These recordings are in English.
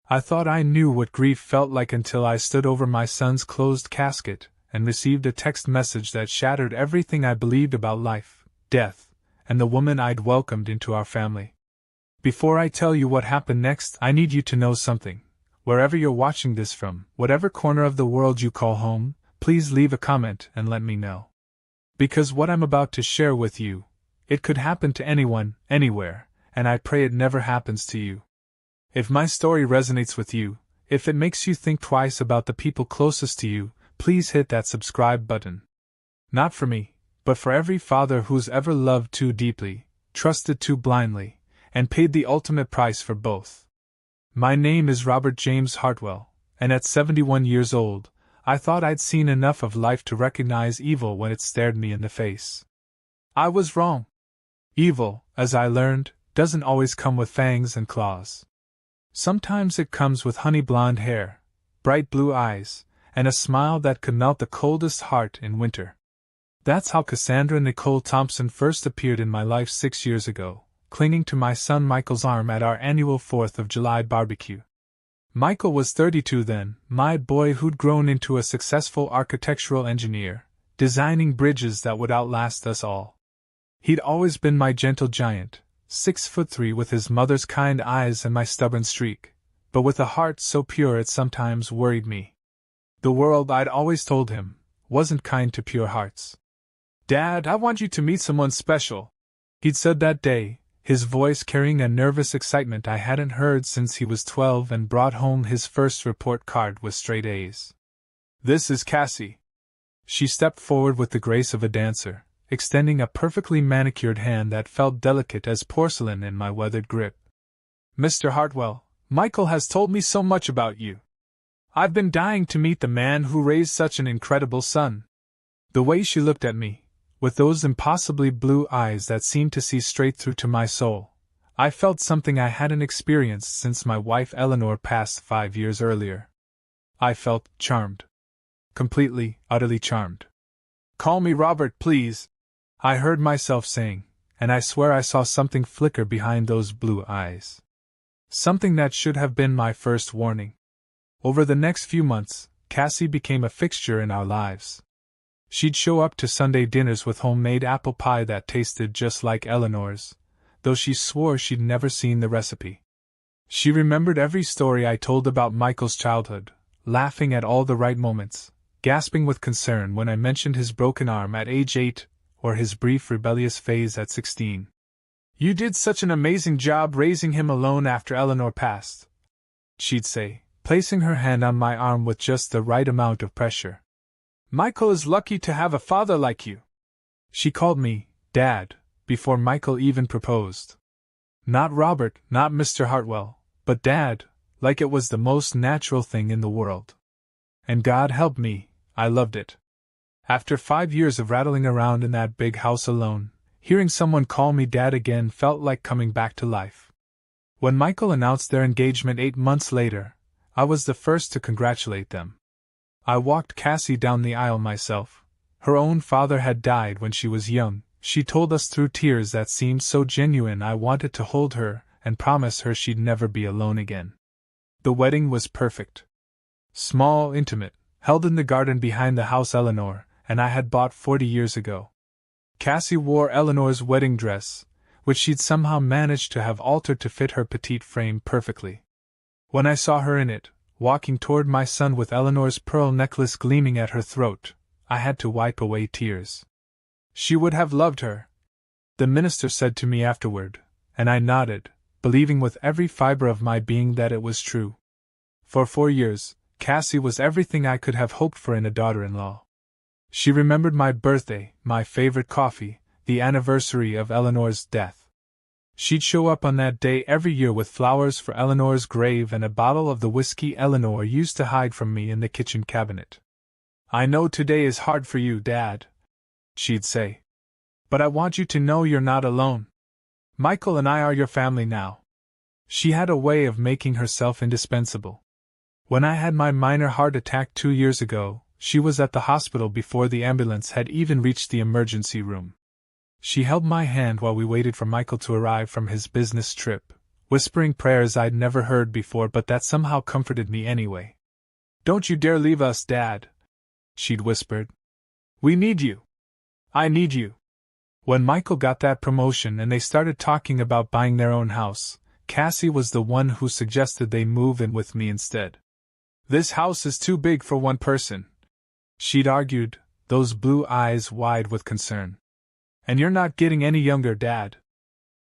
I thought I knew what grief felt like until I stood over my son's closed casket and received a text message that shattered everything I believed about life, death, and the woman I'd welcomed into our family. Before I tell you what happened next, I need you to know something. Wherever you're watching this from, whatever corner of the world you call home, please leave a comment and let me know. Because what I'm about to share with you, it could happen to anyone, anywhere, and I pray it never happens to you. If my story resonates with you, if it makes you think twice about the people closest to you, please hit that subscribe button. Not for me, but for every father who's ever loved too deeply, trusted too blindly, and paid the ultimate price for both. My name is Robert James Hartwell, and at 71 years old, I thought I'd seen enough of life to recognize evil when it stared me in the face. I was wrong. Evil, as I learned, doesn't always come with fangs and claws. Sometimes it comes with honey blonde hair, bright blue eyes, and a smile that could melt the coldest heart in winter. That's how Cassandra Nicole Thompson first appeared in my life 6 years ago, clinging to my son Michael's arm at our annual 4th of July barbecue. Michael was 32 then, my boy who'd grown into a successful architectural engineer, designing bridges that would outlast us all. He'd always been my gentle giant, 6'3" with his mother's kind eyes and my stubborn streak, but with a heart so pure it sometimes worried me. The world, I'd always told him, wasn't kind to pure hearts. "Dad, I want you to meet someone special," he'd said that day, his voice carrying a nervous excitement I hadn't heard since he was 12 and brought home his first report card with straight A's. "This is Cassie." She stepped forward with the grace of a dancer, extending a perfectly manicured hand that felt delicate as porcelain in my weathered grip. "Mr. Hartwell, Michael has told me so much about you. I've been dying to meet the man who raised such an incredible son." The way she looked at me, with those impossibly blue eyes that seemed to see straight through to my soul, I felt something I hadn't experienced since my wife Eleanor passed 5 years earlier. I felt charmed. Completely, utterly charmed. "Call me Robert, please," I heard myself saying, and I swear I saw something flicker behind those blue eyes. Something that should have been my first warning. Over the next few months, Cassie became a fixture in our lives. She'd show up to Sunday dinners with homemade apple pie that tasted just like Eleanor's, though she swore she'd never seen the recipe. She remembered every story I told about Michael's childhood, laughing at all the right moments, gasping with concern when I mentioned his broken arm at age 8, or his brief rebellious phase at 16. "You did such an amazing job raising him alone after Eleanor passed," she'd say, placing her hand on my arm with just the right amount of pressure. "Michael is lucky to have a father like you." She called me Dad before Michael even proposed. Not Robert, not Mr. Hartwell, but Dad, like it was the most natural thing in the world. And God help me, I loved it. After 5 years of rattling around in that big house alone, hearing someone call me Dad again felt like coming back to life. When Michael announced their engagement 8 months later, I was the first to congratulate them. I walked Cassie down the aisle myself. Her own father had died when she was young, she told us through tears that seemed so genuine I wanted to hold her and promise her she'd never be alone again. The wedding was perfect. Small, intimate, held in the garden behind the house Eleanor and I had bought 40 years ago. Cassie wore Eleanor's wedding dress, which she'd somehow managed to have altered to fit her petite frame perfectly. When I saw her in it, walking toward my son with Eleanor's pearl necklace gleaming at her throat, I had to wipe away tears. She would have loved her, the minister said to me afterward, and I nodded, believing with every fiber of my being that it was true. For 4 years, Cassie was everything I could have hoped for in a daughter-in-law. She remembered my birthday, my favorite coffee, the anniversary of Eleanor's death. She'd show up on that day every year with flowers for Eleanor's grave and a bottle of the whiskey Eleanor used to hide from me in the kitchen cabinet. "I know today is hard for you, Dad," she'd say. "But I want you to know you're not alone. Michael and I are your family now." She had a way of making herself indispensable. When I had my minor heart attack 2 years ago, she was at the hospital before the ambulance had even reached the emergency room. She held my hand while we waited for Michael to arrive from his business trip, whispering prayers I'd never heard before but that somehow comforted me anyway. "Don't you dare leave us, Dad," she'd whispered. "We need you. I need you." When Michael got that promotion and they started talking about buying their own house, Cassie was the one who suggested they move in with me instead. "This house is too big for one person," she'd argued, those blue eyes wide with concern. "And you're not getting any younger, Dad.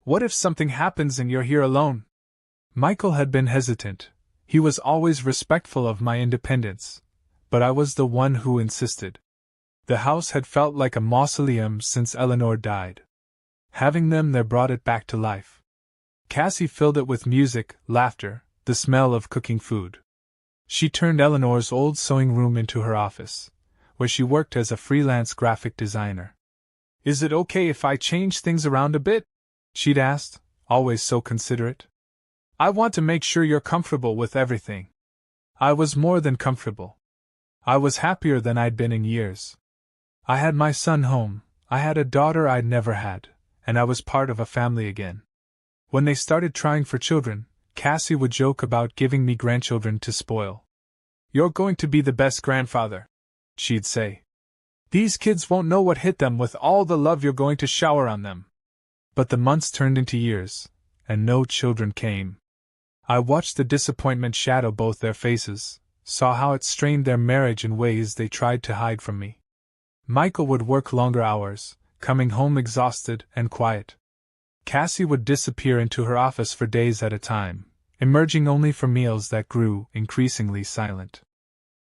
What if something happens and you're here alone?" Michael had been hesitant. He was always respectful of my independence, but I was the one who insisted. The house had felt like a mausoleum since Eleanor died. Having them there brought it back to life. Cassie filled it with music, laughter, the smell of cooking food. She turned Eleanor's old sewing room into her office, where she worked as a freelance graphic designer. "Is it okay if I change things around a bit?" she'd asked, always so considerate. "I want to make sure you're comfortable with everything." I was more than comfortable. I was happier than I'd been in years. I had my son home, I had a daughter I'd never had, and I was part of a family again. When they started trying for children, Cassie would joke about giving me grandchildren to spoil. "You're going to be the best grandfather," she'd say. "These kids won't know what hit them with all the love you're going to shower on them." But the months turned into years, and no children came. I watched the disappointment shadow both their faces, saw how it strained their marriage in ways they tried to hide from me. Michael would work longer hours, coming home exhausted and quiet. Cassie would disappear into her office for days at a time, emerging only for meals that grew increasingly silent.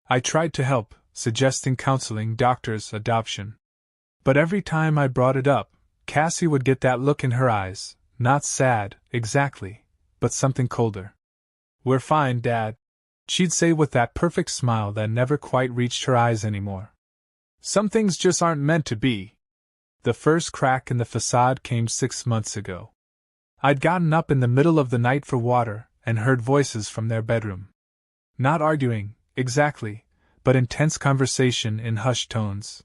I tried to help, suggesting counseling, doctors, adoption. But every time I brought it up, Cassie would get that look in her eyes, not sad, exactly, but something colder. "We're fine, Dad," she'd say with that perfect smile that never quite reached her eyes anymore. "Some things just aren't meant to be." The first crack in the facade came 6 months ago. I'd gotten up in the middle of the night for water and heard voices from their bedroom. Not arguing, exactly, but intense conversation in hushed tones.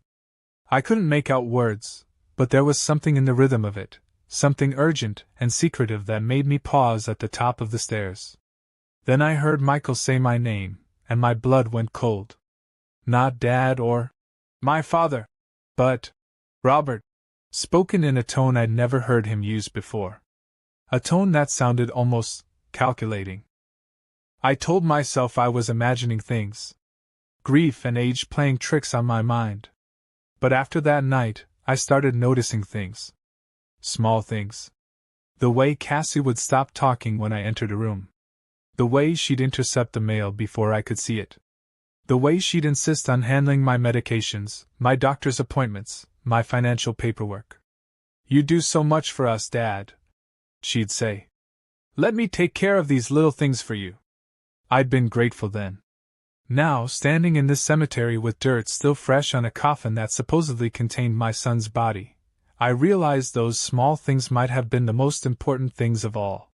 I couldn't make out words, but there was something in the rhythm of it, something urgent and secretive that made me pause at the top of the stairs. Then I heard Michael say my name, and my blood went cold. Not Dad or my father, but Robert, spoken in a tone I'd never heard him use before. A tone that sounded almost calculating. I told myself I was imagining things. Grief and age playing tricks on my mind. But after that night, I started noticing things. Small things. The way Cassie would stop talking when I entered a room. The way she'd intercept the mail before I could see it. The way she'd insist on handling my medications, my doctor's appointments, my financial paperwork. "You do so much for us, Dad," she'd say. "Let me take care of these little things for you." I'd been grateful then. Now, standing in this cemetery with dirt still fresh on a coffin that supposedly contained my son's body, I realized those small things might have been the most important things of all.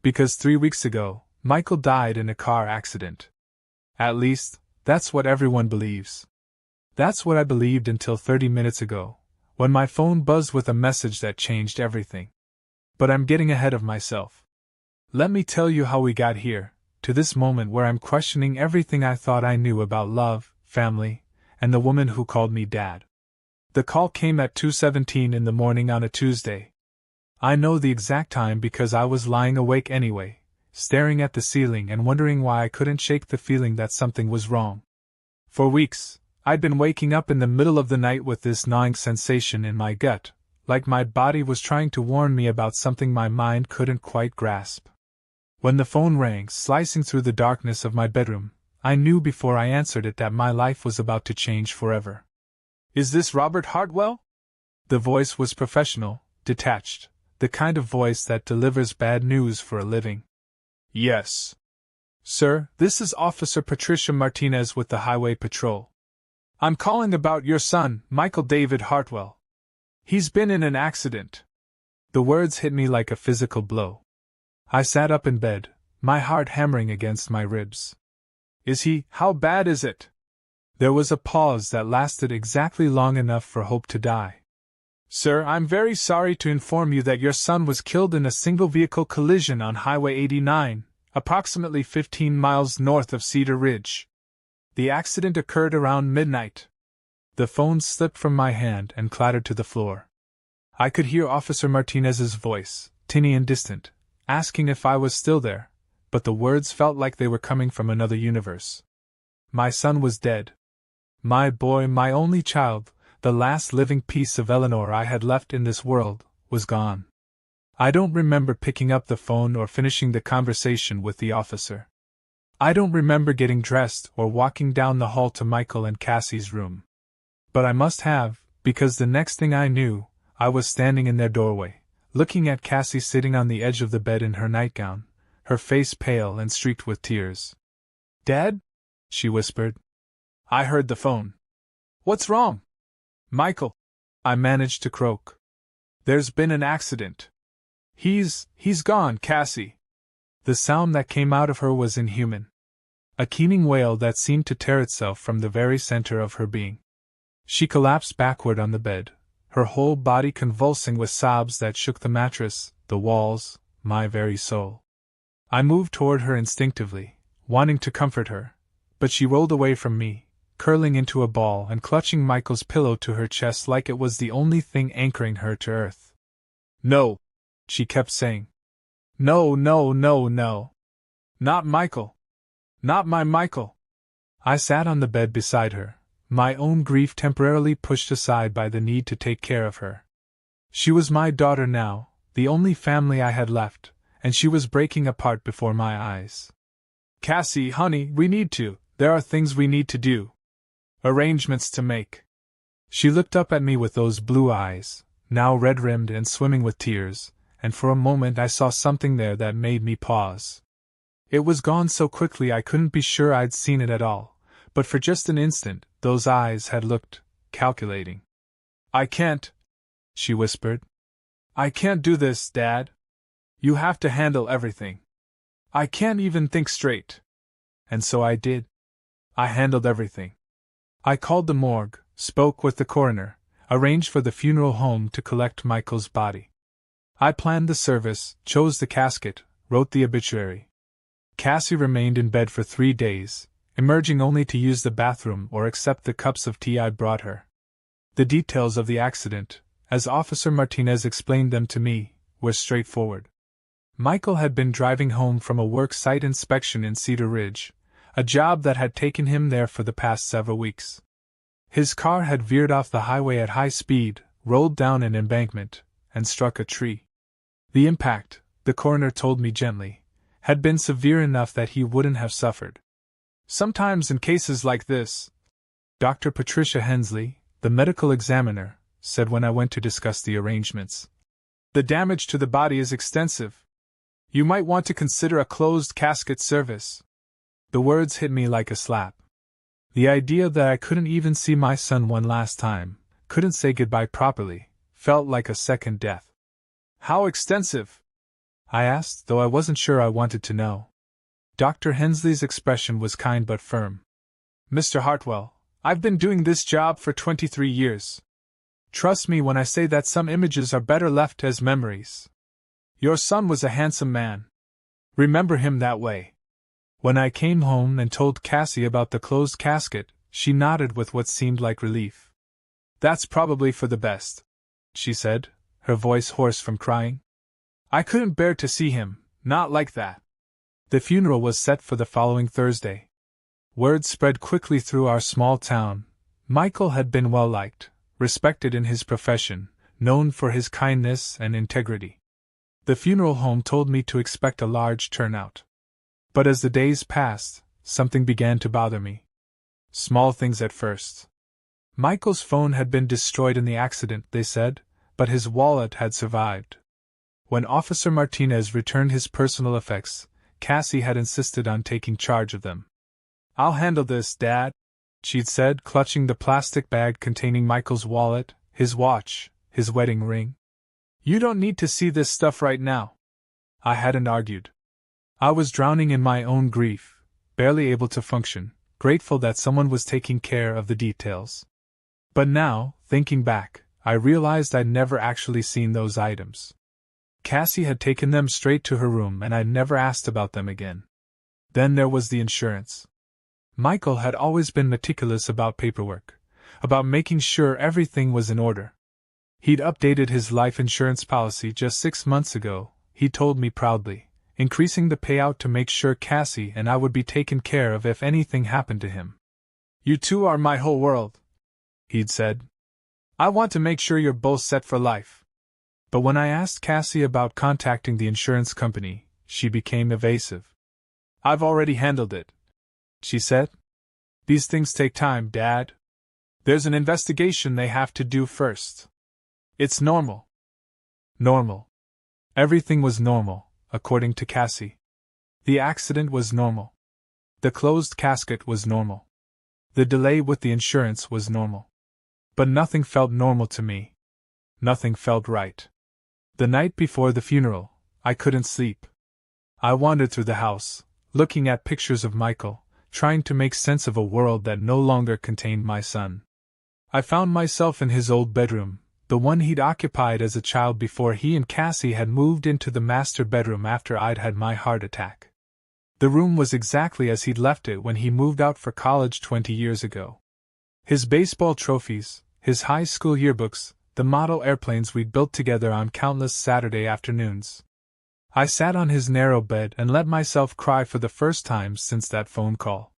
Because 3 weeks ago, Michael died in a car accident. At least, that's what everyone believes. That's what I believed until 30 minutes ago, when my phone buzzed with a message that changed everything. But I'm getting ahead of myself. Let me tell you how we got here, to this moment where I'm questioning everything I thought I knew about love, family, and the woman who called me Dad. The call came at 2:17 in the morning on a Tuesday. I know the exact time because I was lying awake anyway, staring at the ceiling and wondering why I couldn't shake the feeling that something was wrong. For weeks, I'd been waking up in the middle of the night with this gnawing sensation in my gut, like my body was trying to warn me about something my mind couldn't quite grasp. When the phone rang, slicing through the darkness of my bedroom, I knew before I answered it that my life was about to change forever. "Is this Robert Hartwell?" The voice was professional, detached, the kind of voice that delivers bad news for a living. "Yes. Sir, this is Officer Patricia Martinez with the Highway Patrol. I'm calling about your son, Michael David Hartwell. He's been in an accident." The words hit me like a physical blow. I sat up in bed, my heart hammering against my ribs. "Is he? How bad is it?" There was a pause that lasted exactly long enough for hope to die. Sir, I'm very sorry to inform you that your son was killed in a single-vehicle collision on Highway 89, approximately 15 miles north of Cedar Ridge. The accident occurred around midnight. The phone slipped from my hand and clattered to the floor. I could hear Officer Martinez's voice, tinny and distant, asking if I was still there, but the words felt like they were coming from another universe. My son was dead. My boy, my only child, the last living piece of Eleanor I had left in this world, was gone. I don't remember picking up the phone or finishing the conversation with the officer. I don't remember getting dressed or walking down the hall to Michael and Cassie's room. But I must have, because the next thing I knew, I was standing in their doorway, looking at Cassie sitting on the edge of the bed in her nightgown, her face pale and streaked with tears. "Dad?" she whispered. I heard the phone. "What's wrong?" "Michael," I managed to croak. "There's been an accident. He's gone, Cassie." The sound that came out of her was inhuman. A keening wail that seemed to tear itself from the very center of her being. She collapsed backward on the bed, her whole body convulsing with sobs that shook the mattress, the walls, my very soul. I moved toward her instinctively, wanting to comfort her, but she rolled away from me, curling into a ball and clutching Michael's pillow to her chest like it was the only thing anchoring her to earth. "No," she kept saying. "No, no, no, no. Not Michael. Not my Michael." I sat on the bed beside her, my own grief temporarily pushed aside by the need to take care of her. She was my daughter now, the only family I had left, and she was breaking apart before my eyes. "Cassie, honey, there are things we need to do. Arrangements to make." She looked up at me with those blue eyes, now red-rimmed and swimming with tears, and for a moment I saw something there that made me pause. It was gone so quickly I couldn't be sure I'd seen it at all, but for just an instant, those eyes had looked calculating. "I can't," she whispered. "I can't do this, Dad. You have to handle everything. I can't even think straight." And so I did. I handled everything. I called the morgue, spoke with the coroner, arranged for the funeral home to collect Michael's body. I planned the service, chose the casket, wrote the obituary. Cassie remained in bed for 3 days, emerging only to use the bathroom or accept the cups of tea I brought her. The details of the accident, as Officer Martinez explained them to me, were straightforward. Michael had been driving home from a work site inspection in Cedar Ridge, a job that had taken him there for the past several weeks. His car had veered off the highway at high speed, rolled down an embankment, and struck a tree. The impact, the coroner told me gently, had been severe enough that he wouldn't have suffered. "Sometimes in cases like this," Dr. Patricia Hensley, the medical examiner, said when I went to discuss the arrangements, "the damage to the body is extensive. You might want to consider a closed casket service." The words hit me like a slap. The idea that I couldn't even see my son one last time, couldn't say goodbye properly, felt like a second death. "How extensive?" I asked, though I wasn't sure I wanted to know. Dr. Hensley's expression was kind but firm. "Mr. Hartwell, I've been doing this job for 23 years. Trust me when I say that some images are better left as memories. Your son was a handsome man. Remember him that way." When I came home and told Cassie about the closed casket, she nodded with what seemed like relief. "That's probably for the best," she said, her voice hoarse from crying. "I couldn't bear to see him, not like that." The funeral was set for the following Thursday. Word spread quickly through our small town. Michael had been well liked, respected in his profession, known for his kindness and integrity. The funeral home told me to expect a large turnout. But as the days passed, something began to bother me. Small things at first. Michael's phone had been destroyed in the accident, they said, but his wallet had survived. When Officer Martinez returned his personal effects, Cassie had insisted on taking charge of them. "I'll handle this, Dad," she'd said, clutching the plastic bag containing Michael's wallet, his watch, his wedding ring. "You don't need to see this stuff right now." I hadn't argued. I was drowning in my own grief, barely able to function, grateful that someone was taking care of the details. But now, thinking back, I realized I'd never actually seen those items. Cassie had taken them straight to her room and I'd never asked about them again. Then there was the insurance. Michael had always been meticulous about paperwork, about making sure everything was in order. He'd updated his life insurance policy just 6 months ago, he told me proudly, increasing the payout to make sure Cassie and I would be taken care of if anything happened to him. "You two are my whole world," he'd said. "I want to make sure you're both set for life." But when I asked Cassie about contacting the insurance company, she became evasive. "I've already handled it," she said. "These things take time, Dad. There's an investigation they have to do first. It's normal." Normal. Everything was normal, according to Cassie. The accident was normal. The closed casket was normal. The delay with the insurance was normal. But nothing felt normal to me. Nothing felt right. The night before the funeral, I couldn't sleep. I wandered through the house, looking at pictures of Michael, trying to make sense of a world that no longer contained my son. I found myself in his old bedroom, the one he'd occupied as a child before he and Cassie had moved into the master bedroom after I'd had my heart attack. The room was exactly as he'd left it when he moved out for college 20 years ago. His baseball trophies, his high school yearbooks, the model airplanes we'd built together on countless Saturday afternoons. I sat on his narrow bed and let myself cry for the first time since that phone call.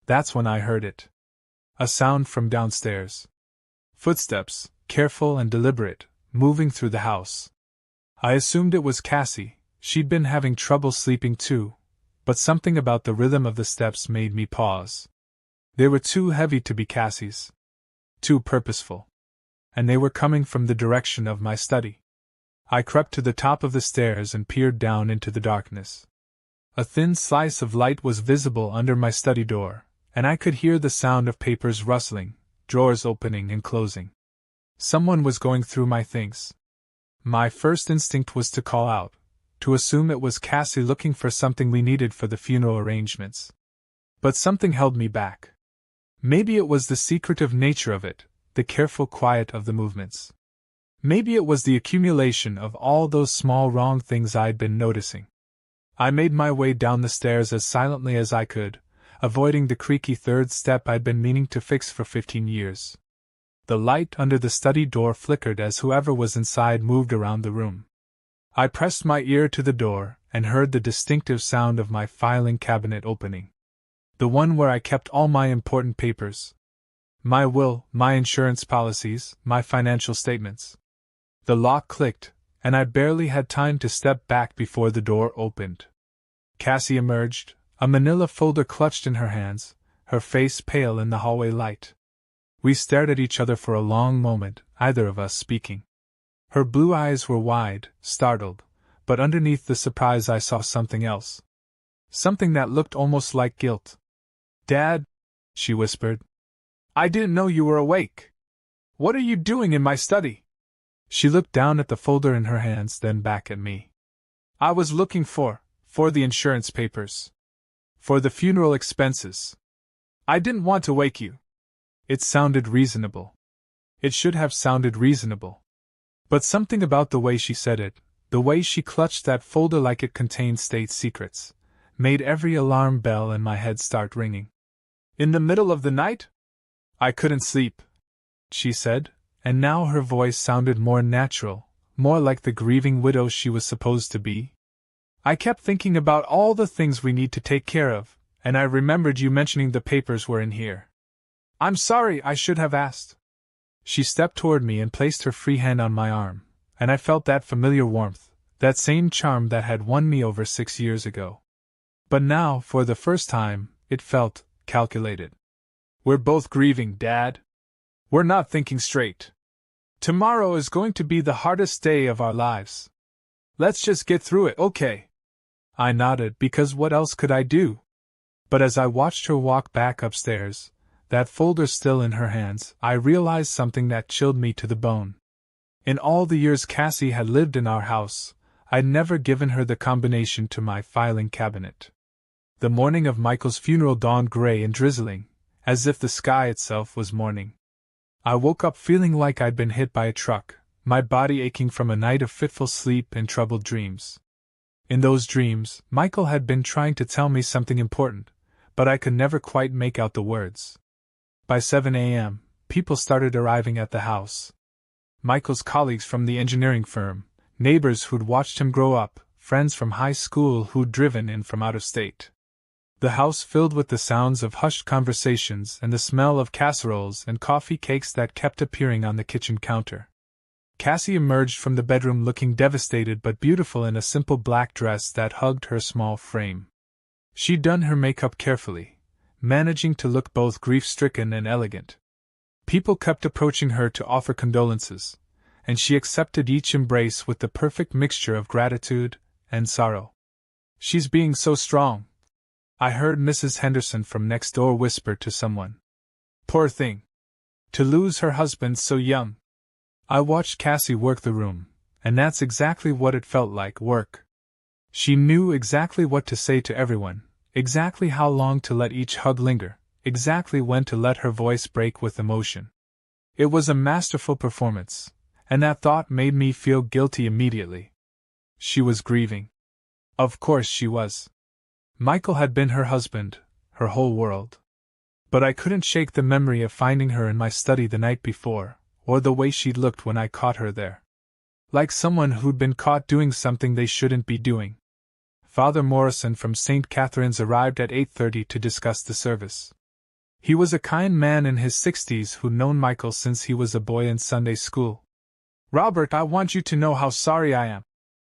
That's when I heard it. A sound from downstairs. Footsteps, careful and deliberate, moving through the house. I assumed it was Cassie. She'd been having trouble sleeping too, but something about the rhythm of the steps made me pause. They were too heavy to be Cassie's. Too purposeful. And they were coming from the direction of my study. I crept to the top of the stairs and peered down into the darkness. A thin slice of light was visible under my study door, and I could hear the sound of papers rustling, drawers opening and closing. Someone was going through my things. My first instinct was to call out, to assume it was Cassie looking for something we needed for the funeral arrangements. But something held me back. Maybe it was the secretive nature of it, the careful quiet of the movements. Maybe it was the accumulation of all those small wrong things I'd been noticing. I made my way down the stairs as silently as I could, avoiding the creaky third step I'd been meaning to fix for 15 years. The light under the study door flickered as whoever was inside moved around the room. I pressed my ear to the door and heard the distinctive sound of my filing cabinet opening. The one where I kept all my important papers. My will, my insurance policies, my financial statements. The lock clicked, and I barely had time to step back before the door opened. Cassie emerged, a manila folder clutched in her hands, her face pale in the hallway light. We stared at each other for a long moment, either of us speaking. Her blue eyes were wide, startled, but underneath the surprise I saw something else. Something that looked almost like guilt. "Dad," she whispered. "I didn't know you were awake. What are you doing in my study?" She looked down at the folder in her hands, then back at me. "I was looking for the insurance papers. For the funeral expenses. I didn't want to wake you." It sounded reasonable. It should have sounded reasonable. But something about the way she said it, the way she clutched that folder like it contained state secrets, made every alarm bell in my head start ringing. "In the middle of the night?" "I couldn't sleep," she said, and now her voice sounded more natural, more like the grieving widow she was supposed to be. "I kept thinking about all the things we need to take care of, and I remembered you mentioning the papers were in here. I'm sorry, I should have asked." She stepped toward me and placed her free hand on my arm, and I felt that familiar warmth, that same charm that had won me over 6 years ago. But now, for the first time, it felt calculated. "We're both grieving, Dad. We're not thinking straight. Tomorrow is going to be the hardest day of our lives. Let's just get through it, okay?" I nodded, because what else could I do? But as I watched her walk back upstairs, that folder still in her hands, I realized something that chilled me to the bone. In all the years Cassie had lived in our house, I'd never given her the combination to my filing cabinet. The morning of Michael's funeral dawned gray and drizzling, as if the sky itself was mourning. I woke up feeling like I'd been hit by a truck, my body aching from a night of fitful sleep and troubled dreams. In those dreams, Michael had been trying to tell me something important, but I could never quite make out the words. By 7 a.m., people started arriving at the house. Michael's colleagues from the engineering firm, neighbors who'd watched him grow up, friends from high school who'd driven in from out of state. The house filled with the sounds of hushed conversations and the smell of casseroles and coffee cakes that kept appearing on the kitchen counter. Cassie emerged from the bedroom looking devastated but beautiful in a simple black dress that hugged her small frame. She'd done her makeup carefully, managing to look both grief-stricken and elegant. People kept approaching her to offer condolences, and she accepted each embrace with the perfect mixture of gratitude and sorrow. "She's being so strong," I heard Mrs. Henderson from next door whisper to someone. "Poor thing. To lose her husband so young." I watched Cassie work the room, and that's exactly what it felt like, work. She knew exactly what to say to everyone, exactly how long to let each hug linger, exactly when to let her voice break with emotion. It was a masterful performance, and that thought made me feel guilty immediately. She was grieving. Of course she was. Michael had been her husband, her whole world. But I couldn't shake the memory of finding her in my study the night before, or the way she'd looked when I caught her there. Like someone who'd been caught doing something they shouldn't be doing. Father Morrison from St. Catherine's arrived at 8:30 to discuss the service. He was a kind man in his 60s who'd known Michael since he was a boy in Sunday school. "Robert, I want you to know how sorry I am,"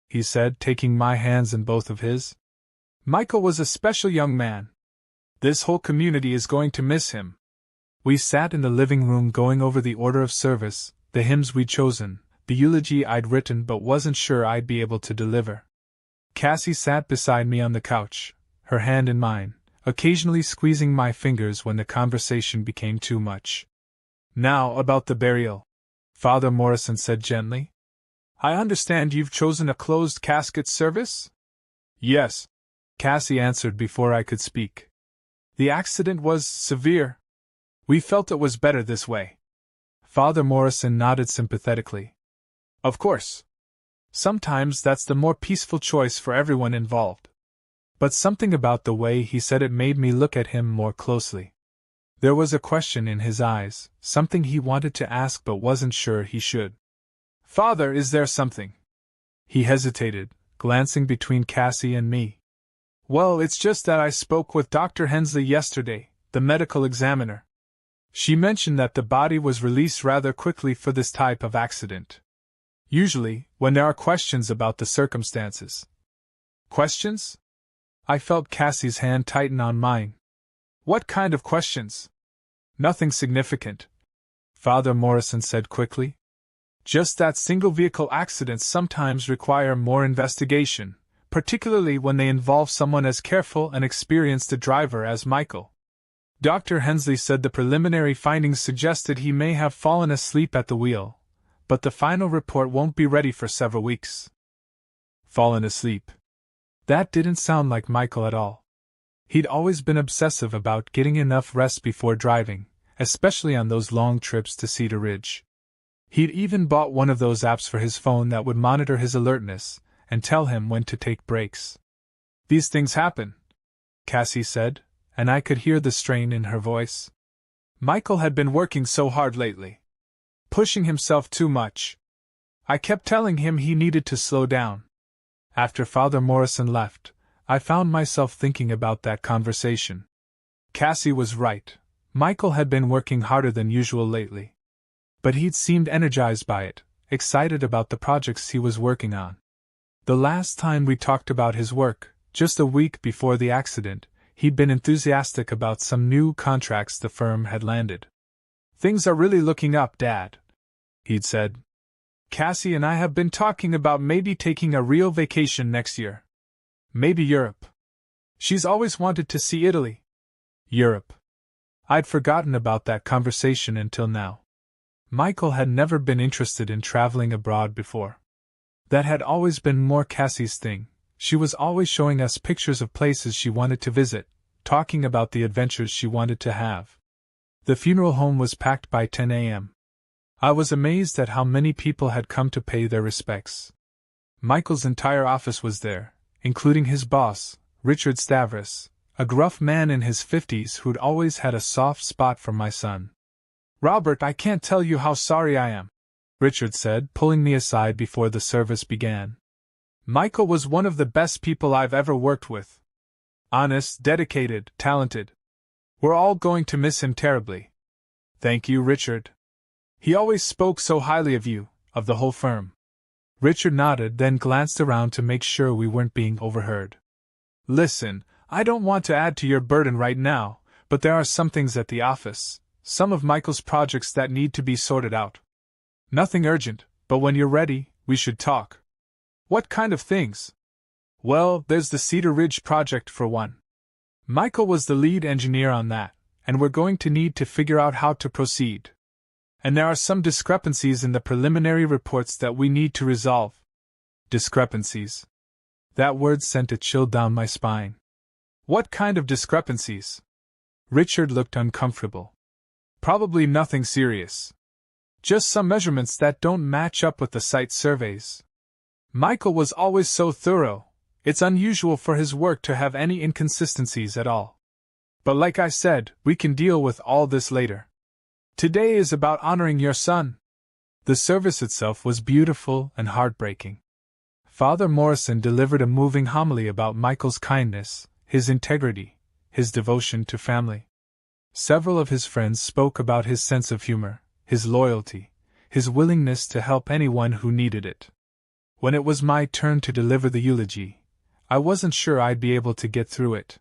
he said, taking my hands in both of his. "Michael was a special young man. This whole community is going to miss him." We sat in the living room going over the order of service, the hymns we'd chosen, the eulogy I'd written but wasn't sure I'd be able to deliver. Cassie sat beside me on the couch, her hand in mine, occasionally squeezing my fingers when the conversation became too much. "Now about the burial," Father Morrison said gently. "I understand you've chosen a closed casket service?" "Yes," Cassie answered before I could speak. "The accident was severe. We felt it was better this way." Father Morrison nodded sympathetically. "Of course. Sometimes that's the more peaceful choice for everyone involved." But something about the way he said it made me look at him more closely. There was a question in his eyes, something he wanted to ask but wasn't sure he should. "Father, is there something?" He hesitated, glancing between Cassie and me. "Well, it's just that I spoke with Dr. Hensley yesterday, the medical examiner. She mentioned that the body was released rather quickly for this type of accident. Usually, when there are questions about the circumstances." "Questions?" I felt Cassie's hand tighten on mine. "What kind of questions?" "Nothing significant," Father Morrison said quickly. "Just that single-vehicle accidents sometimes require more investigation, particularly when they involve someone as careful and experienced a driver as Michael. Dr. Hensley said the preliminary findings suggested he may have fallen asleep at the wheel, but the final report won't be ready for several weeks." Fallen asleep. That didn't sound like Michael at all. He'd always been obsessive about getting enough rest before driving, especially on those long trips to Cedar Ridge. He'd even bought one of those apps for his phone that would monitor his alertness and tell him when to take breaks. "These things happen," Cassie said, and I could hear the strain in her voice. "Michael had been working so hard lately. Pushing himself too much. I kept telling him he needed to slow down." After Father Morrison left, I found myself thinking about that conversation. Cassie was right. Michael had been working harder than usual lately. But he'd seemed energized by it, excited about the projects he was working on. The last time we talked about his work, just a week before the accident, he'd been enthusiastic about some new contracts the firm had landed. "Things are really looking up, Dad," he'd said. "Cassie and I have been talking about maybe taking a real vacation next year. Maybe Europe. She's always wanted to see Italy." Europe. I'd forgotten about that conversation until now. Michael had never been interested in traveling abroad before. That had always been more Cassie's thing. She was always showing us pictures of places she wanted to visit, talking about the adventures she wanted to have. The funeral home was packed by 10 a.m. I was amazed at how many people had come to pay their respects. Michael's entire office was there, including his boss, Richard Stavros, a gruff man in his 50s who'd always had a soft spot for my son. "Robert, I can't tell you how sorry I am," Richard said, pulling me aside before the service began. "Michael was one of the best people I've ever worked with. Honest, dedicated, talented. We're all going to miss him terribly." "Thank you, Richard. He always spoke so highly of you, of the whole firm." Richard nodded, then glanced around to make sure we weren't being overheard. "Listen, I don't want to add to your burden right now, but there are some things at the office, some of Michael's projects that need to be sorted out. Nothing urgent, but when you're ready, we should talk." "What kind of things?" "Well, there's the Cedar Ridge project for one. Michael was the lead engineer on that, and we're going to need to figure out how to proceed. And there are some discrepancies in the preliminary reports that we need to resolve." Discrepancies. That word sent a chill down my spine. "What kind of discrepancies?" Richard looked uncomfortable. "Probably nothing serious. Just some measurements that don't match up with the site surveys. Michael was always so thorough, it's unusual for his work to have any inconsistencies at all. But like I said, we can deal with all this later. Today is about honoring your son." The service itself was beautiful and heartbreaking. Father Morrison delivered a moving homily about Michael's kindness, his integrity, his devotion to family. Several of his friends spoke about his sense of humor, his loyalty, his willingness to help anyone who needed it. When it was my turn to deliver the eulogy, I wasn't sure I'd be able to get through it.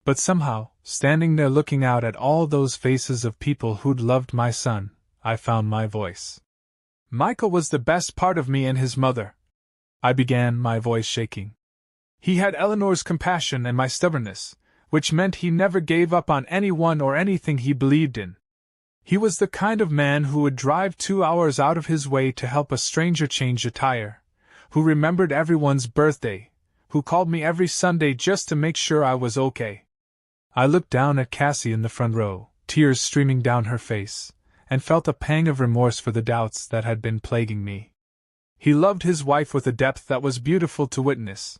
But somehow, standing there looking out at all those faces of people who'd loved my son, I found my voice. "Michael was the best part of me and his mother," I began, my voice shaking. "He had Eleanor's compassion and my stubbornness, which meant he never gave up on anyone or anything he believed in. He was the kind of man who would drive 2 hours out of his way to help a stranger change a tire, who remembered everyone's birthday, who called me every Sunday just to make sure I was okay." I looked down at Cassie in the front row, tears streaming down her face, and felt a pang of remorse for the doubts that had been plaguing me. "He loved his wife with a depth that was beautiful to witness,"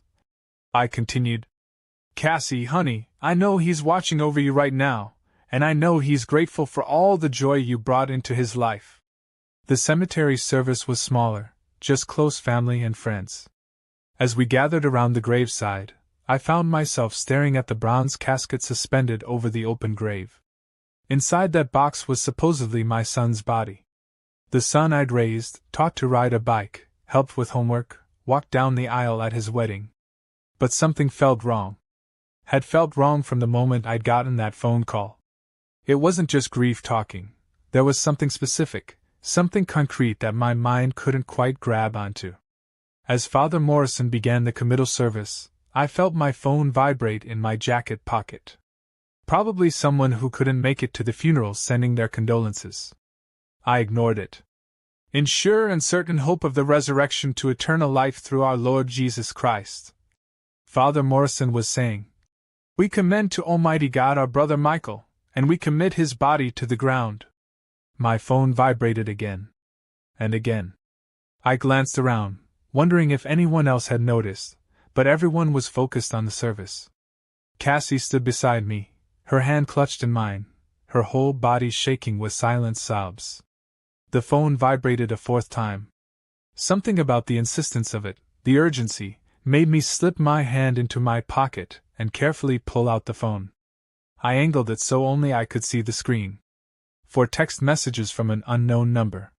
I continued. "Cassie, honey, I know he's watching over you right now, and I know he's grateful for all the joy you brought into his life." The cemetery service was smaller, just close family and friends. As we gathered around the graveside, I found myself staring at the bronze casket suspended over the open grave. Inside that box was supposedly my son's body. The son I'd raised, taught to ride a bike, helped with homework, walked down the aisle at his wedding. But something felt wrong. Had felt wrong from the moment I'd gotten that phone call. It wasn't just grief talking. There was something specific, something concrete that my mind couldn't quite grab onto. As Father Morrison began the committal service, I felt my phone vibrate in my jacket pocket. Probably someone who couldn't make it to the funeral sending their condolences. I ignored it. "In sure and certain hope of the resurrection to eternal life through our Lord Jesus Christ," Father Morrison was saying, "we commend to Almighty God our brother Michael, and we commit his body to the ground." My phone vibrated again. And again. I glanced around, wondering if anyone else had noticed, but everyone was focused on the service. Cassie stood beside me, her hand clutched in mine, her whole body shaking with silent sobs. The phone vibrated a 4th time. Something about the insistence of it, the urgency, made me slip my hand into my pocket and carefully pull out the phone. I angled it so only I could see the screen. 4 text messages from an unknown number.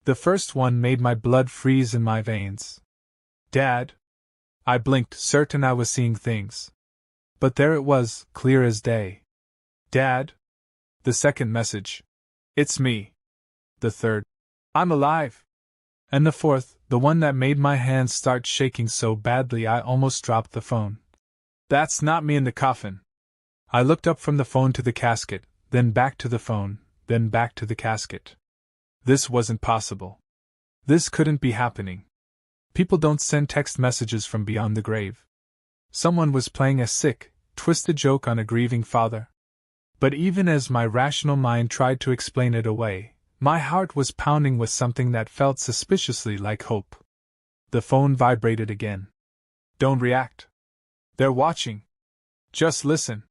The first one made my blood freeze in my veins. "Dad?" I blinked, certain I was seeing things. But there it was, clear as day. "Dad?" The second message. "It's me." The third. "I'm alive." And the fourth, the one that made my hands start shaking so badly I almost dropped the phone. "That's not me in the coffin." I looked up from the phone to the casket, then back to the phone, then back to the casket. This wasn't possible. This couldn't be happening. People don't send text messages from beyond the grave. Someone was playing a sick, twisted joke on a grieving father. But even as my rational mind tried to explain it away, My heart was pounding with something that felt suspiciously like hope. The phone vibrated again. Don't react. They're watching. Just listen.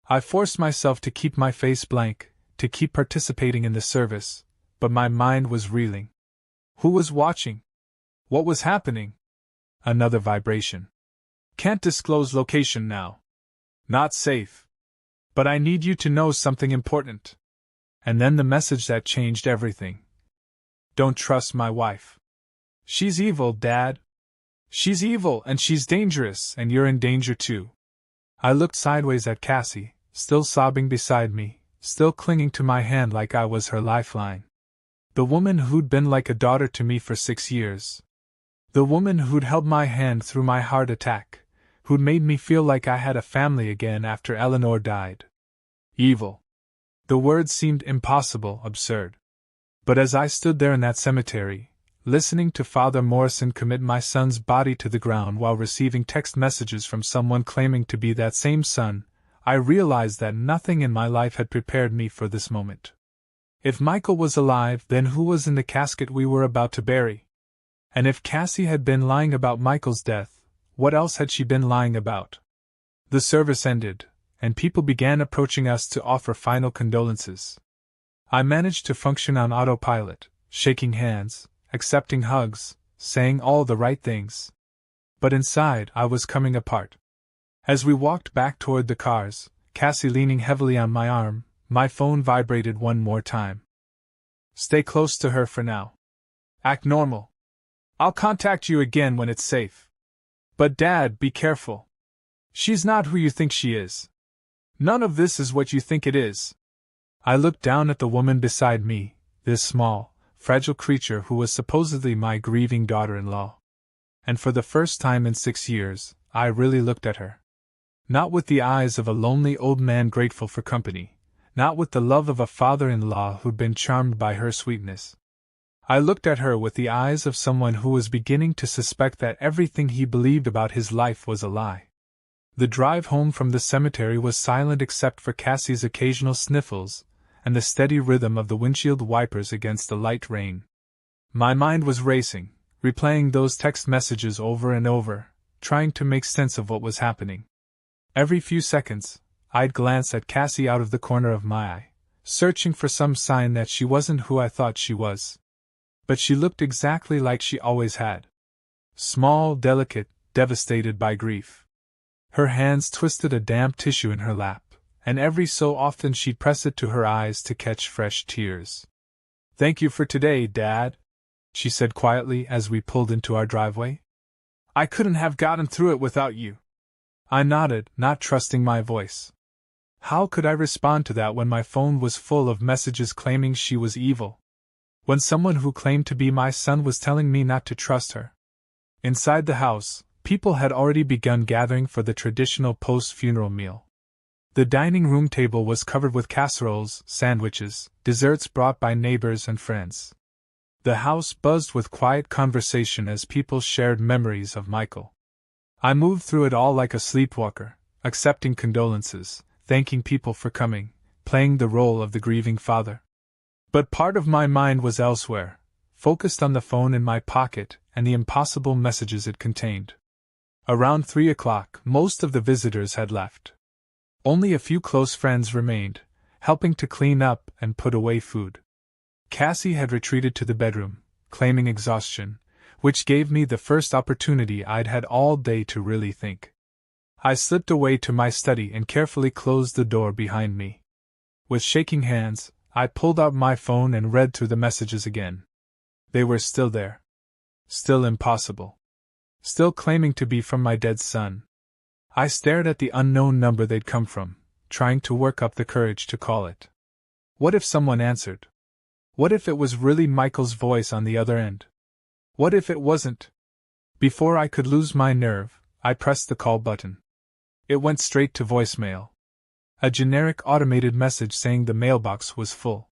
I forced myself to keep my face blank, to keep participating in the service, but my mind was reeling. Who was watching? What was happening? Another vibration. Can't disclose location now. Not safe. But I need you to know something important. And then the message that changed everything. Don't trust my wife. She's evil, Dad. She's evil and she's dangerous, and you're in danger too. I looked sideways at Cassie, still sobbing beside me, still clinging to my hand like I was her lifeline. The woman who'd been like a daughter to me for 6 years. The woman who'd held my hand through my heart attack, who'd made me feel like I had a family again after Eleanor died. Evil. The word seemed impossible, absurd. But as I stood there in that cemetery, listening to Father Morrison commit my son's body to the ground while receiving text messages from someone claiming to be that same son, I realized that nothing in my life had prepared me for this moment. If Michael was alive, then who was in the casket we were about to bury? And if Cassie had been lying about Michael's death, what else had she been lying about? The service ended, and people began approaching us to offer final condolences. I managed to function on autopilot, shaking hands, accepting hugs, saying all the right things. But inside, I was coming apart. As we walked back toward the cars, Cassie leaning heavily on my arm, my phone vibrated one more time. Stay close to her for now. Act normal. I'll contact you again when it's safe. But Dad, be careful. She's not who you think she is. None of this is what you think it is. I looked down at the woman beside me, this small, fragile creature who was supposedly my grieving daughter-in-law. And for the first time in 6 years, I really looked at her. Not with the eyes of a lonely old man grateful for company, not with the love of a father-in-law who'd been charmed by her sweetness. I looked at her with the eyes of someone who was beginning to suspect that everything he believed about his life was a lie. The drive home from the cemetery was silent except for Cassie's occasional sniffles and the steady rhythm of the windshield wipers against the light rain. My mind was racing, replaying those text messages over and over, trying to make sense of what was happening. Every few seconds, I'd glance at Cassie out of the corner of my eye, searching for some sign that she wasn't who I thought she was. But she looked exactly like she always had. Small, delicate, devastated by grief. Her hands twisted a damp tissue in her lap, and every so often she'd press it to her eyes to catch fresh tears. Thank you for today, Dad, she said quietly as we pulled into our driveway. I couldn't have gotten through it without you. I nodded, not trusting my voice. How could I respond to that when my phone was full of messages claiming she was evil? When someone who claimed to be my son was telling me not to trust her? Inside the house, people had already begun gathering for the traditional post-funeral meal. The dining room table was covered with casseroles, sandwiches, desserts brought by neighbors and friends. The house buzzed with quiet conversation as people shared memories of Michael. I moved through it all like a sleepwalker, accepting condolences, thanking people for coming, playing the role of the grieving father. But part of my mind was elsewhere, focused on the phone in my pocket and the impossible messages it contained. Around 3 o'clock, most of the visitors had left. Only a few close friends remained, helping to clean up and put away food. Cassie had retreated to the bedroom, claiming exhaustion, which gave me the first opportunity I'd had all day to really think. I slipped away to my study and carefully closed the door behind me. With shaking hands, I pulled out my phone and read through the messages again. They were still there. Still impossible. Still claiming to be from my dead son. I stared at the unknown number they'd come from, trying to work up the courage to call it. What if someone answered? What if it was really Michael's voice on the other end? What if it wasn't? Before I could lose my nerve, I pressed the call button. It went straight to voicemail. A generic automated message saying the mailbox was full.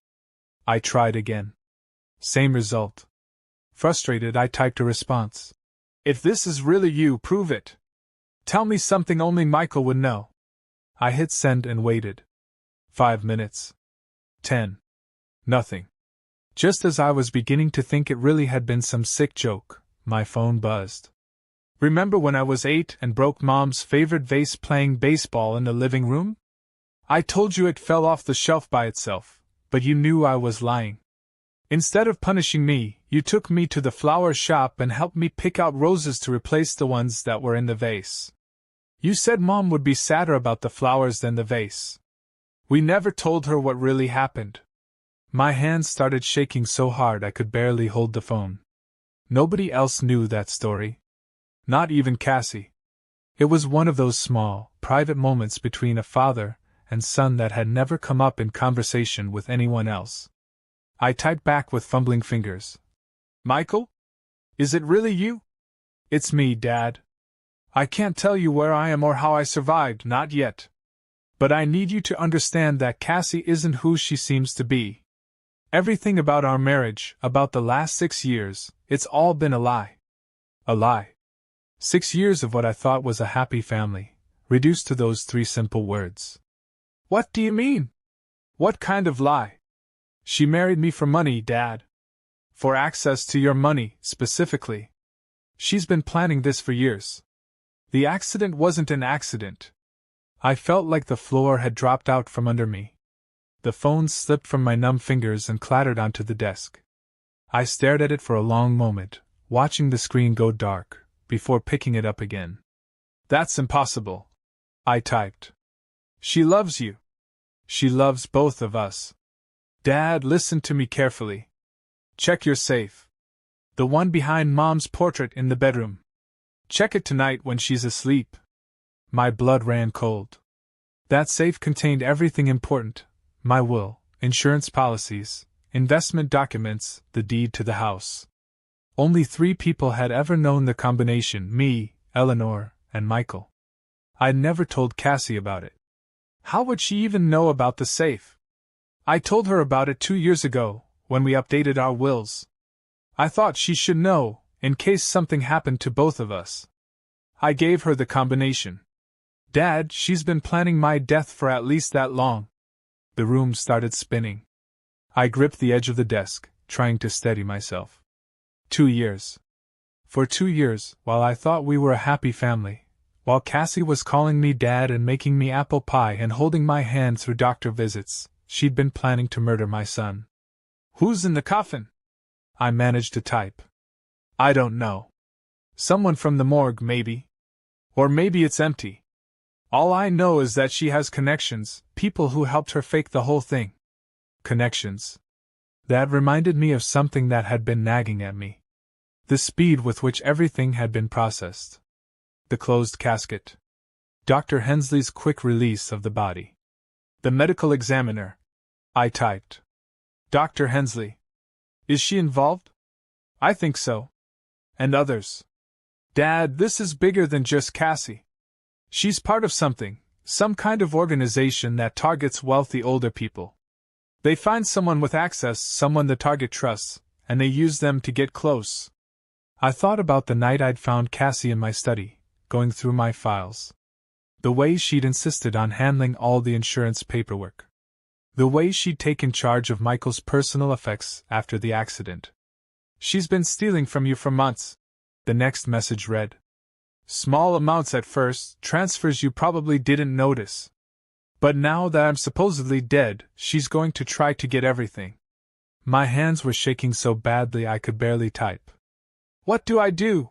I tried again. Same result. Frustrated, I typed a response. If this is really you, prove it. Tell me something only Michael would know. I hit send and waited. 5 minutes. 10. Nothing. Just as I was beginning to think it really had been some sick joke, my phone buzzed. Remember when I was 8 and broke Mom's favorite vase playing baseball in the living room? I told you it fell off the shelf by itself, but you knew I was lying. Instead of punishing me, you took me to the flower shop and helped me pick out roses to replace the ones that were in the vase. You said Mom would be sadder about the flowers than the vase. We never told her what really happened. My hands started shaking so hard I could barely hold the phone. Nobody else knew that story. Not even Cassie. It was one of those small, private moments between a father and son that had never come up in conversation with anyone else. I typed back with fumbling fingers. Michael? Is it really you? It's me, Dad. I can't tell you where I am or how I survived, not yet. But I need you to understand that Cassie isn't who she seems to be. Everything about our marriage, about the last 6 years, it's all been a lie. A lie. 6 years of what I thought was a happy family, reduced to those 3 simple words. What do you mean? What kind of lie? She married me for money, Dad. For access to your money, specifically. She's been planning this for years. The accident wasn't an accident. I felt like the floor had dropped out from under me. The phone slipped from my numb fingers and clattered onto the desk. I stared at it for a long moment, watching the screen go dark, before picking it up again. That's impossible, I typed. She loves you. She loves both of us. Dad, listen to me carefully. Check your safe. The one behind Mom's portrait in the bedroom. Check it tonight when she's asleep. My blood ran cold. That safe contained everything important: my will, insurance policies, investment documents, the deed to the house. Only 3 people had ever known the combination: me, Eleanor, and Michael. I'd never told Cassie about it. How would she even know about the safe? I told her about it 2 years ago, when we updated our wills. I thought she should know, in case something happened to both of us. I gave her the combination. Dad, she's been planning my death for at least that long. The room started spinning. I gripped the edge of the desk, trying to steady myself. 2 years. For 2 years, while I thought we were a happy family, while Cassie was calling me Dad and making me apple pie and holding my hand through doctor visits, she'd been planning to murder my son. Who's in the coffin? I managed to type. I don't know. Someone from the morgue, maybe. Or maybe it's empty. All I know is that she has connections, people who helped her fake the whole thing. Connections. That reminded me of something that had been nagging at me. The speed with which everything had been processed. The closed casket. Dr. Hensley's quick release of the body. The medical examiner. I typed. Dr. Hensley. Is she involved? I think so. And others. Dad, this is bigger than just Cassie. She's part of something, some kind of organization that targets wealthy older people. They find someone with access, someone the target trusts, and they use them to get close. I thought about the night I'd found Cassie in my study, going through my files. The way she'd insisted on handling all the insurance paperwork. The way she'd taken charge of Michael's personal effects after the accident. She's been stealing from you for months. The next message read. Small amounts at first, transfers you probably didn't notice. But now that I'm supposedly dead, she's going to try to get everything. My hands were shaking so badly I could barely type. What do I do?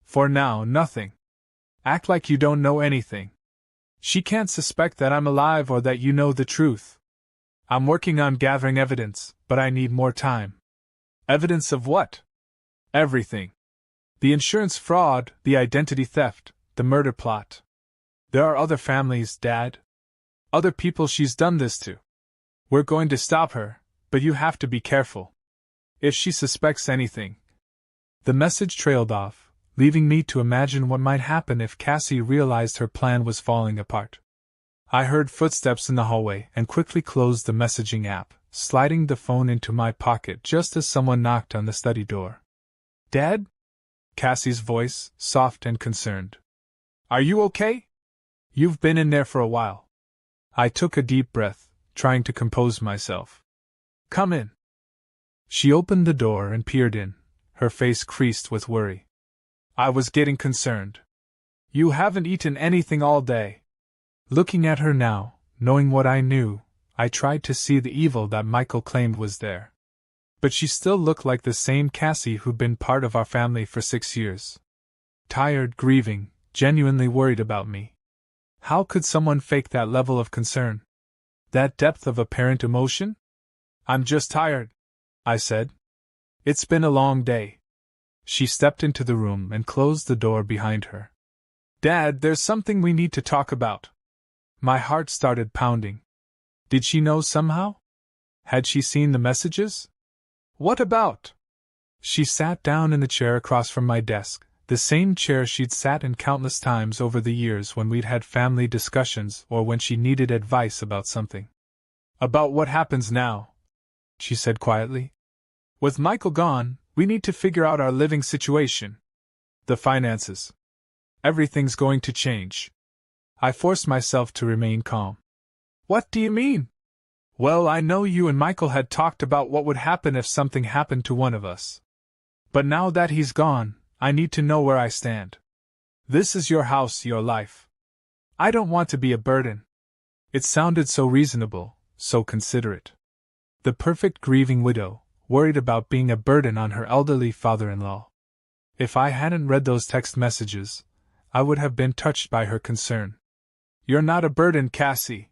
For now, nothing. Act like you don't know anything. She can't suspect that I'm alive or that you know the truth. I'm working on gathering evidence, but I need more time. Evidence of what? Everything. The insurance fraud, the identity theft, the murder plot. There are other families, Dad. Other people she's done this to. We're going to stop her, but you have to be careful. If she suspects anything. The message trailed off, leaving me to imagine what might happen if Cassie realized her plan was falling apart. I heard footsteps in the hallway and quickly closed the messaging app, sliding the phone into my pocket just as someone knocked on the study door. Dad? Cassie's voice, soft and concerned. Are you okay? You've been in there for a while. I took a deep breath, trying to compose myself. Come in. She opened the door and peered in, her face creased with worry. I was getting concerned. You haven't eaten anything all day. Looking at her now, knowing what I knew, I tried to see the evil that Michael claimed was there. But she still looked like the same Cassie who'd been part of our family for 6 years. Tired, grieving, genuinely worried about me. How could someone fake that level of concern? That depth of apparent emotion? I'm just tired, I said. It's been a long day. She stepped into the room and closed the door behind her. Dad, there's something we need to talk about. My heart started pounding. Did she know somehow? Had she seen the messages? What about? She sat down in the chair across from my desk, the same chair she'd sat in countless times over the years when we'd had family discussions or when she needed advice about something. About what happens now, she said quietly. With Michael gone, we need to figure out our living situation. The finances. Everything's going to change. I forced myself to remain calm. What do you mean? Well, I know you and Michael had talked about what would happen if something happened to one of us. But now that he's gone, I need to know where I stand. This is your house, your life. I don't want to be a burden. It sounded so reasonable, so considerate. The perfect grieving widow, worried about being a burden on her elderly father-in-law. If I hadn't read those text messages, I would have been touched by her concern. You're not a burden, Cassie.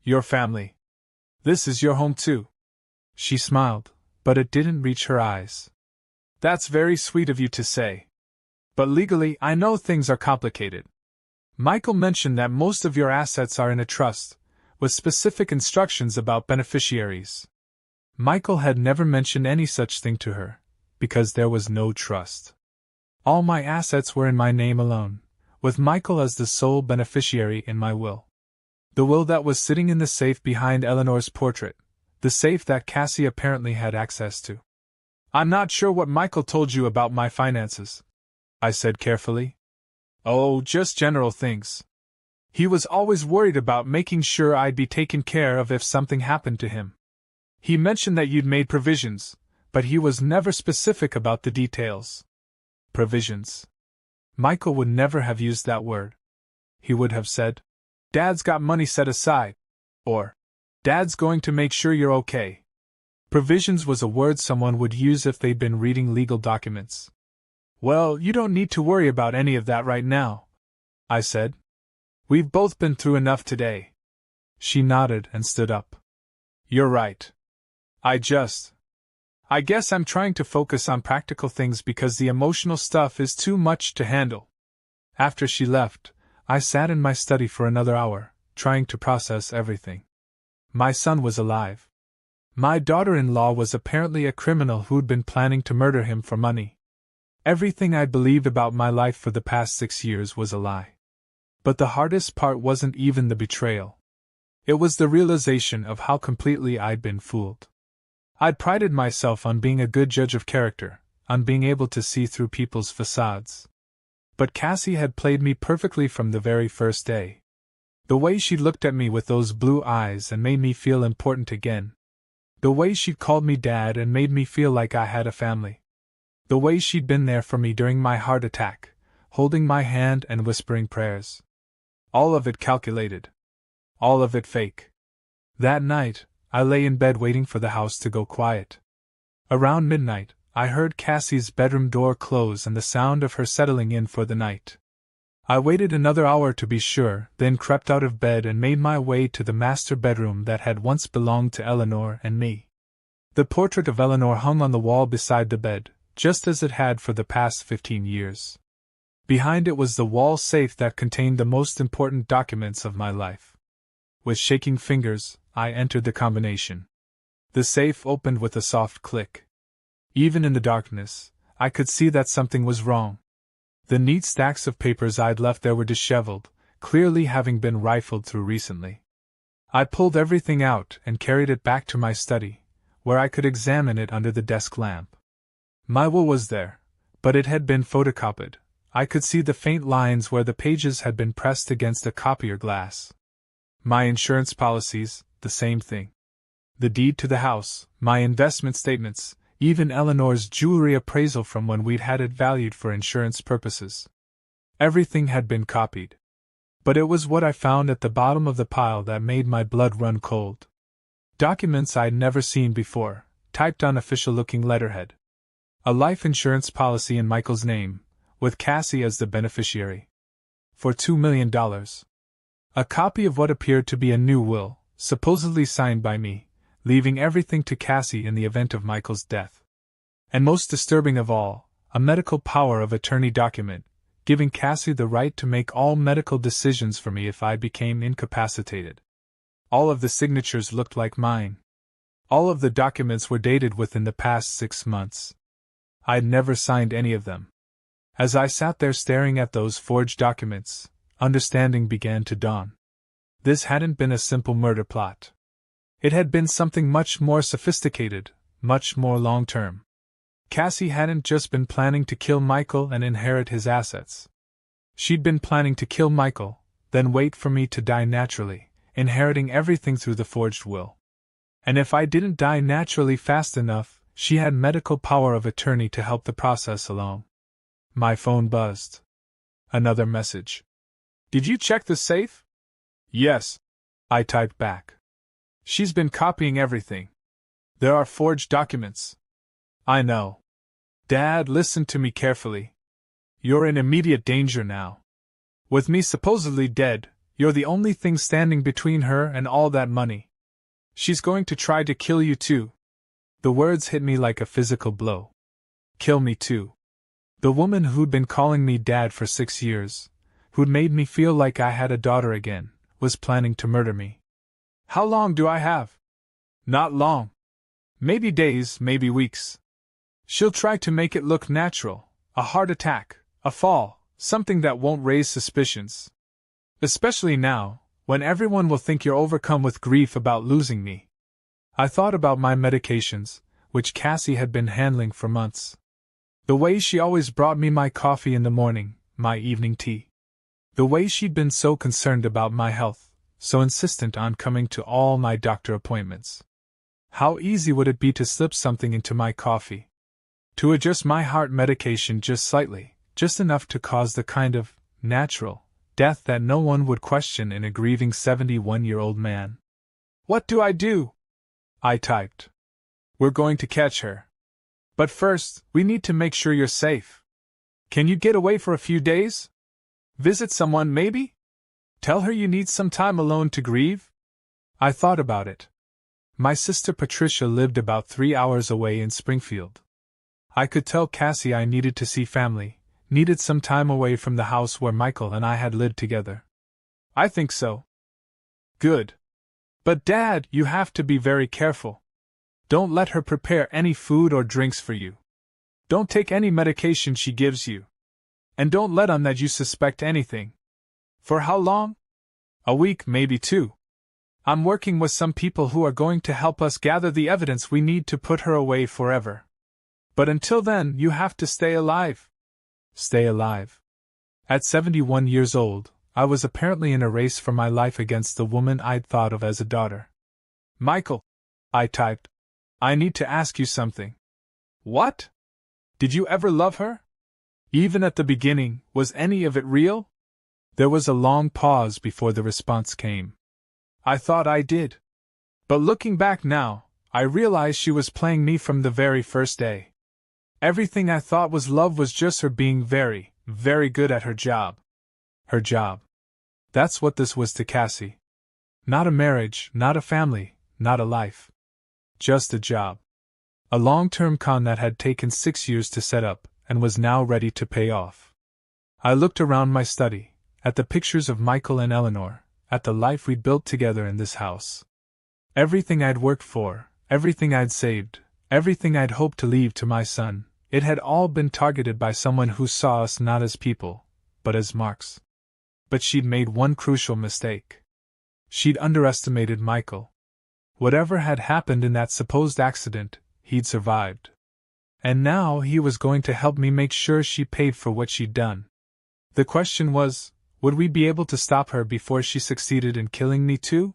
Your family. This is your home too. She smiled, but it didn't reach her eyes. That's very sweet of you to say. But legally, I know things are complicated. Michael mentioned that most of your assets are in a trust, with specific instructions about beneficiaries. Michael had never mentioned any such thing to her, because there was no trust. All my assets were in my name alone, with Michael as the sole beneficiary in my will. The will that was sitting in the safe behind Eleanor's portrait, the safe that Cassie apparently had access to. I'm not sure what Michael told you about my finances, I said carefully. Oh, just general things. He was always worried about making sure I'd be taken care of if something happened to him. He mentioned that you'd made provisions, but he was never specific about the details. Provisions. Michael would never have used that word. He would have said, Dad's got money set aside, or Dad's going to make sure you're okay. Provisions was a word someone would use if they'd been reading legal documents. Well, you don't need to worry about any of that right now, I said. We've both been through enough today. She nodded and stood up. You're right. I guess I'm trying to focus on practical things because the emotional stuff is too much to handle. After she left, I sat in my study for another hour, trying to process everything. My son was alive. My daughter-in-law was apparently a criminal who'd been planning to murder him for money. Everything I'd believed about my life for the past 6 years was a lie. But the hardest part wasn't even the betrayal. It was the realization of how completely I'd been fooled. I'd prided myself on being a good judge of character, on being able to see through people's facades. But Cassie had played me perfectly from the very first day. The way she'd looked at me with those blue eyes and made me feel important again. The way she'd called me Dad and made me feel like I had a family. The way she'd been there for me during my heart attack, holding my hand and whispering prayers. All of it calculated. All of it fake. That night, I lay in bed waiting for the house to go quiet. Around midnight, I heard Cassie's bedroom door close and the sound of her settling in for the night. I waited another hour to be sure, then crept out of bed and made my way to the master bedroom that had once belonged to Eleanor and me. The portrait of Eleanor hung on the wall beside the bed, just as it had for the past 15 years. Behind it was the wall safe that contained the most important documents of my life. With shaking fingers, I entered the combination. The safe opened with a soft click. Even in the darkness, I could see that something was wrong. The neat stacks of papers I'd left there were disheveled, clearly having been rifled through recently. I pulled everything out and carried it back to my study, where I could examine it under the desk lamp. My will was there, but it had been photocopied. I could see the faint lines where the pages had been pressed against a copier glass. My insurance policies, the same thing. The deed to the house, my investment statements, even Eleanor's jewelry appraisal from when we'd had it valued for insurance purposes. Everything had been copied. But it was what I found at the bottom of the pile that made my blood run cold. Documents I'd never seen before, typed on official-looking letterhead. A life insurance policy in Michael's name, with Cassie as the beneficiary. For $2 million. A copy of what appeared to be a new will, supposedly signed by me, leaving everything to Cassie in the event of Michael's death. And most disturbing of all, a medical power of attorney document, giving Cassie the right to make all medical decisions for me if I became incapacitated. All of the signatures looked like mine. All of the documents were dated within the past 6 months. I'd never signed any of them. As I sat there staring at those forged documents, understanding began to dawn. This hadn't been a simple murder plot. It had been something much more sophisticated, much more long-term. Cassie hadn't just been planning to kill Michael and inherit his assets. She'd been planning to kill Michael, then wait for me to die naturally, inheriting everything through the forged will. And if I didn't die naturally fast enough, she had medical power of attorney to help the process along. My phone buzzed. Another message. "Did you check the safe?" "Yes," I typed back. "She's been copying everything. There are forged documents." "I know. Dad, listen to me carefully. You're in immediate danger now. With me supposedly dead, you're the only thing standing between her and all that money. She's going to try to kill you too." The words hit me like a physical blow. Kill me too. The woman who'd been calling me Dad for 6 years, who'd made me feel like I had a daughter again, was planning to murder me. "How long do I have?" "Not long. Maybe days, maybe weeks. She'll try to make it look natural, a heart attack, a fall, something that won't raise suspicions. Especially now, when everyone will think you're overcome with grief about losing me." I thought about my medications, which Cassie had been handling for months. The way she always brought me my coffee in the morning, my evening tea. The way she'd been so concerned about my health, so insistent on coming to all my doctor appointments. How easy would it be to slip something into my coffee? To adjust my heart medication just slightly, just enough to cause the kind of natural death that no one would question in a grieving 71-year-old man. "What do I do?" I typed. "We're going to catch her. But first, we need to make sure you're safe. Can you get away for a few days? Visit someone, maybe? Tell her you need some time alone to grieve?" I thought about it. My sister Patricia lived about 3 hours away in Springfield. I could tell Cassie I needed to see family, needed some time away from the house where Michael and I had lived together. "I think so." "Good. But Dad, you have to be very careful. Don't let her prepare any food or drinks for you. Don't take any medication she gives you. And don't let on that you suspect anything." "For how long?" "A week, maybe 2. I'm working with some people who are going to help us gather the evidence we need to put her away forever. But until then, you have to stay alive." Stay alive. At 71 years old, I was apparently in a race for my life against the woman I'd thought of as a daughter. "Michael," I typed, "I need to ask you something." "What? Did you ever love her? Even at the beginning, was any of it real?" There was a long pause before the response came. "I thought I did. But looking back now, I realize she was playing me from the very first day. Everything I thought was love was just her being very, very good at her job." Her job. That's what this was to Cassie. Not a marriage, not a family, not a life. Just a job. A long-term con that had taken 6 years to set up, and was now ready to pay off. I looked around my study, at the pictures of Michael and Eleanor, at the life we'd built together in this house. Everything I'd worked for, everything I'd saved, everything I'd hoped to leave to my son, it had all been targeted by someone who saw us not as people, but as marks. But she'd made one crucial mistake. She'd underestimated Michael. Whatever had happened in that supposed accident, he'd survived. And now he was going to help me make sure she paid for what she'd done. The question was, would we be able to stop her before she succeeded in killing me too?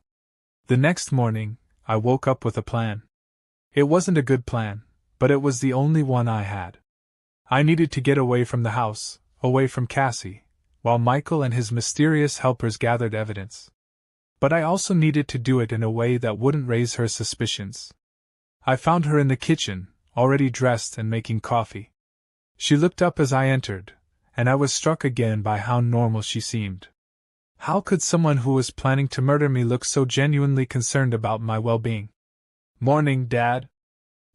The next morning, I woke up with a plan. It wasn't a good plan, but it was the only one I had. I needed to get away from the house, away from Cassie, while Michael and his mysterious helpers gathered evidence. But I also needed to do it in a way that wouldn't raise her suspicions. I found her in the kitchen, already dressed and making coffee. She looked up as I entered, and I was struck again by how normal she seemed. How could someone who was planning to murder me look so genuinely concerned about my well-being? "Morning, Dad.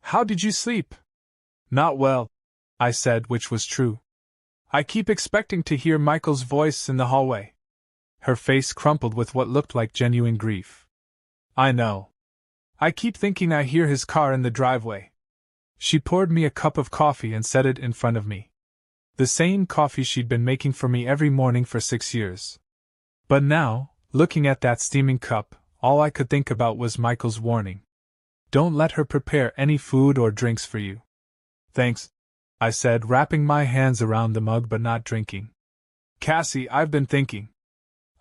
How did you sleep?" "Not well," I said, which was true. "I keep expecting to hear Michael's voice in the hallway." Her face crumpled with what looked like genuine grief. "I know. I keep thinking I hear his car in the driveway." She poured me a cup of coffee and set it in front of me. The same coffee she'd been making for me every morning for 6 years. But now, looking at that steaming cup, all I could think about was Michael's warning. "Don't let her prepare any food or drinks for you." "Thanks," I said, wrapping my hands around the mug but not drinking. "Cassie, I've been thinking.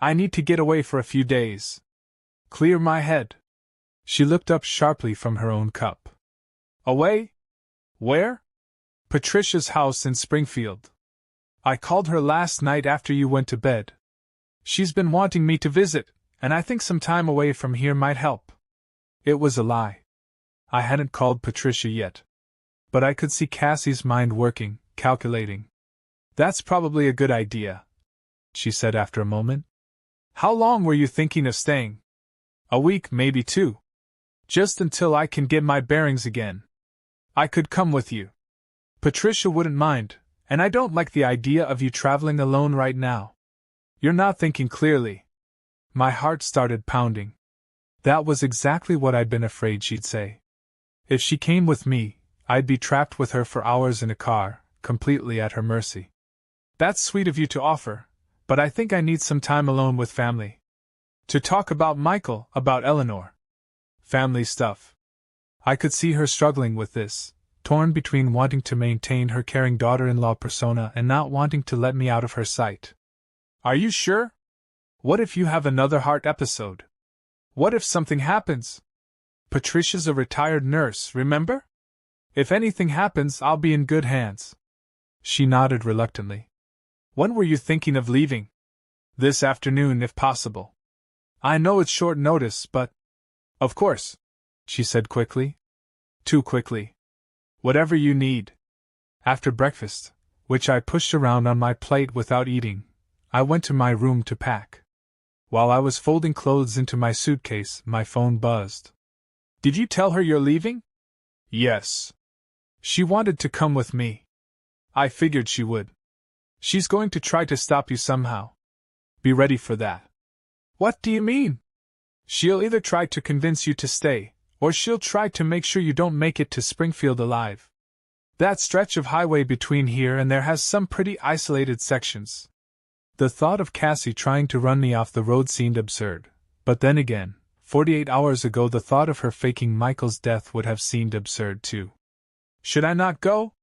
I need to get away for a few days. Clear my head." She looked up sharply from her own cup. "Away? Where?" "Patricia's house in Springfield. I called her last night after you went to bed. She's been wanting me to visit, and I think some time away from here might help." It was a lie. I hadn't called Patricia yet. But I could see Cassie's mind working, calculating. "That's probably a good idea," she said after a moment. "How long were you thinking of staying?" "A week, maybe 2. Just until I can get my bearings again. I could come with you. Patricia wouldn't mind, and I don't like the idea of you traveling alone right now. You're not thinking clearly." My heart started pounding. That was exactly what I'd been afraid she'd say. If she came with me, I'd be trapped with her for hours in a car, completely at her mercy. "That's sweet of you to offer, but I think I need some time alone with family. To talk about Michael, about Eleanor. Family stuff." I could see her struggling with this, torn between wanting to maintain her caring daughter-in-law persona and not wanting to let me out of her sight. "Are you sure? What if you have another heart episode? What if something happens? Patricia's a retired nurse, remember? If anything happens, I'll be in good hands." She nodded reluctantly. "When were you thinking of leaving?" "This afternoon, if possible. I know it's short notice, but—" "Of course," she said quickly. Too quickly. "Whatever you need." After breakfast, which I pushed around on my plate without eating, I went to my room to pack. While I was folding clothes into my suitcase, my phone buzzed. "Did you tell her you're leaving?" "Yes. She wanted to come with me. I figured she would. She's going to try to stop you somehow. Be ready for that." "What do you mean?" "She'll either try to convince you to stay, or she'll try to make sure you don't make it to Springfield alive. That stretch of highway between here and there has some pretty isolated sections." The thought of Cassie trying to run me off the road seemed absurd, but then again, 48 hours ago the thought of her faking Michael's death would have seemed absurd too. "Should I not go?"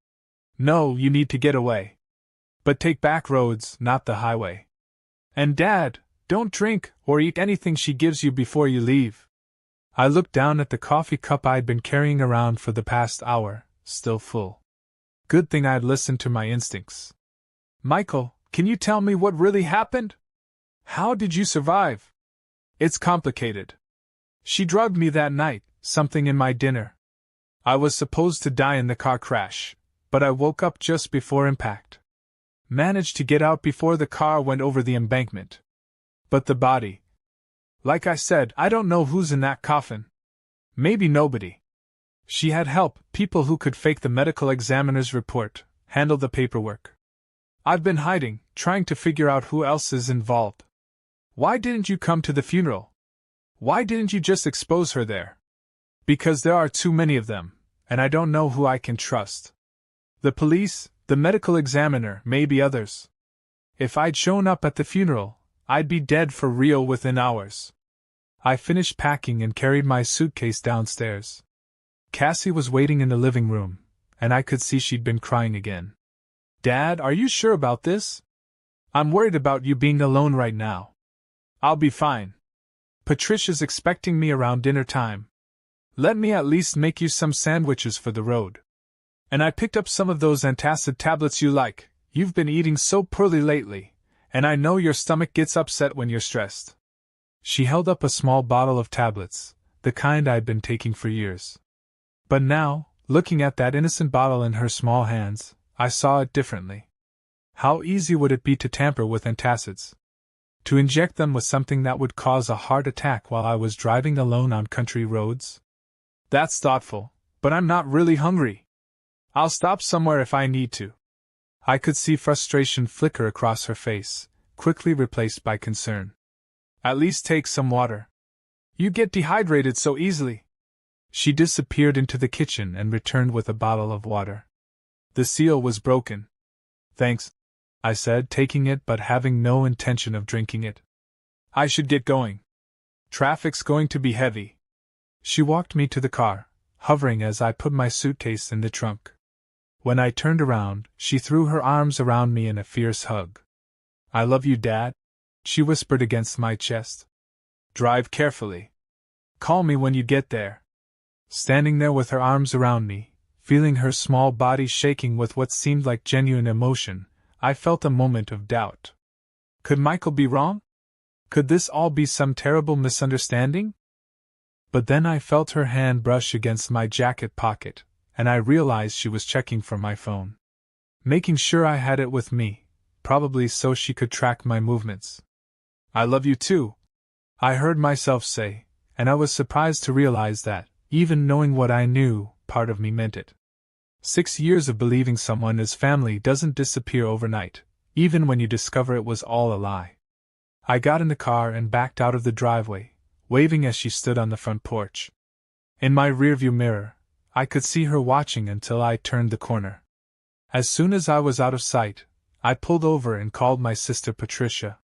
"No, you need to get away. But take back roads, not the highway. And Dad, don't drink or eat anything she gives you before you leave." I looked down at the coffee cup I'd been carrying around for the past hour, still full. Good thing I'd listened to my instincts. "Michael, can you tell me what really happened? How did you survive?" "It's complicated. She drugged me that night, something in my dinner. I was supposed to die in the car crash, but I woke up just before impact. Managed to get out before the car went over the embankment. But the body. Like I said, I don't know who's in that coffin. Maybe nobody. She had help, people who could fake the medical examiner's report, handle the paperwork. I've been hiding, trying to figure out who else is involved. Why didn't you come to the funeral? Why didn't you just expose her there? Because there are too many of them, and I don't know who I can trust. The police, the medical examiner, maybe others. If I'd shown up at the funeral, I'd be dead for real within hours." I finished packing and carried my suitcase downstairs. Cassie was waiting in the living room, and I could see she'd been crying again. "Dad, are you sure about this? I'm worried about you being alone right now." "I'll be fine. Patricia's expecting me around dinner time. Let me at least make you some sandwiches for the road." And I picked up some of those antacid tablets you like. You've been eating so poorly lately, and I know your stomach gets upset when you're stressed. She held up a small bottle of tablets, the kind I'd been taking for years. But now, looking at that innocent bottle in her small hands, I saw it differently. How easy would it be to tamper with antacids? To inject them with something that would cause a heart attack while I was driving alone on country roads? That's thoughtful, but I'm not really hungry. I'll stop somewhere if I need to. I could see frustration flicker across her face, quickly replaced by concern. At least take some water. You get dehydrated so easily. She disappeared into the kitchen and returned with a bottle of water. The seal was broken. Thanks, I said, taking it but having no intention of drinking it. I should get going. Traffic's going to be heavy. She walked me to the car, hovering as I put my suitcase in the trunk. When I turned around, she threw her arms around me in a fierce hug. I love you, Dad, she whispered against my chest. Drive carefully. Call me when you get there. Standing there with her arms around me, feeling her small body shaking with what seemed like genuine emotion, I felt a moment of doubt. Could Michael be wrong? Could this all be some terrible misunderstanding? But then I felt her hand brush against my jacket pocket, and I realized she was checking for my phone. Making sure I had it with me, probably so she could track my movements. I love you too, I heard myself say, and I was surprised to realize that, even knowing what I knew, part of me meant it. 6 years of believing someone is family doesn't disappear overnight, even when you discover it was all a lie. I got in the car and backed out of the driveway, waving as she stood on the front porch. In my rearview mirror, I could see her watching until I turned the corner. As soon as I was out of sight, I pulled over and called my sister Patricia.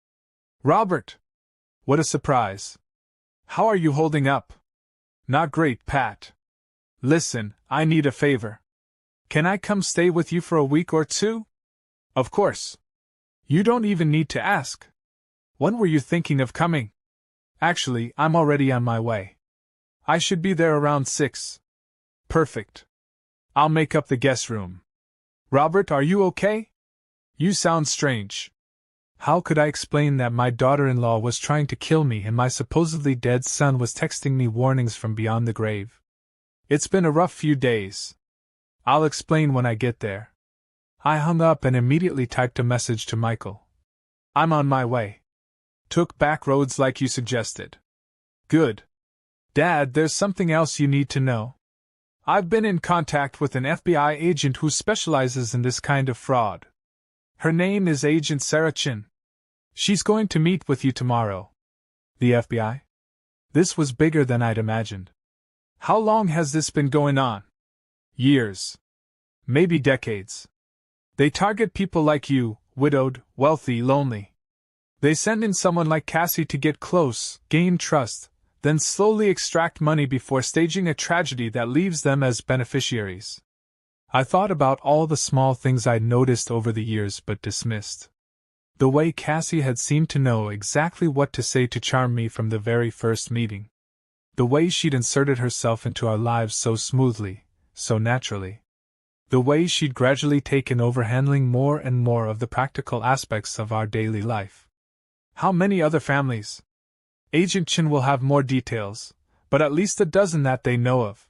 Robert! What a surprise! How are you holding up? Not great, Pat. Listen, I need a favor. Can I come stay with you for a week or two? Of course. You don't even need to ask. When were you thinking of coming? Actually, I'm already on my way. I should be there around 6. Perfect. I'll make up the guest room. Robert, are you okay? You sound strange. How could I explain that my daughter-in-law was trying to kill me and my supposedly dead son was texting me warnings from beyond the grave? It's been a rough few days. I'll explain when I get there. I hung up and immediately typed a message to Michael. I'm on my way. Took back roads like you suggested. Good. Dad, there's something else you need to know. I've been in contact with an FBI agent who specializes in this kind of fraud. Her name is Agent Sarah Chin. She's going to meet with you tomorrow. The FBI? This was bigger than I'd imagined. How long has this been going on? Years. Maybe decades. They target people like you, widowed, wealthy, lonely. They send in someone like Cassie to get close, gain trust, then slowly extract money before staging a tragedy that leaves them as beneficiaries. I thought about all the small things I'd noticed over the years but dismissed. The way Cassie had seemed to know exactly what to say to charm me from the very first meeting. The way she'd inserted herself into our lives so smoothly, so naturally. The way she'd gradually taken over handling more and more of the practical aspects of our daily life. How many other families? Agent Chin will have more details, but at least a dozen that they know of.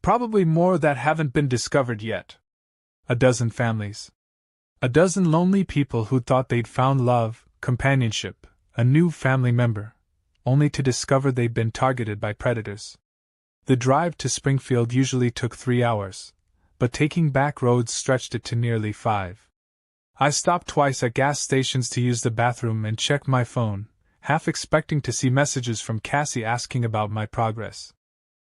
Probably more that haven't been discovered yet. A dozen families. A dozen lonely people who thought they'd found love, companionship, a new family member, only to discover they'd been targeted by predators. The drive to Springfield usually took 3 hours, but taking back roads stretched it to nearly 5. I stopped twice at gas stations to use the bathroom and check my phone, half expecting to see messages from Cassie asking about my progress.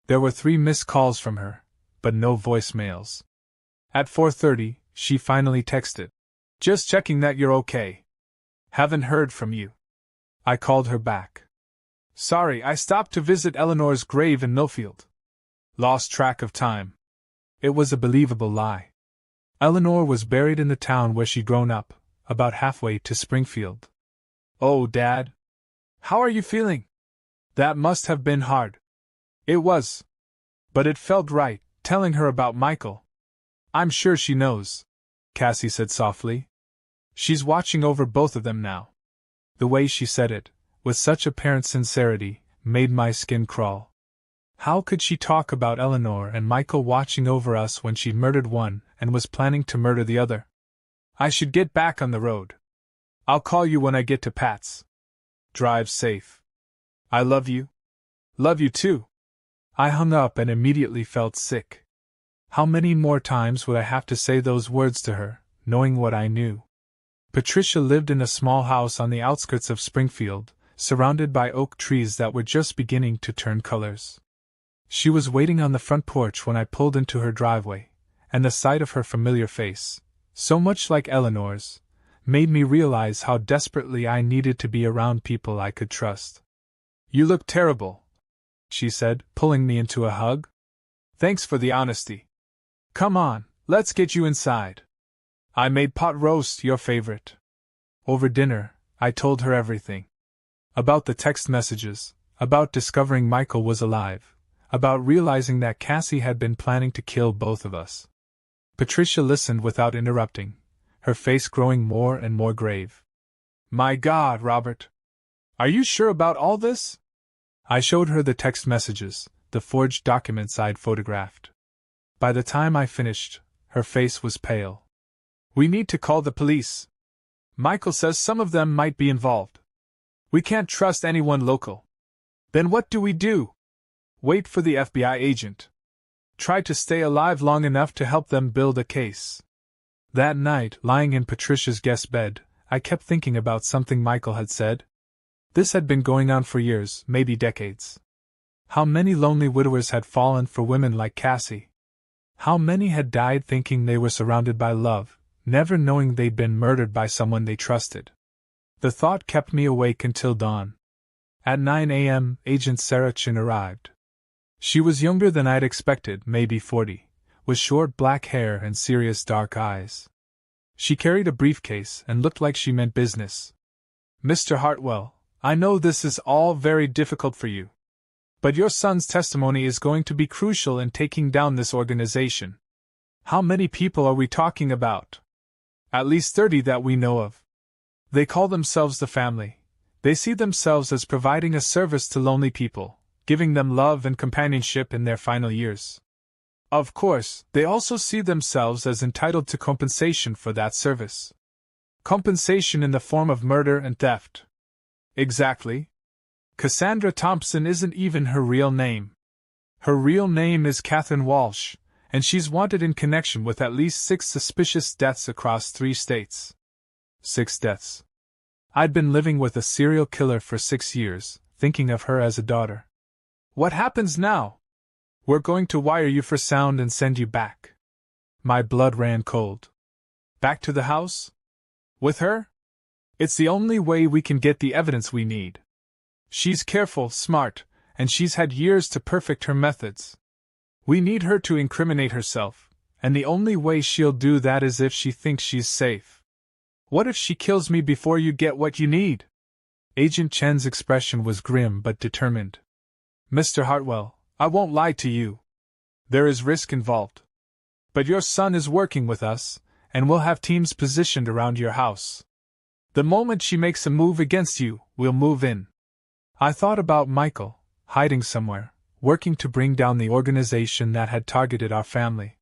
There were 3 missed calls from her, but no voicemails. At 4:30, she finally texted. Just checking that you're okay. Haven't heard from you. I called her back. Sorry, I stopped to visit Eleanor's grave in Millfield. Lost track of time. It was a believable lie. Eleanor was buried in the town where she'd grown up, about halfway to Springfield. Oh, Dad. How are you feeling? That must have been hard. It was. But it felt right, telling her about Michael. I'm sure she knows, Cassie said softly. She's watching over both of them now. The way she said it, with such apparent sincerity, made my skin crawl. How could she talk about Eleanor and Michael watching over us when she'd murdered one and was planning to murder the other? I should get back on the road. I'll call you when I get to Pat's. Drive safe. I love you. Love you too. I hung up and immediately felt sick. How many more times would I have to say those words to her, knowing what I knew? Patricia lived in a small house on the outskirts of Springfield, surrounded by oak trees that were just beginning to turn colors. She was waiting on the front porch when I pulled into her driveway, and the sight of her familiar face, so much like Eleanor's, made me realize how desperately I needed to be around people I could trust. You look terrible, she said, pulling me into a hug. Thanks for the honesty. Come on, let's get you inside. I made pot roast, your favorite. Over dinner, I told her everything. About the text messages, about discovering Michael was alive, about realizing that Cassie had been planning to kill both of us. Patricia listened without interrupting, her face growing more and more grave. My God, Robert! Are you sure about all this? I showed her the text messages, the forged documents I'd photographed. By the time I finished, her face was pale. We need to call the police. Michael says some of them might be involved. We can't trust anyone local. Then what do we do? Wait for the FBI agent. Try to stay alive long enough to help them build a case. That night, lying in Patricia's guest bed, I kept thinking about something Michael had said. This had been going on for years, maybe decades. How many lonely widowers had fallen for women like Cassie? How many had died thinking they were surrounded by love, never knowing they'd been murdered by someone they trusted? The thought kept me awake until dawn. At 9 a.m., Agent Sarah Chin arrived. She was younger than I'd expected, maybe 40, with short black hair and serious dark eyes. She carried a briefcase and looked like she meant business. Mr. Hartwell, I know this is all very difficult for you. But your son's testimony is going to be crucial in taking down this organization. How many people are we talking about? At least 30 that we know of. They call themselves the family. They see themselves as providing a service to lonely people, giving them love and companionship in their final years. Of course, they also see themselves as entitled to compensation for that service. Compensation in the form of murder and theft. Exactly. Cassandra Thompson isn't even her real name. Her real name is Catherine Walsh, and she's wanted in connection with at least 6 suspicious deaths across 3 states. 6 deaths. I'd been living with a serial killer for 6 years, thinking of her as a daughter. What happens now? We're going to wire you for sound and send you back. My blood ran cold. Back to the house? With her? It's the only way we can get the evidence we need. She's careful, smart, and she's had years to perfect her methods. We need her to incriminate herself, and the only way she'll do that is if she thinks she's safe. What if she kills me before you get what you need? Agent Chen's expression was grim but determined. Mr. Hartwell, I won't lie to you. There is risk involved. But your son is working with us, and we'll have teams positioned around your house. The moment she makes a move against you, we'll move in. I thought about Michael, hiding somewhere, working to bring down the organization that had targeted our family.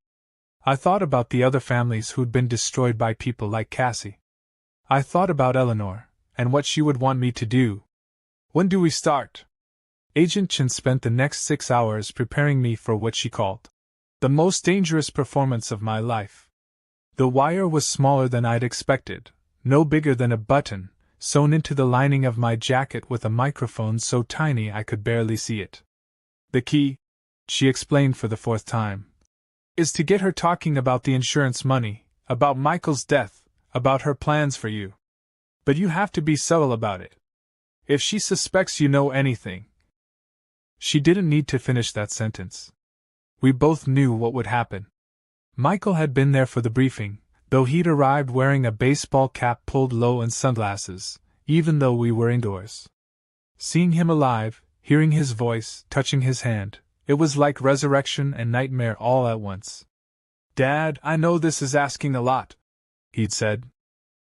I thought about the other families who'd been destroyed by people like Cassie. I thought about Eleanor, and what she would want me to do. When do we start? Agent Chen spent the next 6 hours preparing me for what she called the most dangerous performance of my life. The wire was smaller than I'd expected, no bigger than a button, sewn into the lining of my jacket with a microphone so tiny I could barely see it. The key, she explained for the 4th time, is to get her talking about the insurance money, about Michael's death, about her plans for you. But you have to be subtle about it. If she suspects you know anything. She didn't need to finish that sentence. We both knew what would happen. Michael had been there for the briefing, though he'd arrived wearing a baseball cap pulled low and sunglasses, even though we were indoors. Seeing him alive, hearing his voice, touching his hand, it was like resurrection and nightmare all at once. Dad, I know this is asking a lot, he'd said.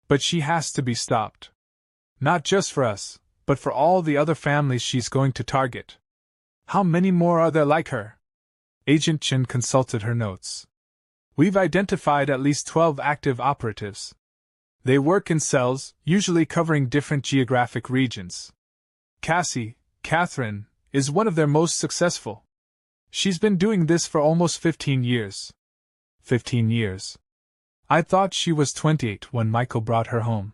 But she has to be stopped. Not just for us, but for all the other families she's going to target. How many more are there like her? Agent Chen consulted her notes. We've identified at least 12 active operatives. They work in cells, usually covering different geographic regions. Cassie, Catherine, is one of their most successful. She's been doing this for almost 15 years. 15 years. I thought she was 28 when Michael brought her home.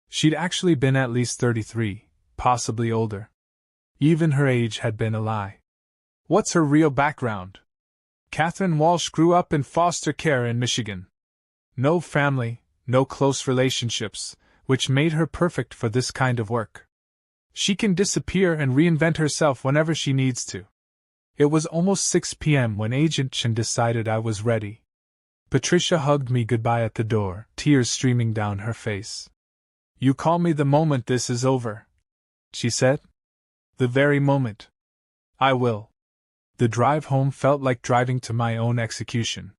She'd actually been at least 33, possibly older. Even her age had been a lie. What's her real background? Catherine Walsh grew up in foster care in Michigan. No family, no close relationships, which made her perfect for this kind of work. She can disappear and reinvent herself whenever she needs to. It was almost 6 p.m. when Agent Chen decided I was ready. Patricia hugged me goodbye at the door, tears streaming down her face. You call me the moment this is over, she said. The very moment. I will. The drive home felt like driving to my own execution.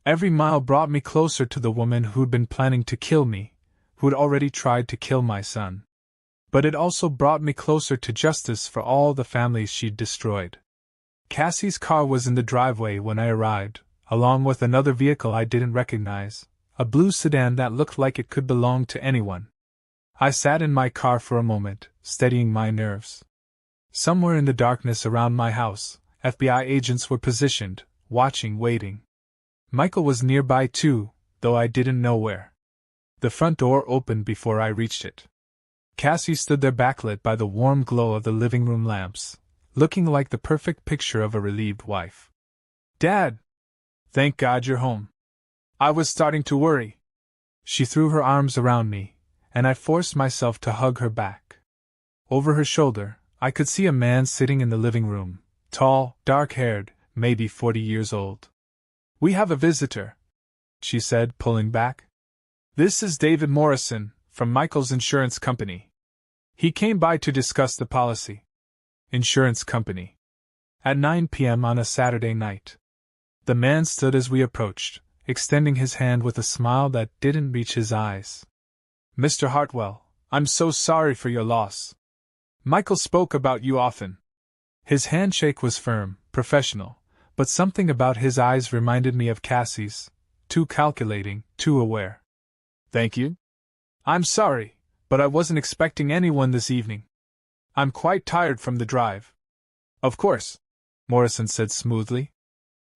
Every mile brought me closer to the woman who'd been planning to kill me, who'd already tried to kill my son. But it also brought me closer to justice for all the families she'd destroyed. Cassie's car was in the driveway when I arrived, along with another vehicle I didn't recognize, a blue sedan that looked like it could belong to anyone. I sat in my car for a moment, steadying my nerves. Somewhere in the darkness around my house, FBI agents were positioned, watching, waiting. Michael was nearby too, though I didn't know where. The front door opened before I reached it. Cassie stood there backlit by the warm glow of the living room lamps, looking like the perfect picture of a relieved wife. Dad! Thank God you're home. I was starting to worry. She threw her arms around me, and I forced myself to hug her back. Over her shoulder, I could see a man sitting in the living room, tall, dark-haired, maybe 40 years old. We have a visitor, she said, pulling back. This is David Morrison, from Michael's insurance company. He came by to discuss the policy. Insurance company. At 9 p.m. on a Saturday night. The man stood as we approached, extending his hand with a smile that didn't reach his eyes. Mr. Hartwell, I'm so sorry for your loss. Michael spoke about you often. His handshake was firm, professional, but something about his eyes reminded me of Cassie's, too calculating, too aware. Thank you. I'm sorry, but I wasn't expecting anyone this evening. I'm quite tired from the drive. Of course, Morrison said smoothly.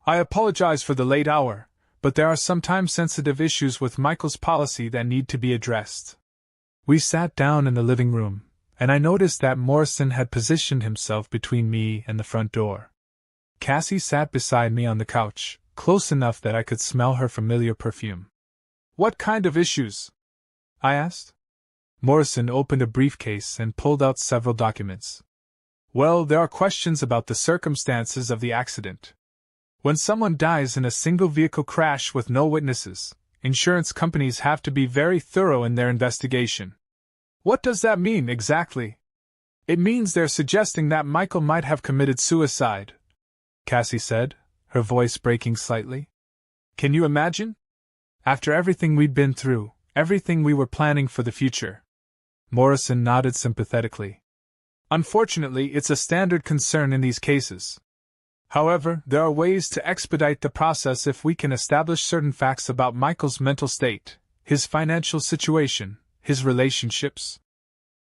I apologize for the late hour, but there are some time-sensitive issues with Michael's policy that need to be addressed. We sat down in the living room, and I noticed that Morrison had positioned himself between me and the front door. Cassie sat beside me on the couch, close enough that I could smell her familiar perfume. What kind of issues? I asked. Morrison opened a briefcase and pulled out several documents. Well, there are questions about the circumstances of the accident. When someone dies in a single-vehicle crash with no witnesses, insurance companies have to be very thorough in their investigation. What does that mean, exactly? It means they're suggesting that Michael might have committed suicide, Cassie said, her voice breaking slightly. Can you imagine? After everything we'd been through, everything we were planning for the future. Morrison nodded sympathetically. Unfortunately, it's a standard concern in these cases. However, there are ways to expedite the process if we can establish certain facts about Michael's mental state, his financial situation, his relationships.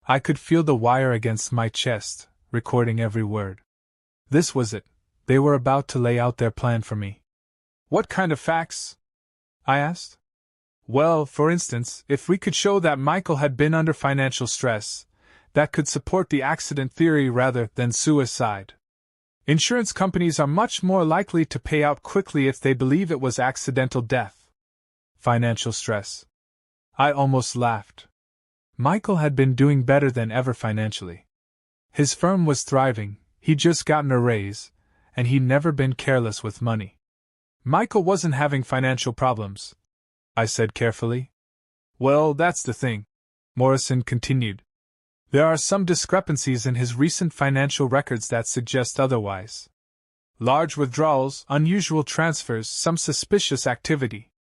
I could feel the wire against my chest, recording every word. This was it. They were about to lay out their plan for me. What kind of facts? I asked. Well, for instance, if we could show that Michael had been under financial stress, that could support the accident theory rather than suicide. Insurance companies are much more likely to pay out quickly if they believe it was accidental death. Financial stress. I almost laughed. Michael had been doing better than ever financially. His firm was thriving, he'd just gotten a raise, and he'd never been careless with money. Michael wasn't having financial problems, I said carefully. Well, that's the thing, Morrison continued. There are some discrepancies in his recent financial records that suggest otherwise. Large withdrawals, unusual transfers, some suspicious activity.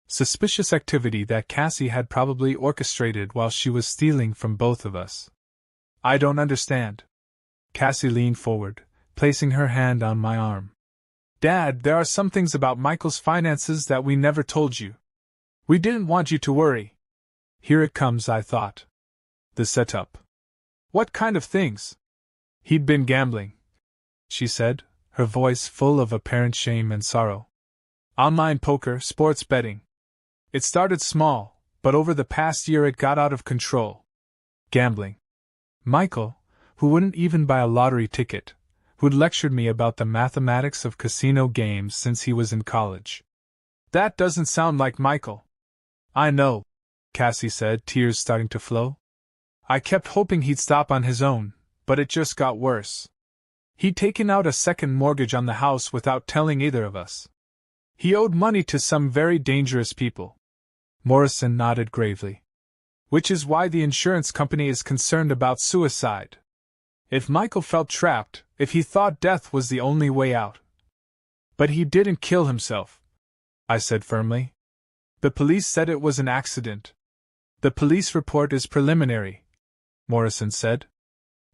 Suspicious activity that Cassie had probably orchestrated while she was stealing from both of us. I don't understand. Cassie leaned forward, placing her hand on my arm. Dad, there are some things about Michael's finances that we never told you. We didn't want you to worry. Here it comes, I thought. The setup. What kind of things? He'd been gambling, she said, her voice full of apparent shame and sorrow. Online poker, sports betting. It started small, but over the past year it got out of control. Gambling. Michael, who wouldn't even buy a lottery ticket, who'd lectured me about the mathematics of casino games since he was in college. That doesn't sound like Michael. I know, Cassie said, tears starting to flow. I kept hoping he'd stop on his own, but it just got worse. He'd taken out a second mortgage on the house without telling either of us. He owed money to some very dangerous people. Morrison nodded gravely. Which is why the insurance company is concerned about suicide. If Michael felt trapped, if he thought death was the only way out. But he didn't kill himself, I said firmly. The police said it was an accident. The police report is preliminary, Morrison said.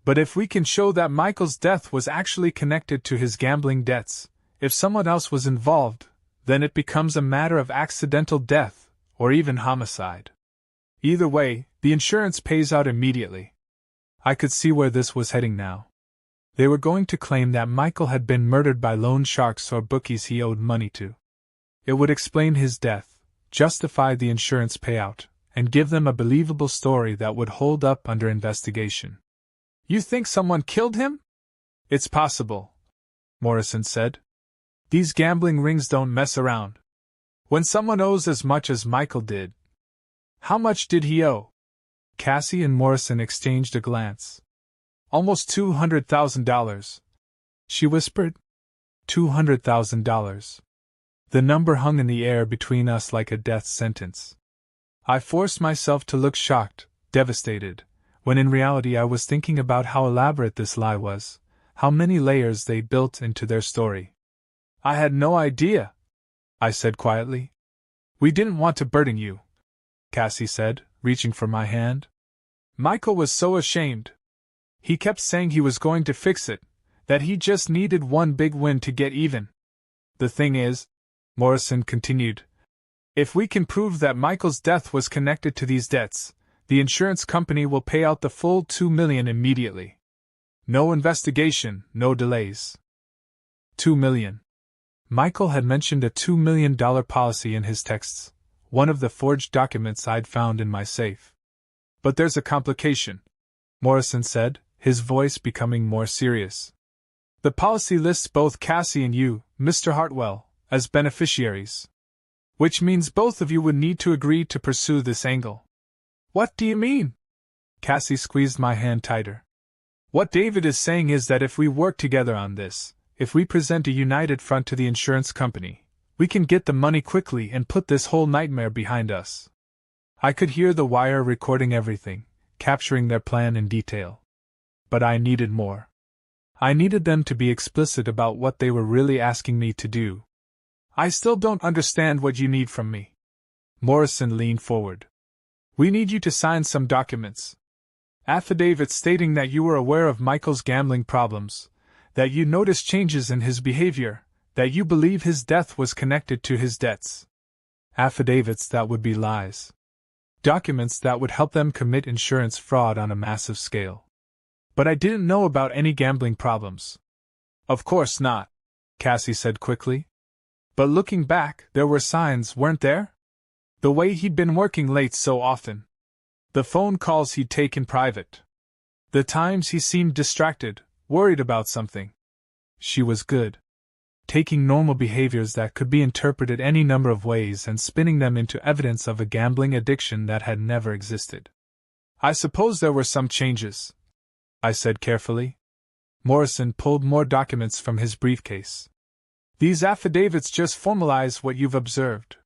But if we can show that Michael's death was actually connected to his gambling debts, if someone else was involved, then it becomes a matter of accidental death, or even homicide. Either way, the insurance pays out immediately. I could see where this was heading now. They were going to claim that Michael had been murdered by loan sharks or bookies he owed money to. It would explain his death, justify the insurance payout, and give them a believable story that would hold up under investigation. You think someone killed him? It's possible, Morrison said. These gambling rings don't mess around. When someone owes as much as Michael did. How much did he owe? Cassie and Morrison exchanged a glance. Almost $200,000. She whispered. $200,000. The number hung in the air between us like a death sentence. I forced myself to look shocked, devastated, when in reality I was thinking about how elaborate this lie was, how many layers they built into their story. I had no idea, I said quietly. We didn't want to burden you, Cassie said, reaching for my hand. Michael was so ashamed. He kept saying he was going to fix it, that he just needed one big win to get even. The thing is, Morrison continued, if we can prove that Michael's death was connected to these debts, the insurance company will pay out the full $2 million immediately. No investigation, no delays. $2 million. Michael had mentioned a $2 million policy in his texts, one of the forged documents I'd found in my safe. But there's a complication, Morrison said, his voice becoming more serious. The policy lists both Cassie and you, Mr. Hartwell, as beneficiaries. Which means both of you would need to agree to pursue this angle. What do you mean? Cassie squeezed my hand tighter. What David is saying is that if we work together on this, if we present a united front to the insurance company, we can get the money quickly and put this whole nightmare behind us. I could hear the wire recording everything, capturing their plan in detail. But I needed more. I needed them to be explicit about what they were really asking me to do. I still don't understand what you need from me. Morrison leaned forward. We need you to sign some documents. Affidavits stating that you were aware of Michael's gambling problems, that you noticed changes in his behavior, that you believe his death was connected to his debts. Affidavits that would be lies. Documents that would help them commit insurance fraud on a massive scale. But I didn't know about any gambling problems. Of course not, Cassie said quickly. But looking back, there were signs, weren't there? The way he'd been working late so often. The phone calls he'd take in private. The times he seemed distracted, worried about something. She was good. Taking normal behaviors that could be interpreted any number of ways and spinning them into evidence of a gambling addiction that had never existed. I suppose there were some changes, I said carefully. Morrison pulled more documents from his briefcase. These affidavits just formalize what you've observed.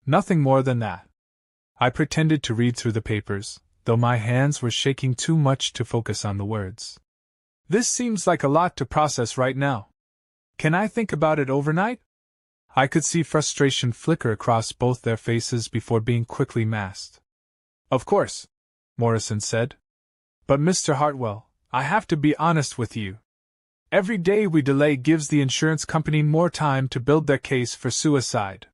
Nothing more than that. I pretended to read through the papers, though my hands were shaking too much to focus on the words. This seems like a lot to process right now. Can I think about it overnight? I could see frustration flicker across both their faces before being quickly masked. Of course, Morrison said. But Mr. Hartwell, I have to be honest with you. Every day we delay gives the insurance company more time to build their case for suicide.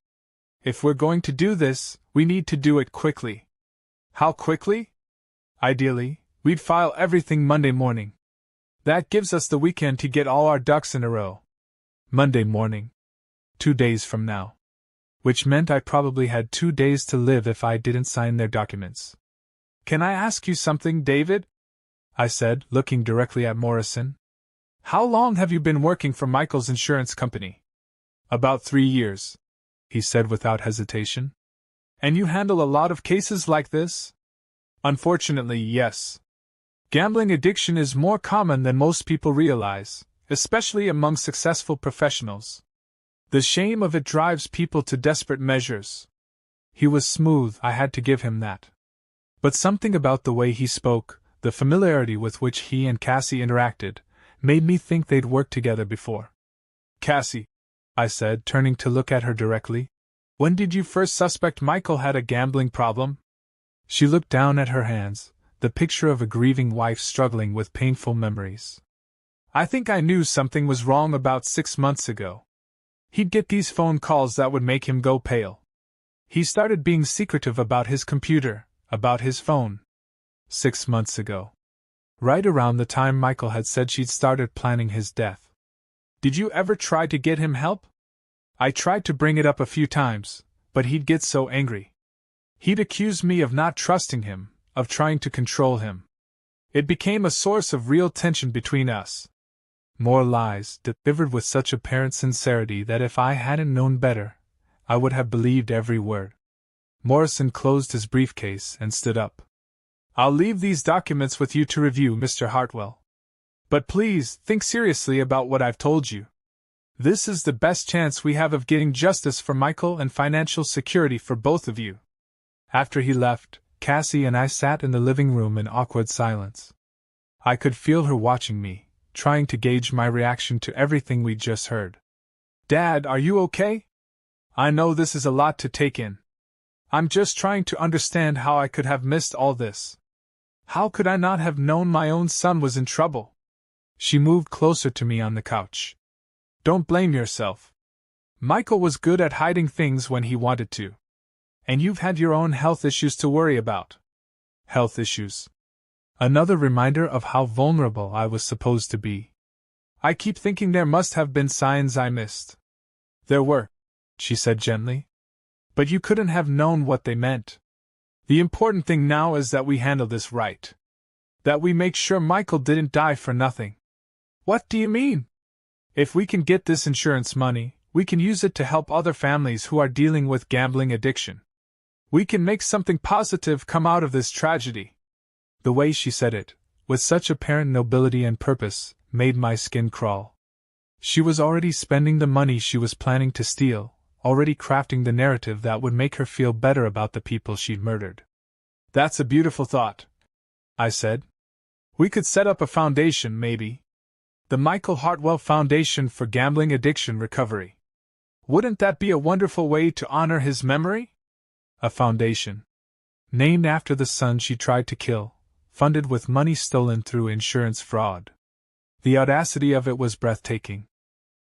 If we're going to do this, we need to do it quickly. How quickly? Ideally, we'd file everything Monday morning. That gives us the weekend to get all our ducks in a row. Monday morning. 2 days from now. Which meant I probably had 2 days to live if I didn't sign their documents. Can I ask you something, David? I said, looking directly at Morrison. How long have you been working for Michael's insurance company? About 3 years, he said without hesitation. And you handle a lot of cases like this? Unfortunately, yes. Gambling addiction is more common than most people realize, especially among successful professionals. The shame of it drives people to desperate measures. He was smooth, I had to give him that. But something about the way he spoke, the familiarity with which he and Cassie interacted, made me think they'd worked together before. Cassie, I said, turning to look at her directly, when did you first suspect Michael had a gambling problem? She looked down at her hands, the picture of a grieving wife struggling with painful memories. I think I knew something was wrong about 6 months ago. He'd get these phone calls that would make him go pale. He started being secretive about his computer, about his phone. 6 months ago. Right around the time Michael had said she'd started planning his death. Did you ever try to get him help? I tried to bring it up a few times, but he'd get so angry. He'd accuse me of not trusting him, of trying to control him. It became a source of real tension between us. More lies, delivered with such apparent sincerity that if I hadn't known better, I would have believed every word. Morrison closed his briefcase and stood up. I'll leave these documents with you to review, Mr. Hartwell. But please, think seriously about what I've told you. This is the best chance we have of getting justice for Michael and financial security for both of you. After he left, Cassie and I sat in the living room in awkward silence. I could feel her watching me, trying to gauge my reaction to everything we'd just heard. Dad, are you okay? I know this is a lot to take in. I'm just trying to understand how I could have missed all this. How could I not have known my own son was in trouble? She moved closer to me on the couch. Don't blame yourself. Michael was good at hiding things when he wanted to. And you've had your own health issues to worry about. Health issues. Another reminder of how vulnerable I was supposed to be. I keep thinking there must have been signs I missed. There were, she said gently. But you couldn't have known what they meant. The important thing now is that we handle this right. That we make sure Michael didn't die for nothing. What do you mean? If we can get this insurance money, we can use it to help other families who are dealing with gambling addiction. We can make something positive come out of this tragedy. The way she said it, with such apparent nobility and purpose, made my skin crawl. She was already spending the money she was planning to steal, already crafting the narrative that would make her feel better about the people she'd murdered. That's a beautiful thought, I said. We could set up a foundation, maybe. The Michael Hartwell Foundation for Gambling Addiction Recovery. Wouldn't that be a wonderful way to honor his memory? A foundation. Named after the son she tried to kill, funded with money stolen through insurance fraud. The audacity of it was breathtaking.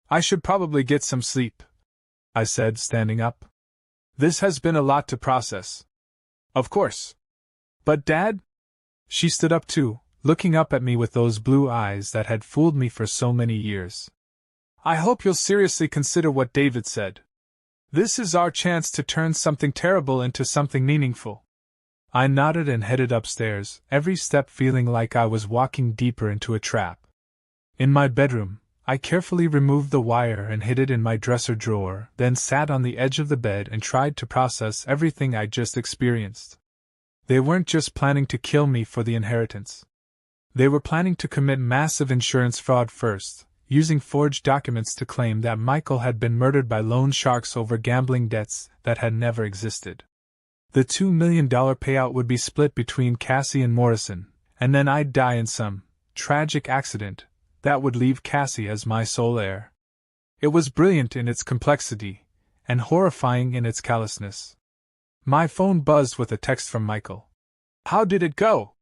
I should probably get some sleep, I said, standing up. This has been a lot to process. Of course. But Dad? She stood up too, looking up at me with those blue eyes that had fooled me for so many years. I hope you'll seriously consider what David said. This is our chance to turn something terrible into something meaningful. I nodded and headed upstairs, every step feeling like I was walking deeper into a trap. In my bedroom, I carefully removed the wire and hid it in my dresser drawer, then sat on the edge of the bed and tried to process everything I'd just experienced. They weren't just planning to kill me for the inheritance. They were planning to commit massive insurance fraud first, using forged documents to claim that Michael had been murdered by loan sharks over gambling debts that had never existed. The $2 million payout would be split between Cassie and Morrison, and then I'd die in some tragic accident that would leave Cassie as my sole heir. It was brilliant in its complexity, and horrifying in its callousness. My phone buzzed with a text from Michael. How did it go?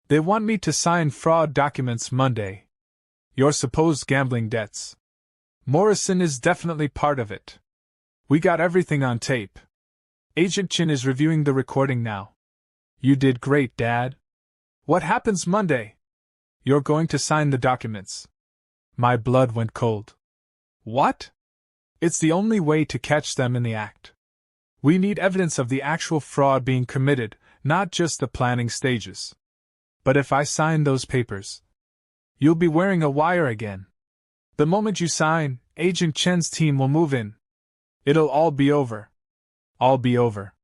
They want me to sign fraud documents Monday. Your supposed gambling debts. Morrison is definitely part of it. We got everything on tape. Agent Chin is reviewing the recording now. You did great, Dad. What happens Monday? You're going to sign the documents. My blood went cold. What? It's the only way to catch them in the act. We need evidence of the actual fraud being committed, not just the planning stages. But if I sign those papers, you'll be wearing a wire again. The moment you sign, Agent Chen's team will move in. It'll all be over. All be over.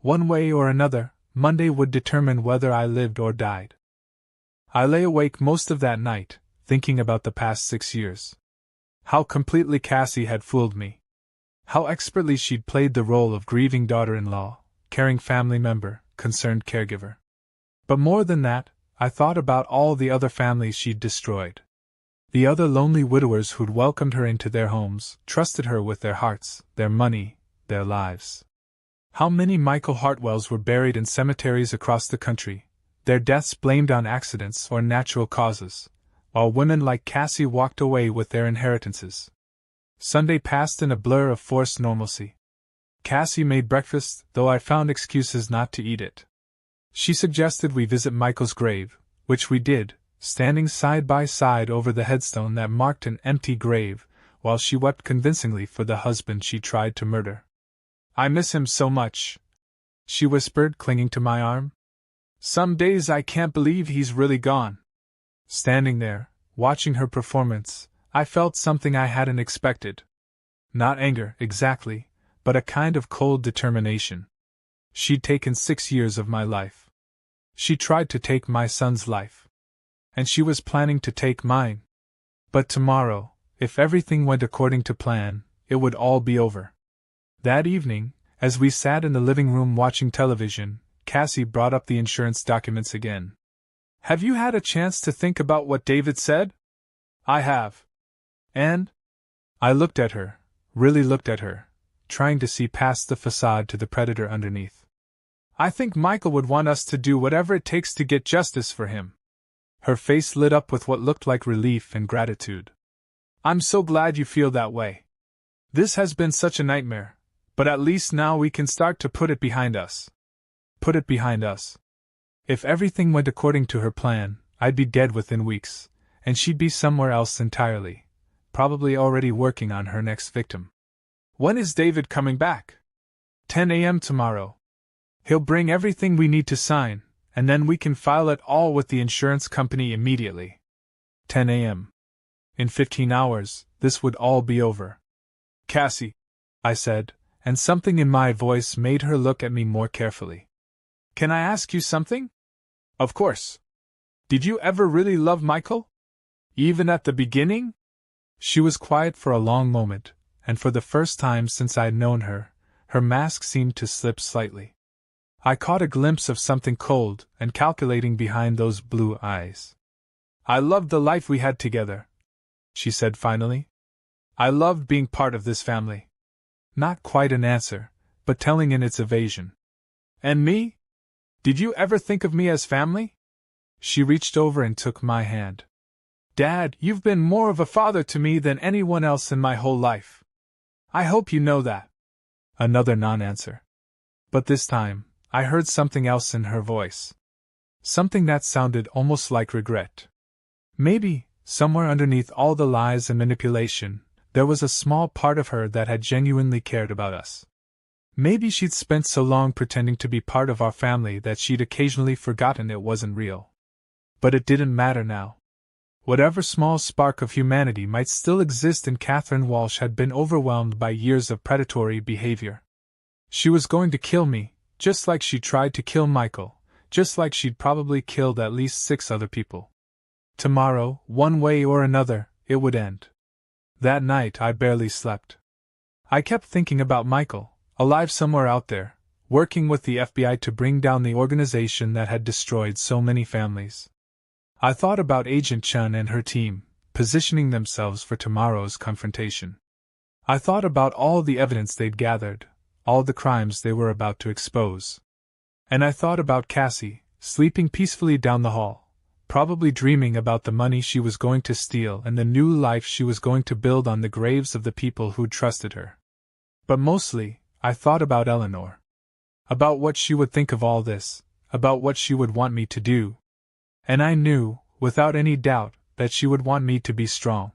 One way or another, Monday would determine whether I lived or died. I lay awake most of that night, thinking about the past 6 years. How completely Cassie had fooled me. How expertly she'd played the role of grieving daughter-in-law, caring family member, concerned caregiver. But more than that, I thought about all the other families she'd destroyed. The other lonely widowers who'd welcomed her into their homes, trusted her with their hearts, their money, their lives. How many Michael Hartwells were buried in cemeteries across the country, their deaths blamed on accidents or natural causes, while women like Cassie walked away with their inheritances. Sunday passed in a blur of forced normalcy. Cassie made breakfast, though I found excuses not to eat it. She suggested we visit Michael's grave, which we did, standing side by side over the headstone that marked an empty grave, while she wept convincingly for the husband she tried to murder. I miss him so much, she whispered, clinging to my arm. Some days I can't believe he's really gone. Standing there, watching her performance, I felt something I hadn't expected. Not anger, exactly, but a kind of cold determination. She'd taken 6 years of my life. She tried to take my son's life. And she was planning to take mine. But tomorrow, if everything went according to plan, it would all be over. That evening, as we sat in the living room watching television, Cassie brought up the insurance documents again. Have you had a chance to think about what David said? I have. And? I looked at her, really looked at her, trying to see past the facade to the predator underneath. I think Michael would want us to do whatever it takes to get justice for him. Her face lit up with what looked like relief and gratitude. I'm so glad you feel that way. This has been such a nightmare, but at least now we can start to put it behind us. Put it behind us. If everything went according to her plan, I'd be dead within weeks, and she'd be somewhere else entirely, probably already working on her next victim. When is David coming back? 10 a.m. tomorrow. He'll bring everything we need to sign, and then we can file it all with the insurance company immediately. 10 a.m. In 15 hours, this would all be over. Cassie, I said, and something in my voice made her look at me more carefully. Can I ask you something? Of course. Did you ever really love Michael? Even at the beginning? She was quiet for a long moment, and for the first time since I'd known her, her mask seemed to slip slightly. I caught a glimpse of something cold and calculating behind those blue eyes. I loved the life we had together, she said finally. I loved being part of this family. Not quite an answer, but telling in its evasion. And me? Did you ever think of me as family? She reached over and took my hand. Dad, you've been more of a father to me than anyone else in my whole life. I hope you know that. Another non-answer. But this time, I heard something else in her voice. Something that sounded almost like regret. Maybe, somewhere underneath all the lies and manipulation, there was a small part of her that had genuinely cared about us. Maybe she'd spent so long pretending to be part of our family that she'd occasionally forgotten it wasn't real. But it didn't matter now. Whatever small spark of humanity might still exist in Catherine Walsh had been overwhelmed by years of predatory behavior. She was going to kill me, just like she tried to kill Michael, just like she'd probably killed at least 6 other people. Tomorrow, one way or another, it would end. That night I barely slept. I kept thinking about Michael, alive somewhere out there, working with the FBI to bring down the organization that had destroyed so many families. I thought about Agent Chun and her team, positioning themselves for tomorrow's confrontation. I thought about all the evidence they'd gathered, all the crimes they were about to expose. And I thought about Cassie, sleeping peacefully down the hall, probably dreaming about the money she was going to steal and the new life she was going to build on the graves of the people who'd trusted her. But mostly, I thought about Eleanor. About what she would think of all this, about what she would want me to do. And I knew, without any doubt, that she would want me to be strong.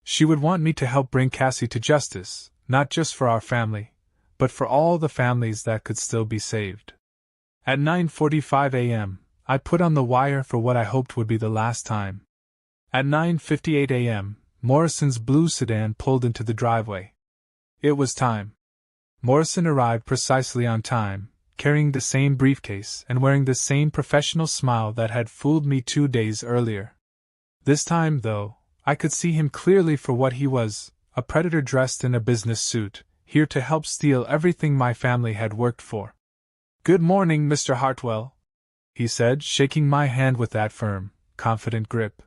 She would want me to help bring Cassie to justice, not just for our family, but for all the families that could still be saved. At 9:45 a.m., I put on the wire for what I hoped would be the last time. At 9:58 a.m., Morrison's blue sedan pulled into the driveway. It was time. Morrison arrived precisely on time, carrying the same briefcase and wearing the same professional smile that had fooled me 2 days earlier. This time, though, I could see him clearly for what he was, a predator dressed in a business suit, here to help steal everything my family had worked for. "Good morning, Mr. Hartwell," he said, shaking my hand with that firm, confident grip.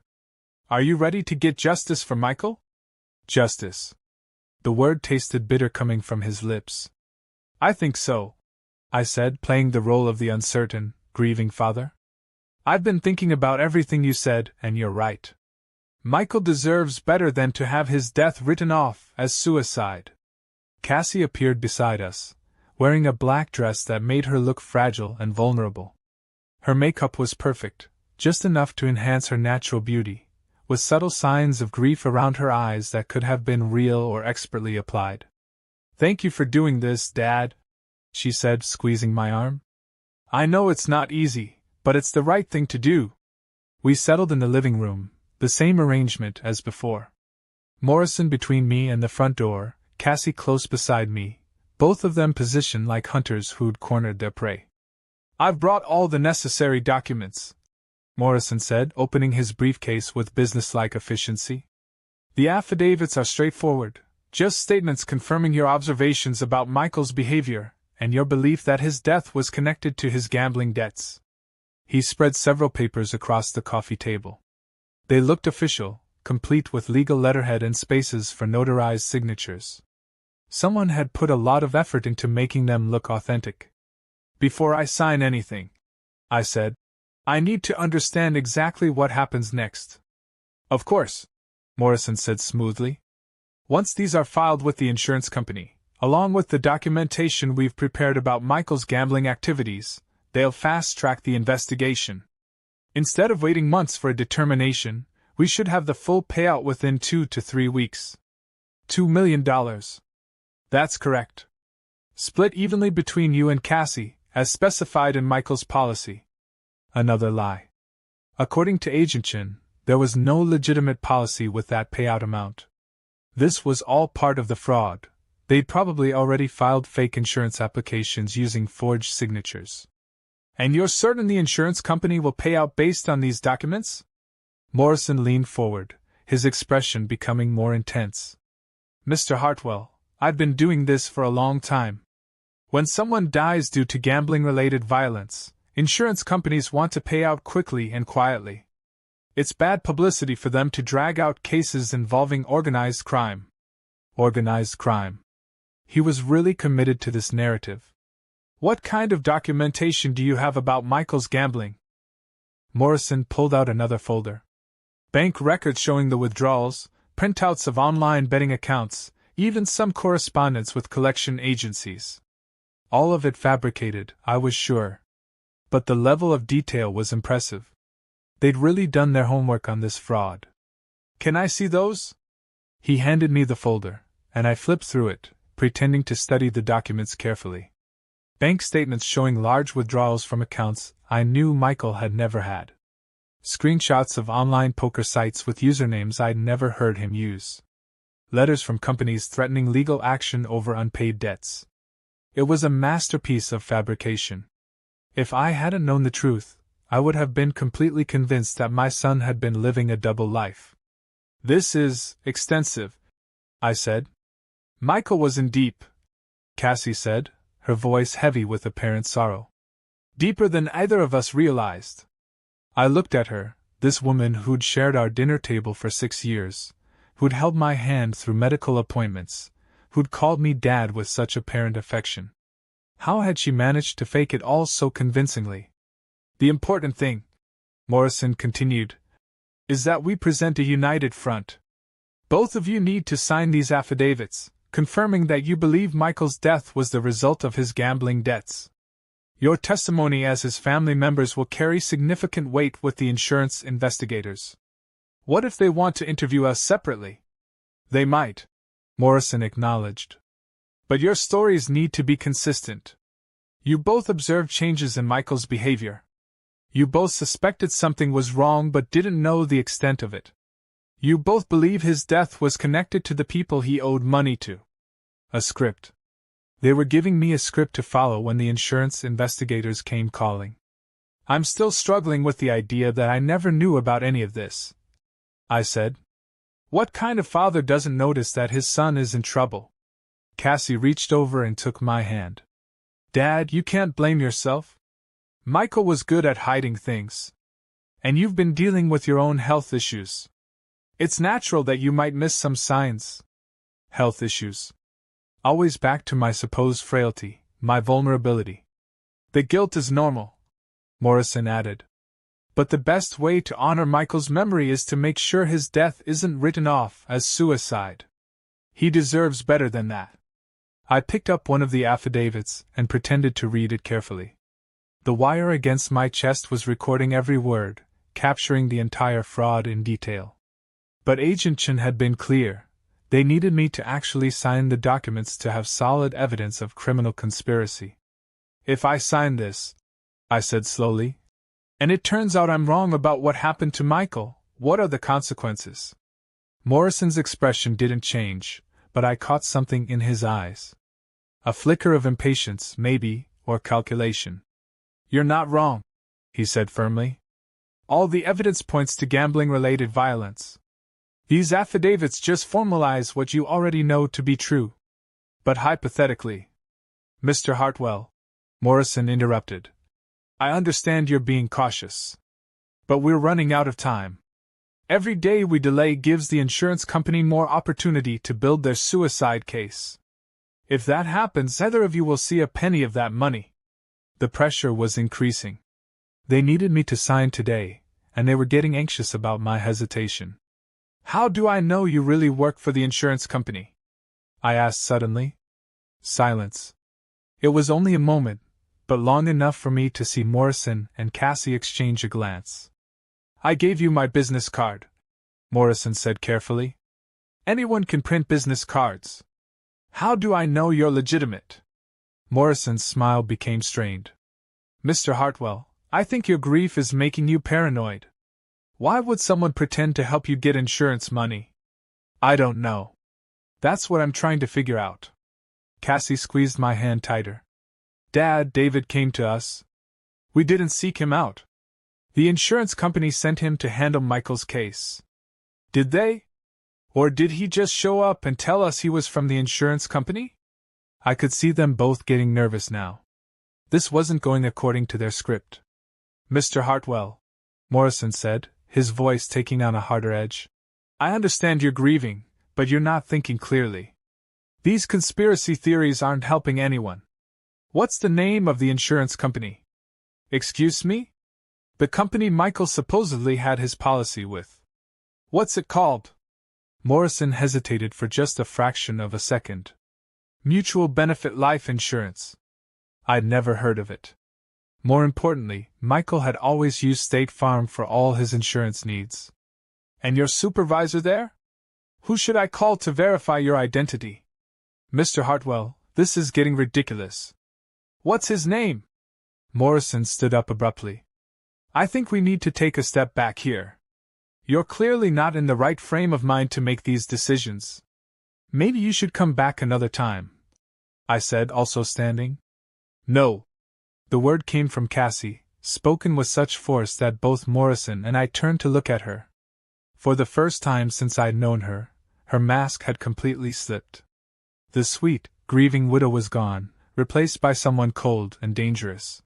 "Are you ready to get justice for Michael?" Justice. The word tasted bitter coming from his lips. "I think so," I said, playing the role of the uncertain, grieving father. "I've been thinking about everything you said, and you're right. Michael deserves better than to have his death written off as suicide." Cassie appeared beside us, wearing a black dress that made her look fragile and vulnerable. Her makeup was perfect, just enough to enhance her natural beauty, with subtle signs of grief around her eyes that could have been real or expertly applied. "Thank you for doing this, Dad," she said, squeezing my arm. "I know it's not easy, but it's the right thing to do." We settled in the living room, the same arrangement as before. Morrison between me and the front door, Cassie close beside me, both of them positioned like hunters who'd cornered their prey. "I've brought all the necessary documents," Morrison said, opening his briefcase with businesslike efficiency. "The affidavits are straightforward, just statements confirming your observations about Michael's behavior and your belief that his death was connected to his gambling debts." He spread several papers across the coffee table. They looked official, complete with legal letterhead and spaces for notarized signatures. Someone had put a lot of effort into making them look authentic. "Before I sign anything," I said, "I need to understand exactly what happens next." "Of course," Morrison said smoothly. "Once these are filed with the insurance company, along with the documentation we've prepared about Michael's gambling activities, they'll fast-track the investigation. Instead of waiting months for a determination, we should have the full payout within 2 to 3 weeks. $2 million. That's correct. Split evenly between you and Cassie, as specified in Michael's policy." Another lie. According to Agent Chin, there was no legitimate policy with that payout amount. This was all part of the fraud. They'd probably already filed fake insurance applications using forged signatures. "And you're certain the insurance company will pay out based on these documents?" Morrison leaned forward, his expression becoming more intense. "Mr. Hartwell, I've been doing this for a long time. When someone dies due to gambling-related violence, insurance companies want to pay out quickly and quietly. It's bad publicity for them to drag out cases involving organized crime." Organized crime. He was really committed to this narrative. "What kind of documentation do you have about Michael's gambling?" Morrison pulled out another folder. "Bank records showing the withdrawals, printouts of online betting accounts, even some correspondence with collection agencies. All of it fabricated, I was sure. But the level of detail was impressive. They'd really done their homework on this fraud." "Can I see those?" He handed me the folder, and I flipped through it, pretending to study the documents carefully. Bank statements showing large withdrawals from accounts I knew Michael had never had. Screenshots of online poker sites with usernames I'd never heard him use. Letters from companies threatening legal action over unpaid debts. It was a masterpiece of fabrication. If I hadn't known the truth, I would have been completely convinced that my son had been living a double life. "This is extensive," I said. "Michael was in deep," Cassie said, her voice heavy with apparent sorrow. "Deeper than either of us realized." I looked at her, this woman who'd shared our dinner table for 6 years, who'd held my hand through medical appointments, who'd called me Dad with such apparent affection. How had she managed to fake it all so convincingly? The important thing, Morrison continued, is that we present a united front. Both of you need to sign these affidavits, confirming that you believe Michael's death was the result of his gambling debts. Your testimony as his family members will carry significant weight with the insurance investigators. What if they want to interview us separately? They might, Morrison acknowledged. But your stories need to be consistent. You both observed changes in Michael's behavior. You both suspected something was wrong but didn't know the extent of it. You both believe his death was connected to the people he owed money to. A script. They were giving me a script to follow when the insurance investigators came calling. I'm still struggling with the idea that I never knew about any of this, I said. What kind of father doesn't notice that his son is in trouble? Cassie reached over and took my hand. Dad, you can't blame yourself. Michael was good at hiding things. And you've been dealing with your own health issues. It's natural that you might miss some signs. Health issues. Always back to my supposed frailty, my vulnerability. The guilt is normal, Morrison added. But the best way to honor Michael's memory is to make sure his death isn't written off as suicide. He deserves better than that. I picked up one of the affidavits and pretended to read it carefully. The wire against my chest was recording every word, capturing the entire fraud in detail. But Agent Chen had been clear. They needed me to actually sign the documents to have solid evidence of criminal conspiracy. If I sign this, I said slowly, and it turns out I'm wrong about what happened to Michael, what are the consequences? Morrison's expression didn't change, but I caught something in his eyes. A flicker of impatience, maybe, or calculation. You're not wrong, he said firmly. All the evidence points to gambling-related violence. These affidavits just formalize what you already know to be true. But hypothetically, Mr. Hartwell, Morrison interrupted. I understand you're being cautious. But we're running out of time. Every day we delay gives the insurance company more opportunity to build their suicide case. If that happens, neither of you will see a penny of that money. The pressure was increasing. They needed me to sign today, and they were getting anxious about my hesitation. How do I know you really work for the insurance company? I asked suddenly. Silence. It was only a moment, but long enough for me to see Morrison and Cassie exchange a glance. I gave you my business card, Morrison said carefully. Anyone can print business cards. How do I know you're legitimate? Morrison's smile became strained. Mr. Hartwell, I think your grief is making you paranoid. Why would someone pretend to help you get insurance money? I don't know. That's what I'm trying to figure out. Cassie squeezed my hand tighter. Dad, David came to us. We didn't seek him out. The insurance company sent him to handle Michael's case. Did they? Or did he just show up and tell us he was from the insurance company? I could see them both getting nervous now. This wasn't going according to their script. Mr. Hartwell, Morrison said, his voice taking on a harder edge. I understand you're grieving, but you're not thinking clearly. These conspiracy theories aren't helping anyone. What's the name of the insurance company? Excuse me? The company Michael supposedly had his policy with. What's it called? Morrison hesitated for just a fraction of a second. Mutual Benefit Life Insurance. I'd never heard of it. More importantly, Michael had always used State Farm for all his insurance needs. And your supervisor there? Who should I call to verify your identity? Mr. Hartwell, this is getting ridiculous. What's his name? Morrison stood up abruptly. I think we need to take a step back here. You're clearly not in the right frame of mind to make these decisions. Maybe you should come back another time, I said, also standing. No. The word came from Cassie, spoken with such force that both Morrison and I turned to look at her. For the first time since I'd known her, her mask had completely slipped. The sweet, grieving widow was gone, replaced by someone cold and dangerous.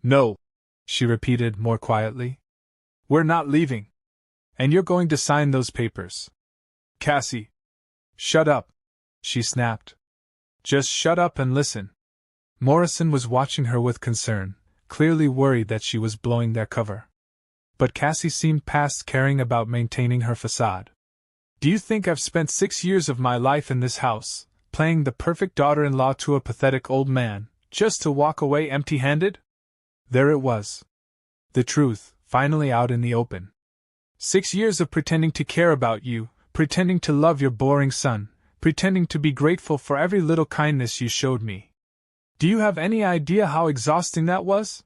No, she repeated more quietly. We're not leaving. And you're going to sign those papers. Cassie. Shut up, she snapped. Just shut up and listen. Morrison was watching her with concern, clearly worried that she was blowing their cover. But Cassie seemed past caring about maintaining her facade. Do you think I've spent 6 years of my life in this house, playing the perfect daughter-in-law to a pathetic old man, just to walk away empty-handed? There it was. The truth, finally out in the open. 6 years of pretending to care about you, pretending to love your boring son, pretending to be grateful for every little kindness you showed me. Do you have any idea how exhausting that was?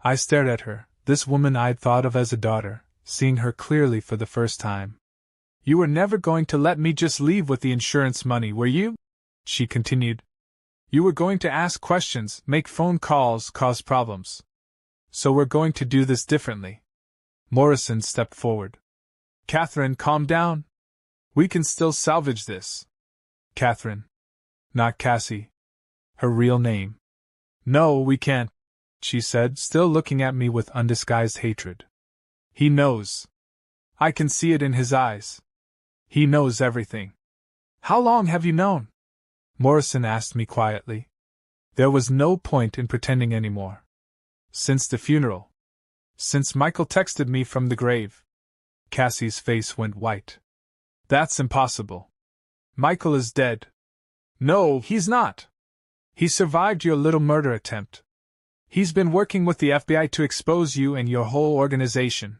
I stared at her, this woman I'd thought of as a daughter, seeing her clearly for the first time. You were never going to let me just leave with the insurance money, were you? She continued. You were going to ask questions, make phone calls, cause problems. So we're going to do this differently. Morrison stepped forward. Catherine, calm down. We can still salvage this. Catherine. Not Cassie. Her real name. No, we can't, she said, still looking at me with undisguised hatred. He knows. I can see it in his eyes. He knows everything. How long have you known? Morrison asked me quietly. There was no point in pretending anymore. Since the funeral. Since Michael texted me from the grave. Cassie's face went white. That's impossible. Michael is dead. No, he's not. He survived your little murder attempt. He's been working with the FBI to expose you and your whole organization.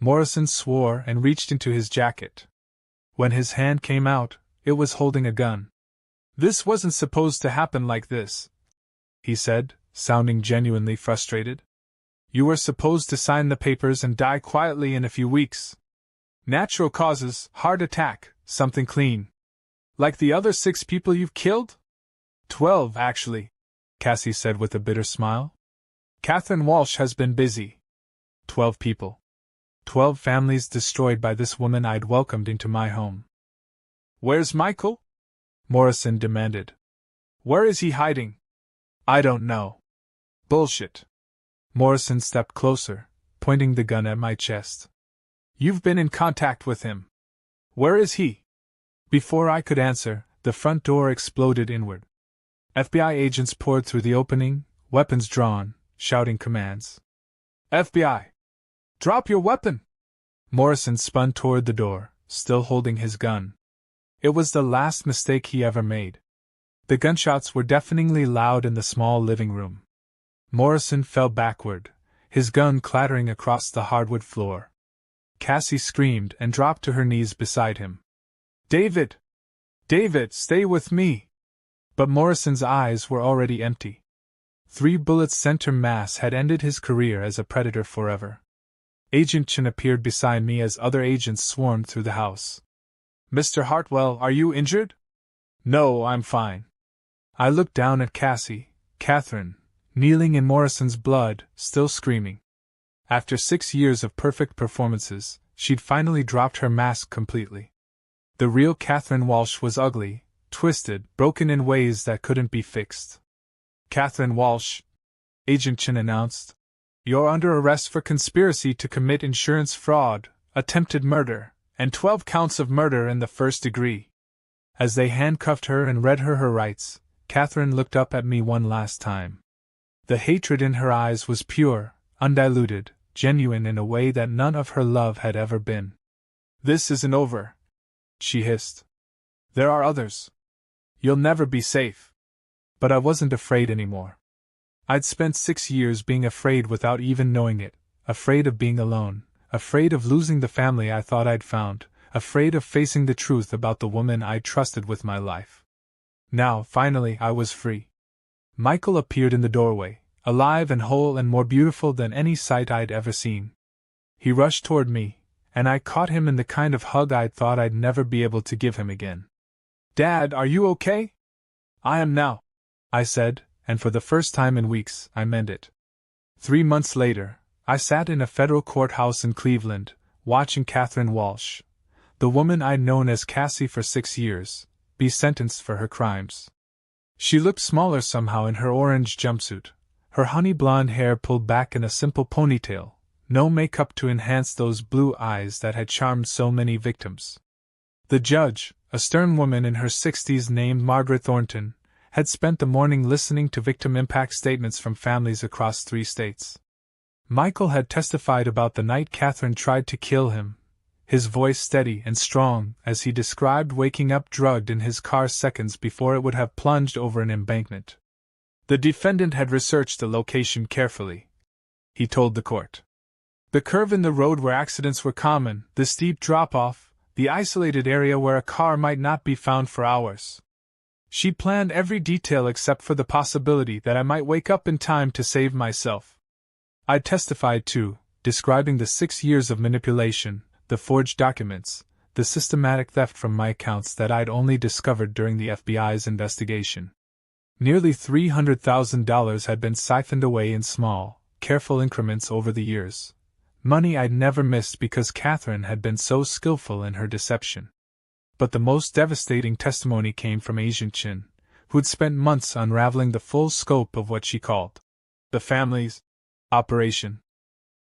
Morrison swore and reached into his jacket. When his hand came out, it was holding a gun. This wasn't supposed to happen like this, he said, sounding genuinely frustrated. You were supposed to sign the papers and die quietly in a few weeks. Natural causes, heart attack, something clean. Like the other 6 people you've killed? 12, actually, Cassie said with a bitter smile. Catherine Walsh has been busy. 12 people. 12 families destroyed by this woman I'd welcomed into my home. Where's Michael? Morrison demanded. Where is he hiding? I don't know. Bullshit. Morrison stepped closer, pointing the gun at my chest. You've been in contact with him. Where is he? Before I could answer, the front door exploded inward. FBI agents poured through the opening, weapons drawn, shouting commands. FBI! Drop your weapon! Morrison spun toward the door, still holding his gun. It was the last mistake he ever made. The gunshots were deafeningly loud in the small living room. Morrison fell backward, his gun clattering across the hardwood floor. Cassie screamed and dropped to her knees beside him. David! David, stay with me! But Morrison's eyes were already empty. 3 bullets center mass had ended his career as a predator forever. Agent Chen appeared beside me as other agents swarmed through the house. Mr. Hartwell, are you injured? No, I'm fine. I looked down at Cassie, Catherine, kneeling in Morrison's blood, still screaming. After 6 years of perfect performances, she'd finally dropped her mask completely. The real Catherine Walsh was ugly, twisted, broken in ways that couldn't be fixed. Catherine Walsh, Agent Chen announced. You're under arrest for conspiracy to commit insurance fraud, attempted murder, and 12 counts of murder in the first degree. As they handcuffed her and read her rights, Catherine looked up at me one last time. The hatred in her eyes was pure, undiluted, genuine in a way that none of her love had ever been. This isn't over, she hissed. There are others. You'll never be safe. But I wasn't afraid anymore. I'd spent 6 years being afraid without even knowing it, afraid of being alone, afraid of losing the family I thought I'd found, afraid of facing the truth about the woman I'd trusted with my life. Now, finally, I was free. Michael appeared in the doorway, alive and whole and more beautiful than any sight I'd ever seen. He rushed toward me, and I caught him in the kind of hug I'd thought I'd never be able to give him again. Dad, are you okay? I am now, I said, and for the first time in weeks, I meant it. 3 months later, I sat in a federal courthouse in Cleveland, watching Catherine Walsh, the woman I'd known as Cassie for 6 years, be sentenced for her crimes. She looked smaller somehow in her orange jumpsuit, her honey blonde hair pulled back in a simple ponytail, no makeup to enhance those blue eyes that had charmed so many victims. The judge, a stern woman in her 60s named Margaret Thornton, had spent the morning listening to victim impact statements from families across 3 states. Michael had testified about the night Catherine tried to kill him, his voice steady and strong as he described waking up drugged in his car seconds before it would have plunged over an embankment. The defendant had researched the location carefully, he told the court. The curve in the road where accidents were common, the steep drop-off, the isolated area where a car might not be found for hours. She planned every detail except for the possibility that I might wake up in time to save myself. I testified too, describing the 6 years of manipulation, the forged documents, the systematic theft from my accounts that I'd only discovered during the FBI's investigation. Nearly $300,000 had been siphoned away in small, careful increments over the years. Money I'd never missed because Catherine had been so skillful in her deception. But the most devastating testimony came from Agent Chin, who'd spent months unraveling the full scope of what she called the family's operation.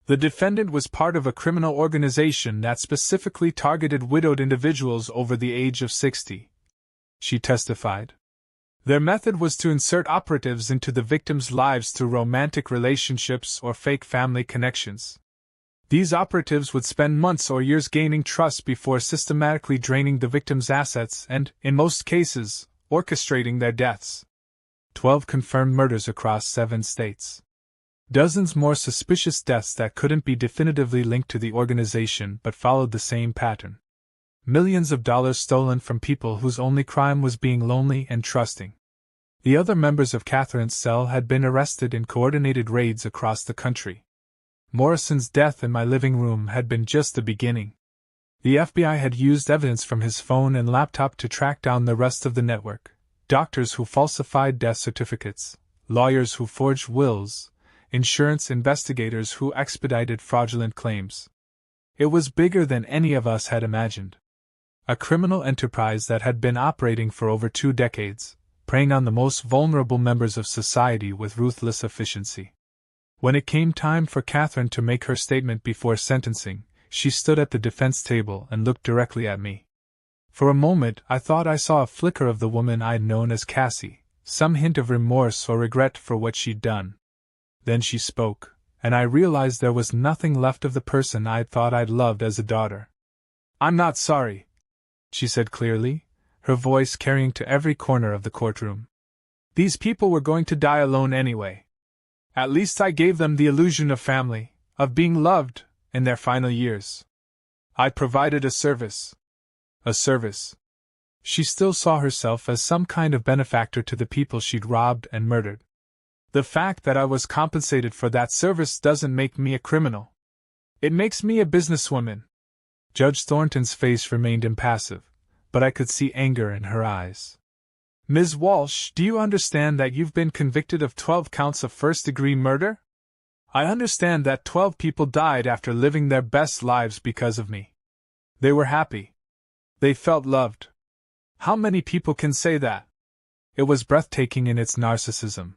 The defendant was part of a criminal organization that specifically targeted widowed individuals over the age of 60. She testified. Their method was to insert operatives into the victims' lives through romantic relationships or fake family connections. These operatives would spend months or years gaining trust before systematically draining the victims' assets and, in most cases, orchestrating their deaths. 12 confirmed murders across 7 states. Dozens more suspicious deaths that couldn't be definitively linked to the organization but followed the same pattern. Millions of dollars stolen from people whose only crime was being lonely and trusting. The other members of Catherine's cell had been arrested in coordinated raids across the country. Morrison's death in my living room had been just the beginning. The FBI had used evidence from his phone and laptop to track down the rest of the network: doctors who falsified death certificates, lawyers who forged wills, insurance investigators who expedited fraudulent claims. It was bigger than any of us had imagined. A criminal enterprise that had been operating for over 2 decades, preying on the most vulnerable members of society with ruthless efficiency. When it came time for Catherine to make her statement before sentencing, she stood at the defense table and looked directly at me. For a moment I thought I saw a flicker of the woman I'd known as Cassie, some hint of remorse or regret for what she'd done. Then she spoke, and I realized there was nothing left of the person I'd thought I'd loved as a daughter. "I'm not sorry," she said clearly, her voice carrying to every corner of the courtroom. "These people were going to die alone anyway. At least I gave them the illusion of family, of being loved, in their final years. I provided a service. A service." She still saw herself as some kind of benefactor to the people she'd robbed and murdered. "The fact that I was compensated for that service doesn't make me a criminal. It makes me a businesswoman." Judge Thornton's face remained impassive, but I could see anger in her eyes. "Ms. Walsh, do you understand that you've been convicted of 12 counts of first-degree murder? I understand that 12 people died after living their best lives because of me. They were happy. They felt loved. How many people can say that?" It was breathtaking in its narcissism.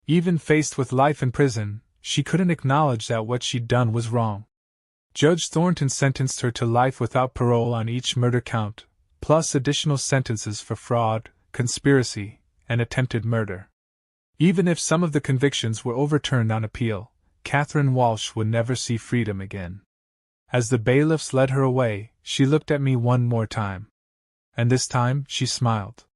Even faced with life in prison, she couldn't acknowledge that what she'd done was wrong. Judge Thornton sentenced her to life without parole on each murder count, plus additional sentences for fraud, conspiracy, and attempted murder. Even if some of the convictions were overturned on appeal, Catherine Walsh would never see freedom again. As the bailiffs led her away, she looked at me one more time. And this time she smiled.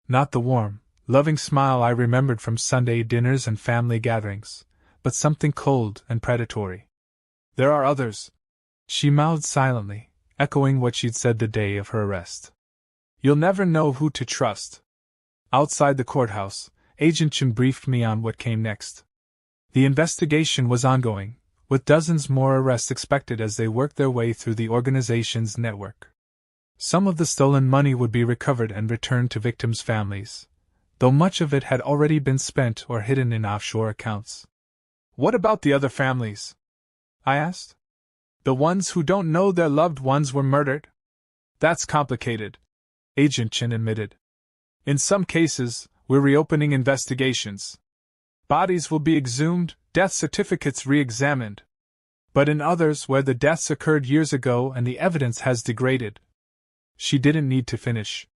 Not the warm, loving smile I remembered from Sunday dinners and family gatherings, but something cold and predatory. "There are others," she mouthed silently, echoing what she'd said the day of her arrest. "You'll never know who to trust." Outside the courthouse, Agent Chin briefed me on what came next. The investigation was ongoing, with dozens more arrests expected as they worked their way through the organization's network. Some of the stolen money would be recovered and returned to victims' families, though much of it had already been spent or hidden in offshore accounts. "What about the other families?" I asked. "The ones who don't know their loved ones were murdered?" "That's complicated," Agent Chin admitted. "In some cases, we're reopening investigations. Bodies will be exhumed, death certificates re-examined. But in others where the deaths occurred years ago and the evidence has degraded," She didn't need to finish.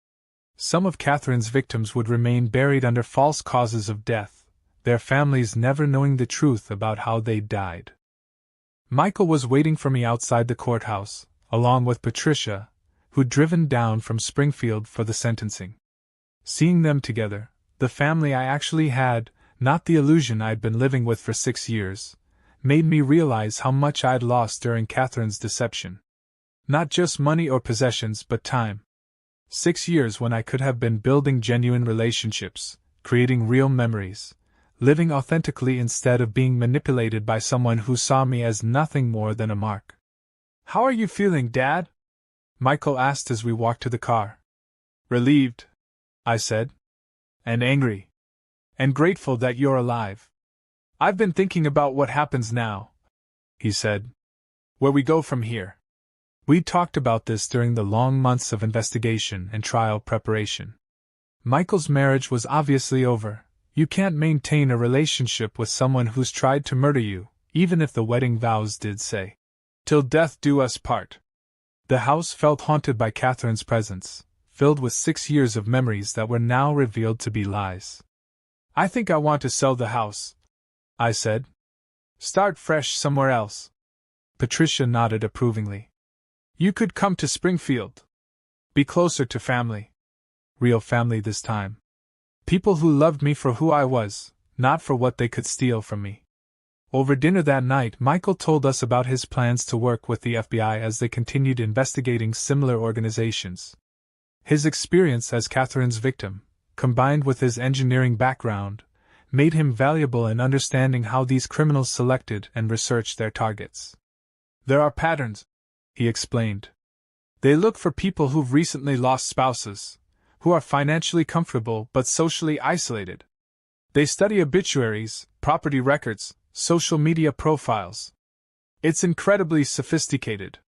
Some of Catherine's victims would remain buried under false causes of death, their families never knowing the truth about how they died. Michael was waiting for me outside the courthouse, along with Patricia, who'd driven down from Springfield for the sentencing. Seeing them together, the family I actually had, not the illusion I'd been living with for 6 years, made me realize how much I'd lost during Catherine's deception. Not just money or possessions, but time. 6 years when I could have been building genuine relationships, creating real memories, living authentically instead of being manipulated by someone who saw me as nothing more than a mark. "How are you feeling, Dad?" Michael asked as we walked to the car. "Relieved," I said. "And angry. And grateful that you're alive. I've been thinking about what happens now," he said. "Where we go from here." We talked about this during the long months of investigation and trial preparation. Michael's marriage was obviously over. You can't maintain a relationship with someone who's tried to murder you, even if the wedding vows did say, "Till death do us part." The house felt haunted by Catherine's presence, filled with 6 years of memories that were now revealed to be lies. "I think I want to sell the house," I said. "Start fresh somewhere else." Patricia nodded approvingly. "You could come to Springfield. Be closer to family. Real family this time. People who loved me for who I was, not for what they could steal from me." Over dinner that night, Michael told us about his plans to work with the FBI as they continued investigating similar organizations. His experience as Catherine's victim, combined with his engineering background, made him valuable in understanding how these criminals selected and researched their targets. "There are patterns," he explained. "They look for people who've recently lost spouses, who are financially comfortable but socially isolated. They study obituaries, property records, social media profiles. It's incredibly sophisticated.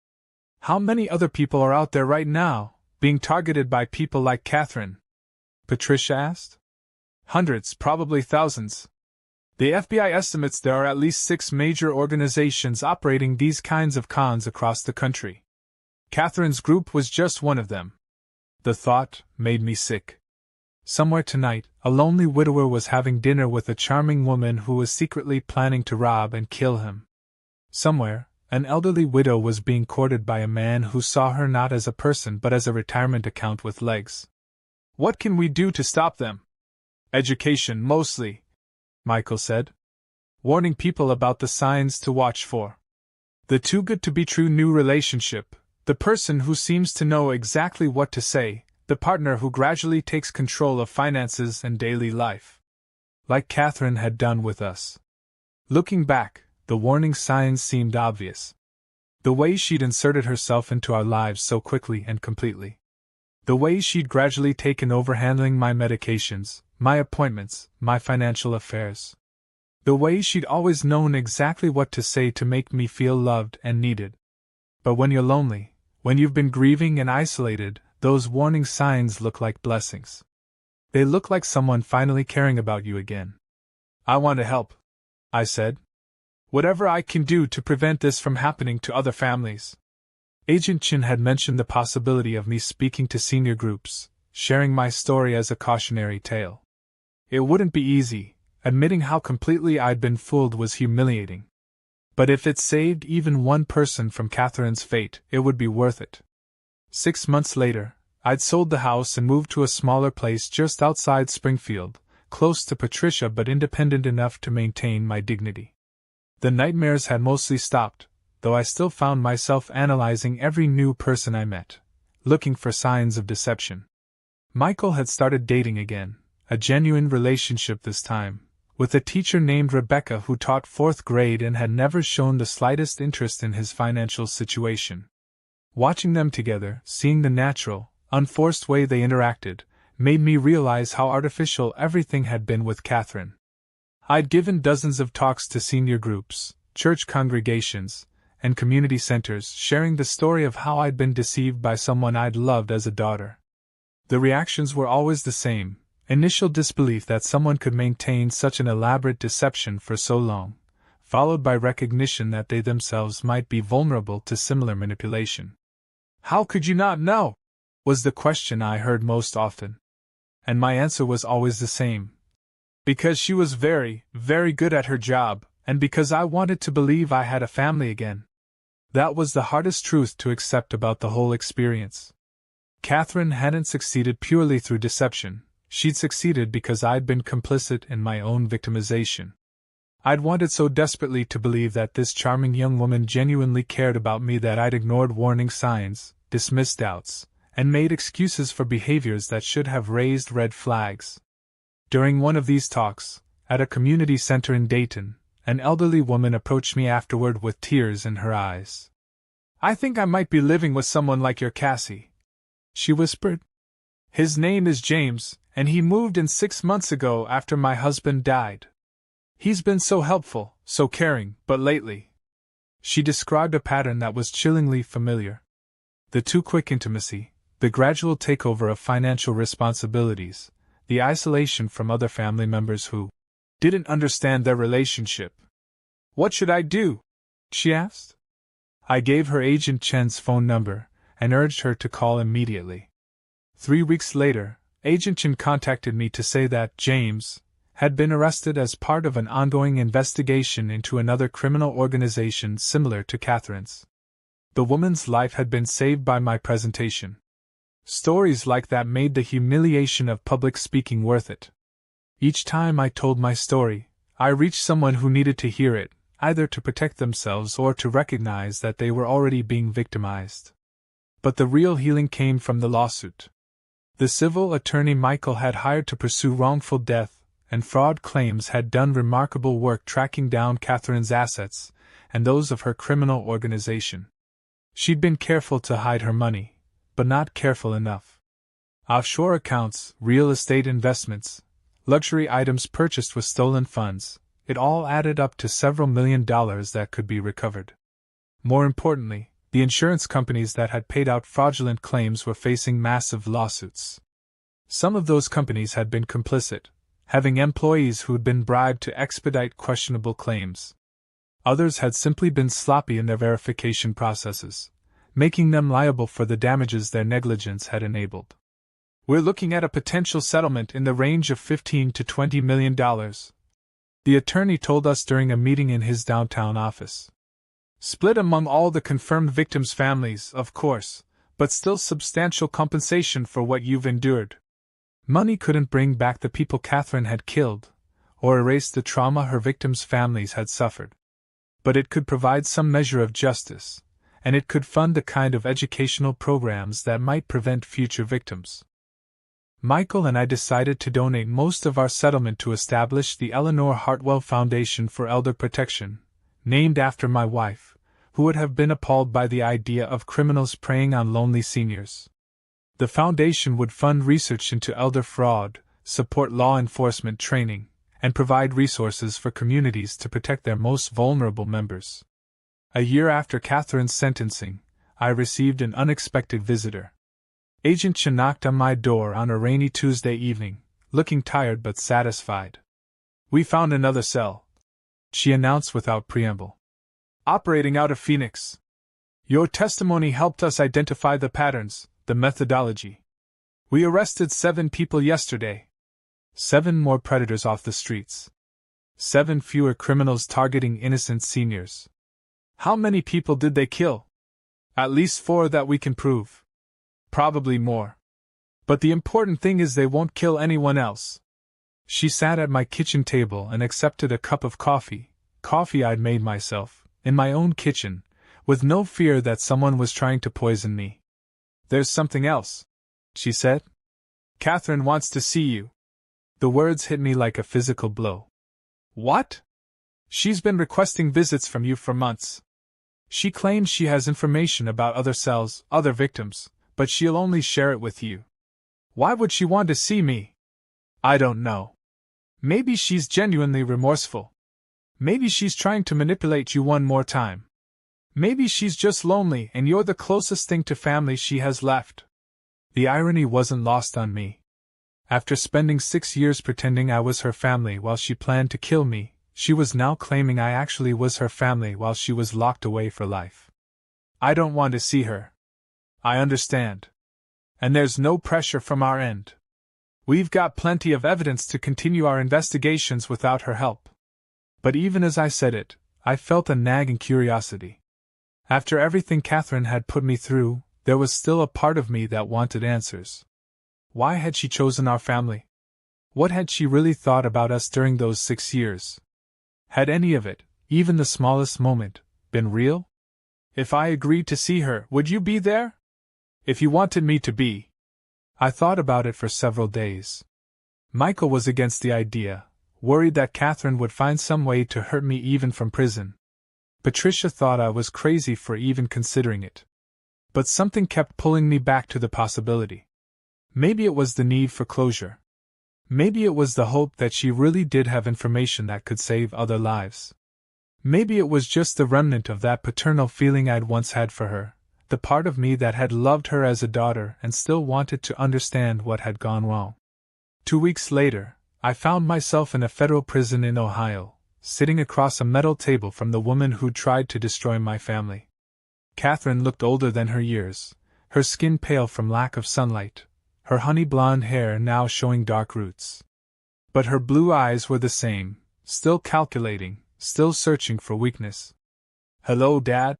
How many other people are out there right now, being targeted by people like Catherine?" Patricia asked. "Hundreds, probably thousands. The FBI estimates there are at least 6 major organizations operating these kinds of cons across the country. Catherine's group was just one of them." The thought made me sick. Somewhere tonight, a lonely widower was having dinner with a charming woman who was secretly planning to rob and kill him. Somewhere, an elderly widow was being courted by a man who saw her not as a person but as a retirement account with legs. "What can we do to stop them?" "Education, mostly," Michael said. "Warning people about the signs to watch for. The too good to be true new relationship, the person who seems to know exactly what to say, the partner who gradually takes control of finances and daily life. Like Catherine had done with us." Looking back, the warning signs seemed obvious. The way she'd inserted herself into our lives so quickly and completely. The way she'd gradually taken over handling my medications, my appointments, my financial affairs. The way she'd always known exactly what to say to make me feel loved and needed. But when you're lonely, when you've been grieving and isolated, those warning signs look like blessings. They look like someone finally caring about you again. "I want to help," I said. "Whatever I can do to prevent this from happening to other families." Agent Chin had mentioned the possibility of me speaking to senior groups, sharing my story as a cautionary tale. It wouldn't be easy, admitting how completely I'd been fooled was humiliating. But if it saved even one person from Catherine's fate, it would be worth it. 6 months later, I'd sold the house and moved to a smaller place just outside Springfield, close to Patricia but independent enough to maintain my dignity. The nightmares had mostly stopped, though I still found myself analyzing every new person I met, looking for signs of deception. Michael had started dating again, a genuine relationship this time, with a teacher named Rebecca who taught 4th grade and had never shown the slightest interest in his financial situation. Watching them together, seeing the natural, unforced way they interacted, made me realize how artificial everything had been with Catherine. I'd given dozens of talks to senior groups, church congregations, and community centers, sharing the story of how I'd been deceived by someone I'd loved as a daughter. The reactions were always the same: initial disbelief that someone could maintain such an elaborate deception for so long, followed by recognition that they themselves might be vulnerable to similar manipulation. "How could you not know?" was the question I heard most often. And my answer was always the same. Because she was very, very good at her job, and because I wanted to believe I had a family again. That was the hardest truth to accept about the whole experience. Catherine hadn't succeeded purely through deception, she'd succeeded because I'd been complicit in my own victimization. I'd wanted so desperately to believe that this charming young woman genuinely cared about me that I'd ignored warning signs, dismissed doubts, and made excuses for behaviors that should have raised red flags. During one of these talks, at a community center in Dayton, an elderly woman approached me afterward with tears in her eyes. "I think I might be living with someone like your Cassie," she whispered. "His name is James, and he moved in 6 months ago after my husband died. He's been so helpful, so caring, but lately..." She described a pattern that was chillingly familiar. The too quick intimacy, the gradual takeover of financial responsibilities, the isolation from other family members who didn't understand their relationship. "What should I do?" she asked. I gave her Agent Chen's phone number and urged her to call immediately. 3 weeks later, Agent Chen contacted me to say that James had been arrested as part of an ongoing investigation into another criminal organization similar to Catherine's. The woman's life had been saved by my presentation. Stories like that made the humiliation of public speaking worth it. Each time I told my story, I reached someone who needed to hear it, either to protect themselves or to recognize that they were already being victimized. But the real healing came from the lawsuit. The civil attorney Michael had hired to pursue wrongful death and fraud claims had done remarkable work tracking down Catherine's assets and those of her criminal organization. She'd been careful to hide her money, but not careful enough. Offshore accounts, real estate investments, luxury items purchased with stolen funds, it all added up to several $1,000,000 that could be recovered. More importantly, the insurance companies that had paid out fraudulent claims were facing massive lawsuits. Some of those companies had been complicit, having employees who had been bribed to expedite questionable claims. Others had simply been sloppy in their verification processes, making them liable for the damages their negligence had enabled. "We're looking at a potential settlement in the range of $15 to $20 million, the attorney told us during a meeting in his downtown office. "Split among all the confirmed victims' families, of course, but still substantial compensation for what you've endured. Money couldn't bring back the people Catherine had killed, or erase the trauma her victims' families had suffered. But it could provide some measure of justice, and it could fund the kind of educational programs that might prevent future victims." Michael and I decided to donate most of our settlement to establish the Eleanor Hartwell Foundation for Elder Protection, named after my wife, who would have been appalled by the idea of criminals preying on lonely seniors. The foundation would fund research into elder fraud, support law enforcement training, and provide resources for communities to protect their most vulnerable members. A year after Catherine's sentencing, I received an unexpected visitor. Agent Chen knocked on my door on a rainy Tuesday evening, looking tired but satisfied. "We found another cell," she announced without preamble. "Operating out of Phoenix. Your testimony helped us identify the patterns, the methodology. We arrested 7 people yesterday. 7 more predators off the streets. 7 fewer criminals targeting innocent seniors. How many people did they kill? At least 4 that we can prove. Probably more. But the important thing is they won't kill anyone else." She sat at my kitchen table and accepted a cup of coffee I'd made myself, in my own kitchen, with no fear that someone was trying to poison me. "There's something else," she said. "Catherine wants to see you." The words hit me like a physical blow. "What?" "She's been requesting visits from you for months. She claims she has information about other cells, other victims, but she'll only share it with you." "Why would she want to see me?" "I don't know. Maybe she's genuinely remorseful. Maybe she's trying to manipulate you one more time. Maybe she's just lonely and you're the closest thing to family she has left." The irony wasn't lost on me. After spending 6 years pretending I was her family while she planned to kill me, she was now claiming I actually was her family while she was locked away for life. "I don't want to see her." "I understand." And there's no pressure from our end. We've got plenty of evidence to continue our investigations without her help. But even as I said it, I felt a nagging curiosity. After everything Catherine had put me through, there was still a part of me that wanted answers. Why had she chosen our family? What had she really thought about us during those 6 years? Had any of it, even the smallest moment, been real? If I agreed to see her, would you be there? If you wanted me to be. I thought about it for several days. Michael was against the idea, worried that Catherine would find some way to hurt me even from prison. Patricia thought I was crazy for even considering it. But something kept pulling me back to the possibility. Maybe it was the need for closure. Maybe it was the hope that she really did have information that could save other lives. Maybe it was just the remnant of that paternal feeling I'd once had for her, the part of me that had loved her as a daughter and still wanted to understand what had gone wrong. 2 weeks later, I found myself in a federal prison in Ohio, sitting across a metal table from the woman who'd tried to destroy my family. Catherine looked older than her years, her skin pale from lack of sunlight, her honey blonde hair now showing dark roots. But her blue eyes were the same, still calculating, still searching for weakness. "Hello, Dad,"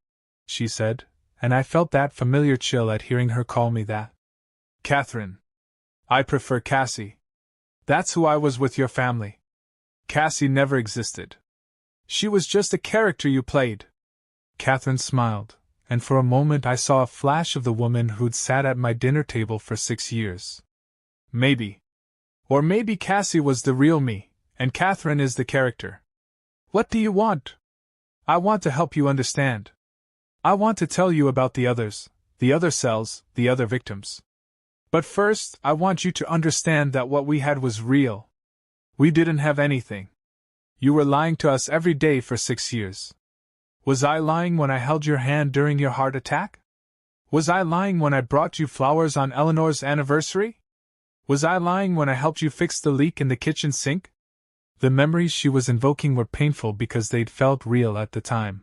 she said, and I felt that familiar chill at hearing her call me that. "Catherine. I prefer Cassie. That's who I was with your family. Cassie never existed. She was just a character you played." Catherine smiled, and for a moment I saw a flash of the woman who'd sat at my dinner table for 6 years. Maybe. Or maybe Cassie was the real me, and Catherine is the character. "What do you want?" "I want to help you understand. I want to tell you about the others, the other cells, the other victims. But first, I want you to understand that what we had was real. We didn't have anything. You were lying to us every day for 6 years. Was I lying when I held your hand during your heart attack? Was I lying when I brought you flowers on Eleanor's anniversary? Was I lying when I helped you fix the leak in the kitchen sink?" The memories she was invoking were painful because they'd felt real at the time.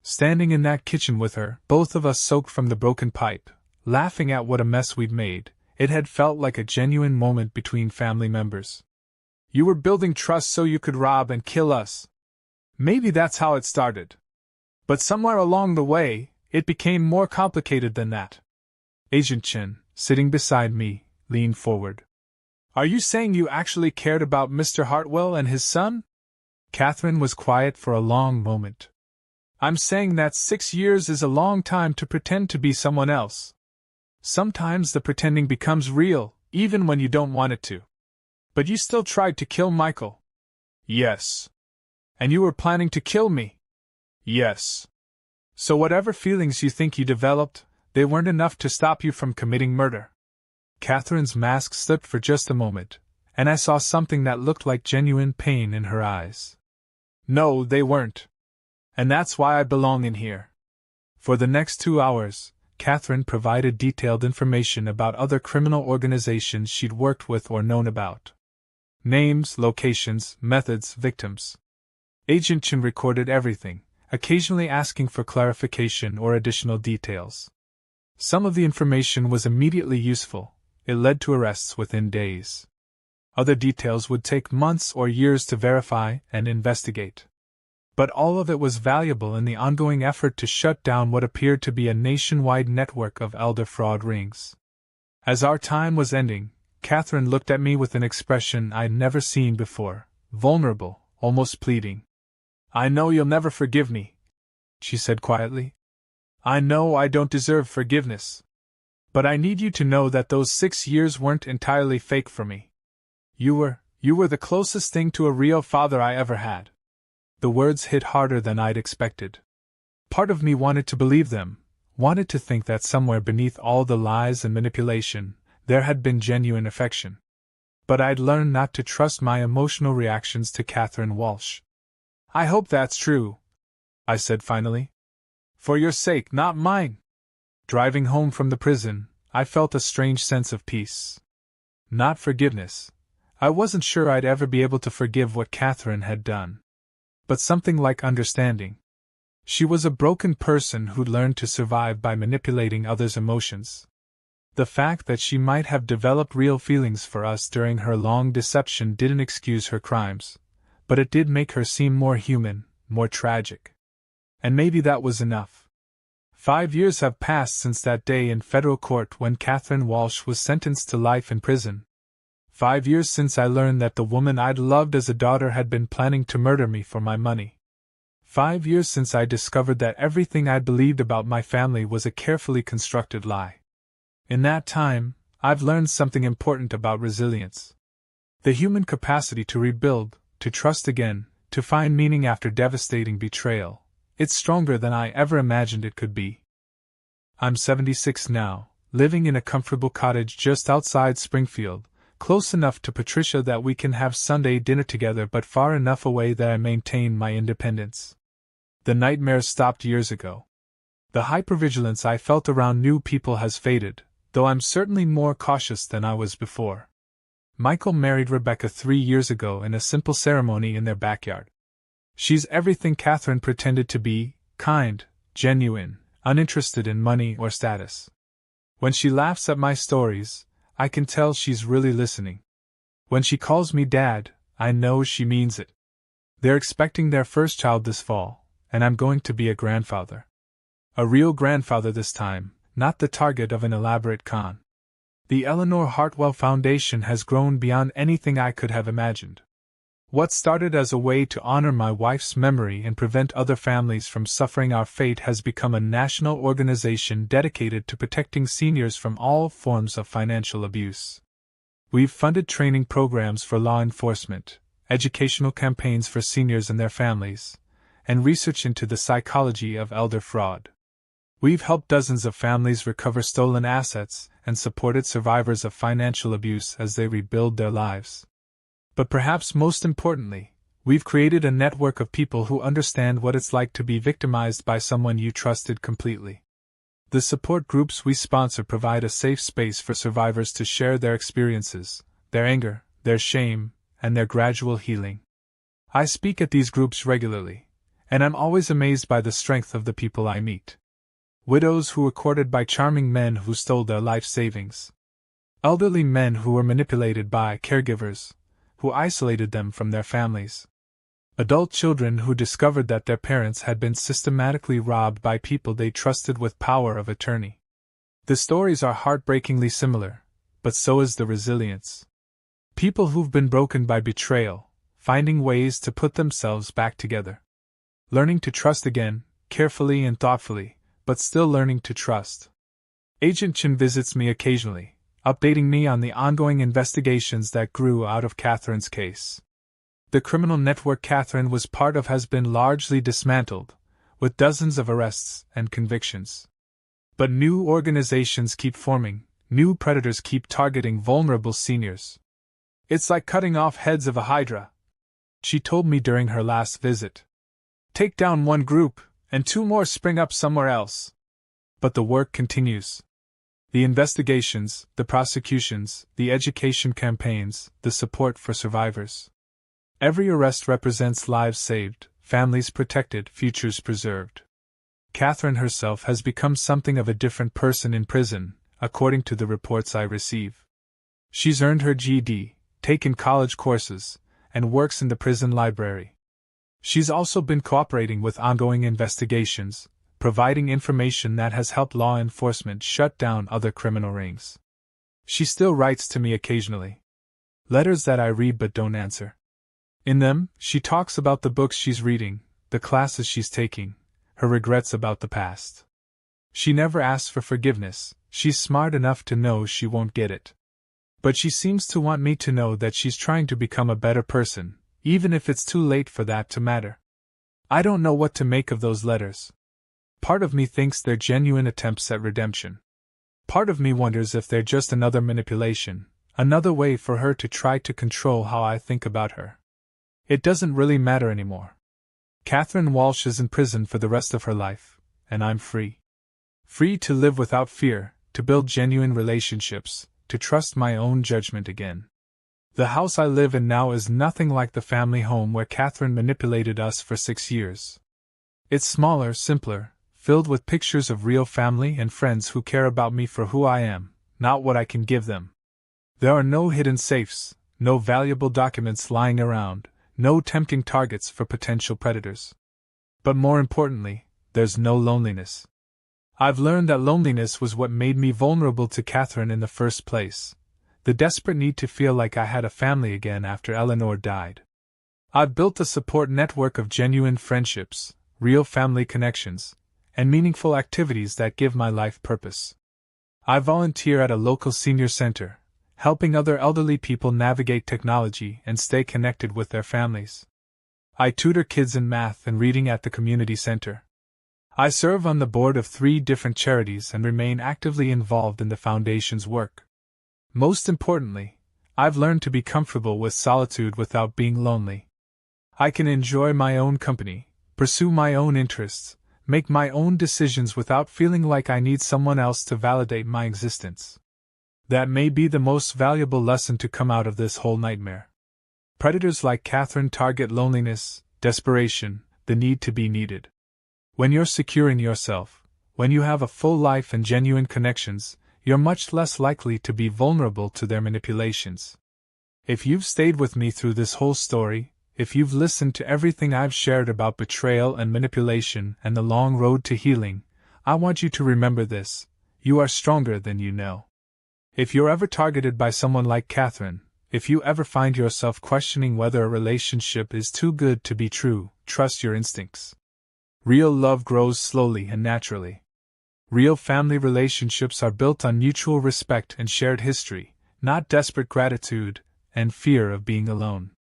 Standing in that kitchen with her, both of us soaked from the broken pipe, laughing at what a mess we'd made, it had felt like a genuine moment between family members. "You were building trust so you could rob and kill us. Maybe that's how it started. But somewhere along the way, it became more complicated than that." Agent Chin, sitting beside me, leaned forward. "Are you saying you actually cared about Mr. Hartwell and his son?" Catherine was quiet for a long moment. "I'm saying that 6 years is a long time to pretend to be someone else. Sometimes the pretending becomes real, even when you don't want it to. But you still tried to kill Michael." "Yes." "And you were planning to kill me." "Yes." "So whatever feelings you think you developed, they weren't enough to stop you from committing murder." Catherine's mask slipped for just a moment, and I saw something that looked like genuine pain in her eyes. "No, they weren't. And that's why I belong in here." For the next 2 hours, Catherine provided detailed information about other criminal organizations she'd worked with or known about. Names, locations, methods, victims. Agent Chin recorded everything, occasionally asking for clarification or additional details. Some of the information was immediately useful. It led to arrests within days. Other details would take months or years to verify and investigate. But all of it was valuable in the ongoing effort to shut down what appeared to be a nationwide network of elder fraud rings. As our time was ending, Catherine looked at me with an expression I'd never seen before, vulnerable, almost pleading. "I know you'll never forgive me," she said quietly. "I know I don't deserve forgiveness. But I need you to know that those 6 years weren't entirely fake for me. You were the closest thing to a real father I ever had." The words hit harder than I'd expected. Part of me wanted to believe them, wanted to think that somewhere beneath all the lies and manipulation, there had been genuine affection. But I'd learned not to trust my emotional reactions to Catherine Walsh. "I hope that's true," I said finally. "For your sake, not mine." Driving home from the prison, I felt a strange sense of peace. Not forgiveness. I wasn't sure I'd ever be able to forgive what Catherine had done. But something like understanding. She was a broken person who'd learned to survive by manipulating others' emotions. The fact that she might have developed real feelings for us during her long deception didn't excuse her crimes, but it did make her seem more human, more tragic. And maybe that was enough. 5 years have passed since that day in federal court when Catherine Walsh was sentenced to life in prison. 5 years since I learned that the woman I'd loved as a daughter had been planning to murder me for my money. 5 years since I discovered that everything I'd believed about my family was a carefully constructed lie. In that time, I've learned something important about resilience. The human capacity to rebuild, to trust again, to find meaning after devastating betrayal. It's stronger than I ever imagined it could be. I'm 76 now, living in a comfortable cottage just outside Springfield, close enough to Patricia that we can have Sunday dinner together but far enough away that I maintain my independence. The nightmares stopped years ago. The hypervigilance I felt around new people has faded, though I'm certainly more cautious than I was before. Michael married Rebecca 3 years ago in a simple ceremony in their backyard. She's everything Catherine pretended to be: kind, genuine, uninterested in money or status. When she laughs at my stories, I can tell she's really listening. When she calls me Dad, I know she means it. They're expecting their first child this fall, and I'm going to be a grandfather. A real grandfather this time, not the target of an elaborate con. The Eleanor Hartwell Foundation has grown beyond anything I could have imagined. What started as a way to honor my wife's memory and prevent other families from suffering our fate has become a national organization dedicated to protecting seniors from all forms of financial abuse. We've funded training programs for law enforcement, educational campaigns for seniors and their families, and research into the psychology of elder fraud. We've helped dozens of families recover stolen assets and supported survivors of financial abuse as they rebuild their lives. But perhaps most importantly, we've created a network of people who understand what it's like to be victimized by someone you trusted completely. The support groups we sponsor provide a safe space for survivors to share their experiences, their anger, their shame, and their gradual healing. I speak at these groups regularly, and I'm always amazed by the strength of the people I meet. Widows who were courted by charming men who stole their life savings. Elderly men who were manipulated by caregivers, who isolated them from their families. Adult children who discovered that their parents had been systematically robbed by people they trusted with power of attorney. The stories are heartbreakingly similar, but so is the resilience. People who've been broken by betrayal, finding ways to put themselves back together. Learning to trust again, carefully and thoughtfully, but still learning to trust. Agent Chen visits me occasionally, updating me on the ongoing investigations that grew out of Catherine's case. The criminal network Catherine was part of has been largely dismantled, with dozens of arrests and convictions. But new organizations keep forming, new predators keep targeting vulnerable seniors. It's like cutting off heads of a hydra, she told me during her last visit. Take down one group, and 2 more spring up somewhere else. But the work continues. The investigations, the prosecutions, the education campaigns, the support for survivors. Every arrest represents lives saved, families protected, futures preserved. Catherine herself has become something of a different person in prison, according to the reports I receive. She's earned her GED, taken college courses, and works in the prison library. She's also been cooperating with ongoing investigations, providing information that has helped law enforcement shut down other criminal rings. She still writes to me occasionally. Letters that I read but don't answer. In them, she talks about the books she's reading, the classes she's taking, her regrets about the past. She never asks for forgiveness, she's smart enough to know she won't get it. But she seems to want me to know that she's trying to become a better person, even if it's too late for that to matter. I don't know what to make of those letters. Part of me thinks they're genuine attempts at redemption. Part of me wonders if they're just another manipulation, another way for her to try to control how I think about her. It doesn't really matter anymore. Catherine Walsh is in prison for the rest of her life, and I'm free. Free to live without fear, to build genuine relationships, to trust my own judgment again. The house I live in now is nothing like the family home where Catherine manipulated us for 6 years. It's smaller, simpler, filled with pictures of real family and friends who care about me for who I am, not what I can give them. There are no hidden safes, no valuable documents lying around, no tempting targets for potential predators. But more importantly, there's no loneliness. I've learned that loneliness was what made me vulnerable to Catherine in the first place. The desperate need to feel like I had a family again after Eleanor died. I've built a support network of genuine friendships, real family connections, and meaningful activities that give my life purpose. I volunteer at a local senior center, helping other elderly people navigate technology and stay connected with their families. I tutor kids in math and reading at the community center. I serve on the board of 3 different charities and remain actively involved in the foundation's work. Most importantly, I've learned to be comfortable with solitude without being lonely. I can enjoy my own company, pursue my own interests, make my own decisions without feeling like I need someone else to validate my existence. That may be the most valuable lesson to come out of this whole nightmare. Predators like Catherine target loneliness, desperation, the need to be needed. When you're secure in yourself, when you have a full life and genuine connections, you're much less likely to be vulnerable to their manipulations. If you've stayed with me through this whole story, if you've listened to everything I've shared about betrayal and manipulation and the long road to healing, I want you to remember this: you are stronger than you know. If you're ever targeted by someone like Catherine, if you ever find yourself questioning whether a relationship is too good to be true, trust your instincts. Real love grows slowly and naturally. Real family relationships are built on mutual respect and shared history, not desperate gratitude and fear of being alone.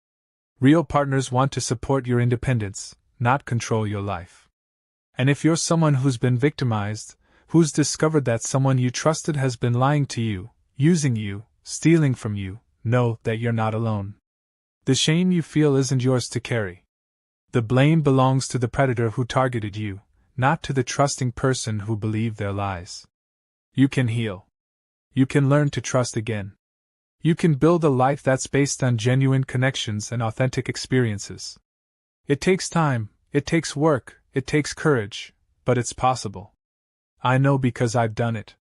Real partners want to support your independence, not control your life. And if you're someone who's been victimized, who's discovered that someone you trusted has been lying to you, using you, stealing from you, know that you're not alone. The shame you feel isn't yours to carry. The blame belongs to the predator who targeted you, not to the trusting person who believed their lies. You can heal. You can learn to trust again. You can build a life that's based on genuine connections and authentic experiences. It takes time, it takes work, it takes courage, but it's possible. I know because I've done it.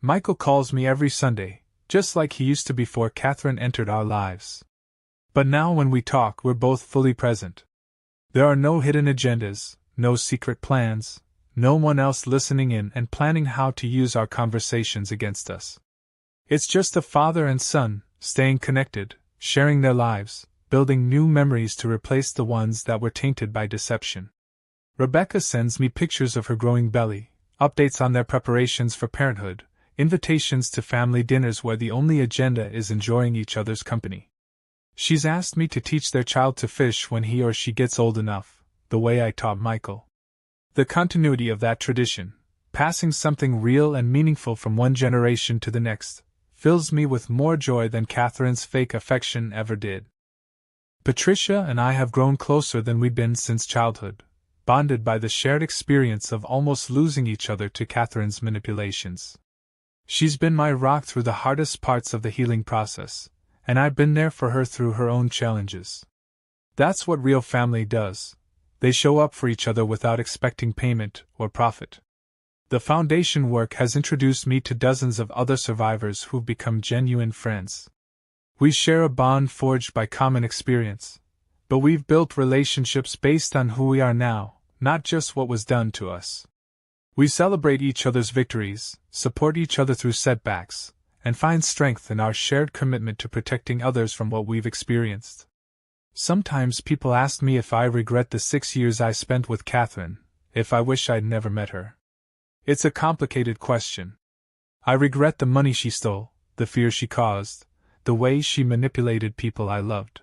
Michael calls me every Sunday, just like he used to before Catherine entered our lives. But now when we talk, we're both fully present. There are no hidden agendas, no secret plans, no one else listening in and planning how to use our conversations against us. It's just a father and son, staying connected, sharing their lives, building new memories to replace the ones that were tainted by deception. Rebecca sends me pictures of her growing belly, updates on their preparations for parenthood, invitations to family dinners where the only agenda is enjoying each other's company. She's asked me to teach their child to fish when he or she gets old enough, the way I taught Michael. The continuity of that tradition, passing something real and meaningful from one generation to the next, fills me with more joy than Catherine's fake affection ever did. Patricia and I have grown closer than we'd been since childhood, bonded by the shared experience of almost losing each other to Catherine's manipulations. She's been my rock through the hardest parts of the healing process, and I've been there for her through her own challenges. That's what real family does. They show up for each other without expecting payment or profit. The foundation work has introduced me to dozens of other survivors who've become genuine friends. We share a bond forged by common experience, but we've built relationships based on who we are now, not just what was done to us. We celebrate each other's victories, support each other through setbacks, and find strength in our shared commitment to protecting others from what we've experienced. Sometimes people ask me if I regret the 6 years I spent with Catherine, if I wish I'd never met her. It's a complicated question. I regret the money she stole, the fear she caused, the way she manipulated people I loved.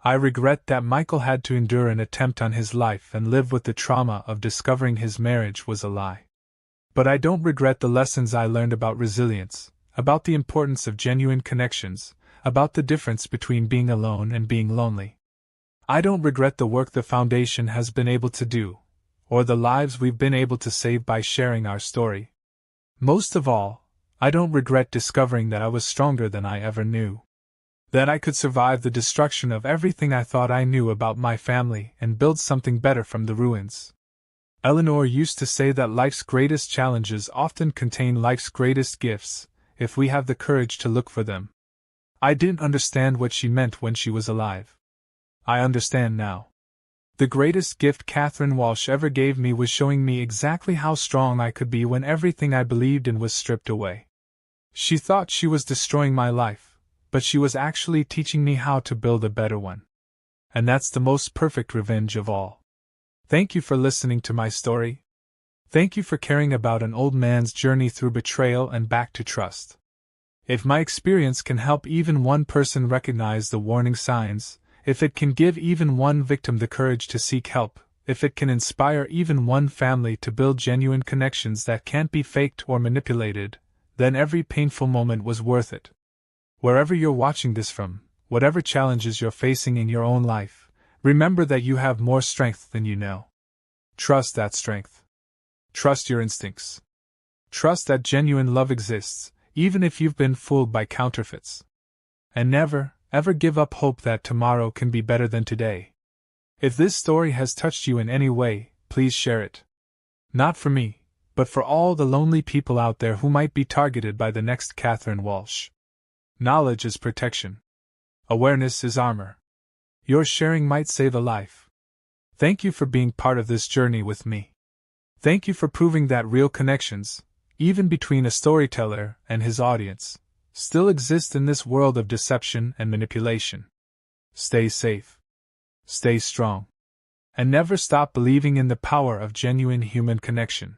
I regret that Michael had to endure an attempt on his life and live with the trauma of discovering his marriage was a lie. But I don't regret the lessons I learned about resilience, about the importance of genuine connections, about the difference between being alone and being lonely. I don't regret the work the Foundation has been able to do, or the lives we've been able to save by sharing our story. Most of all, I don't regret discovering that I was stronger than I ever knew. That I could survive the destruction of everything I thought I knew about my family and build something better from the ruins. Eleanor used to say that life's greatest challenges often contain life's greatest gifts. if we have the courage to look for them. I didn't understand what she meant when she was alive. I understand now. The greatest gift Catherine Walsh ever gave me was showing me exactly how strong I could be when everything I believed in was stripped away. She thought she was destroying my life, but she was actually teaching me how to build a better one. And that's the most perfect revenge of all. Thank you for listening to my story. Thank you for caring about an old man's journey through betrayal and back to trust. If my experience can help even one person recognize the warning signs, if it can give even one victim the courage to seek help, if it can inspire even one family to build genuine connections that can't be faked or manipulated, then every painful moment was worth it. Wherever you're watching this from, whatever challenges you're facing in your own life, remember that you have more strength than you know. Trust that strength. Trust your instincts. Trust that genuine love exists, even if you've been fooled by counterfeits. And never, ever give up hope that tomorrow can be better than today. If this story has touched you in any way, please share it. Not for me, but for all the lonely people out there who might be targeted by the next Catherine Walsh. Knowledge is protection. Awareness is armor. Your sharing might save a life. Thank you for being part of this journey with me. Thank you for proving that real connections, even between a storyteller and his audience, still exist in this world of deception and manipulation. Stay safe. Stay strong. And never stop believing in the power of genuine human connection.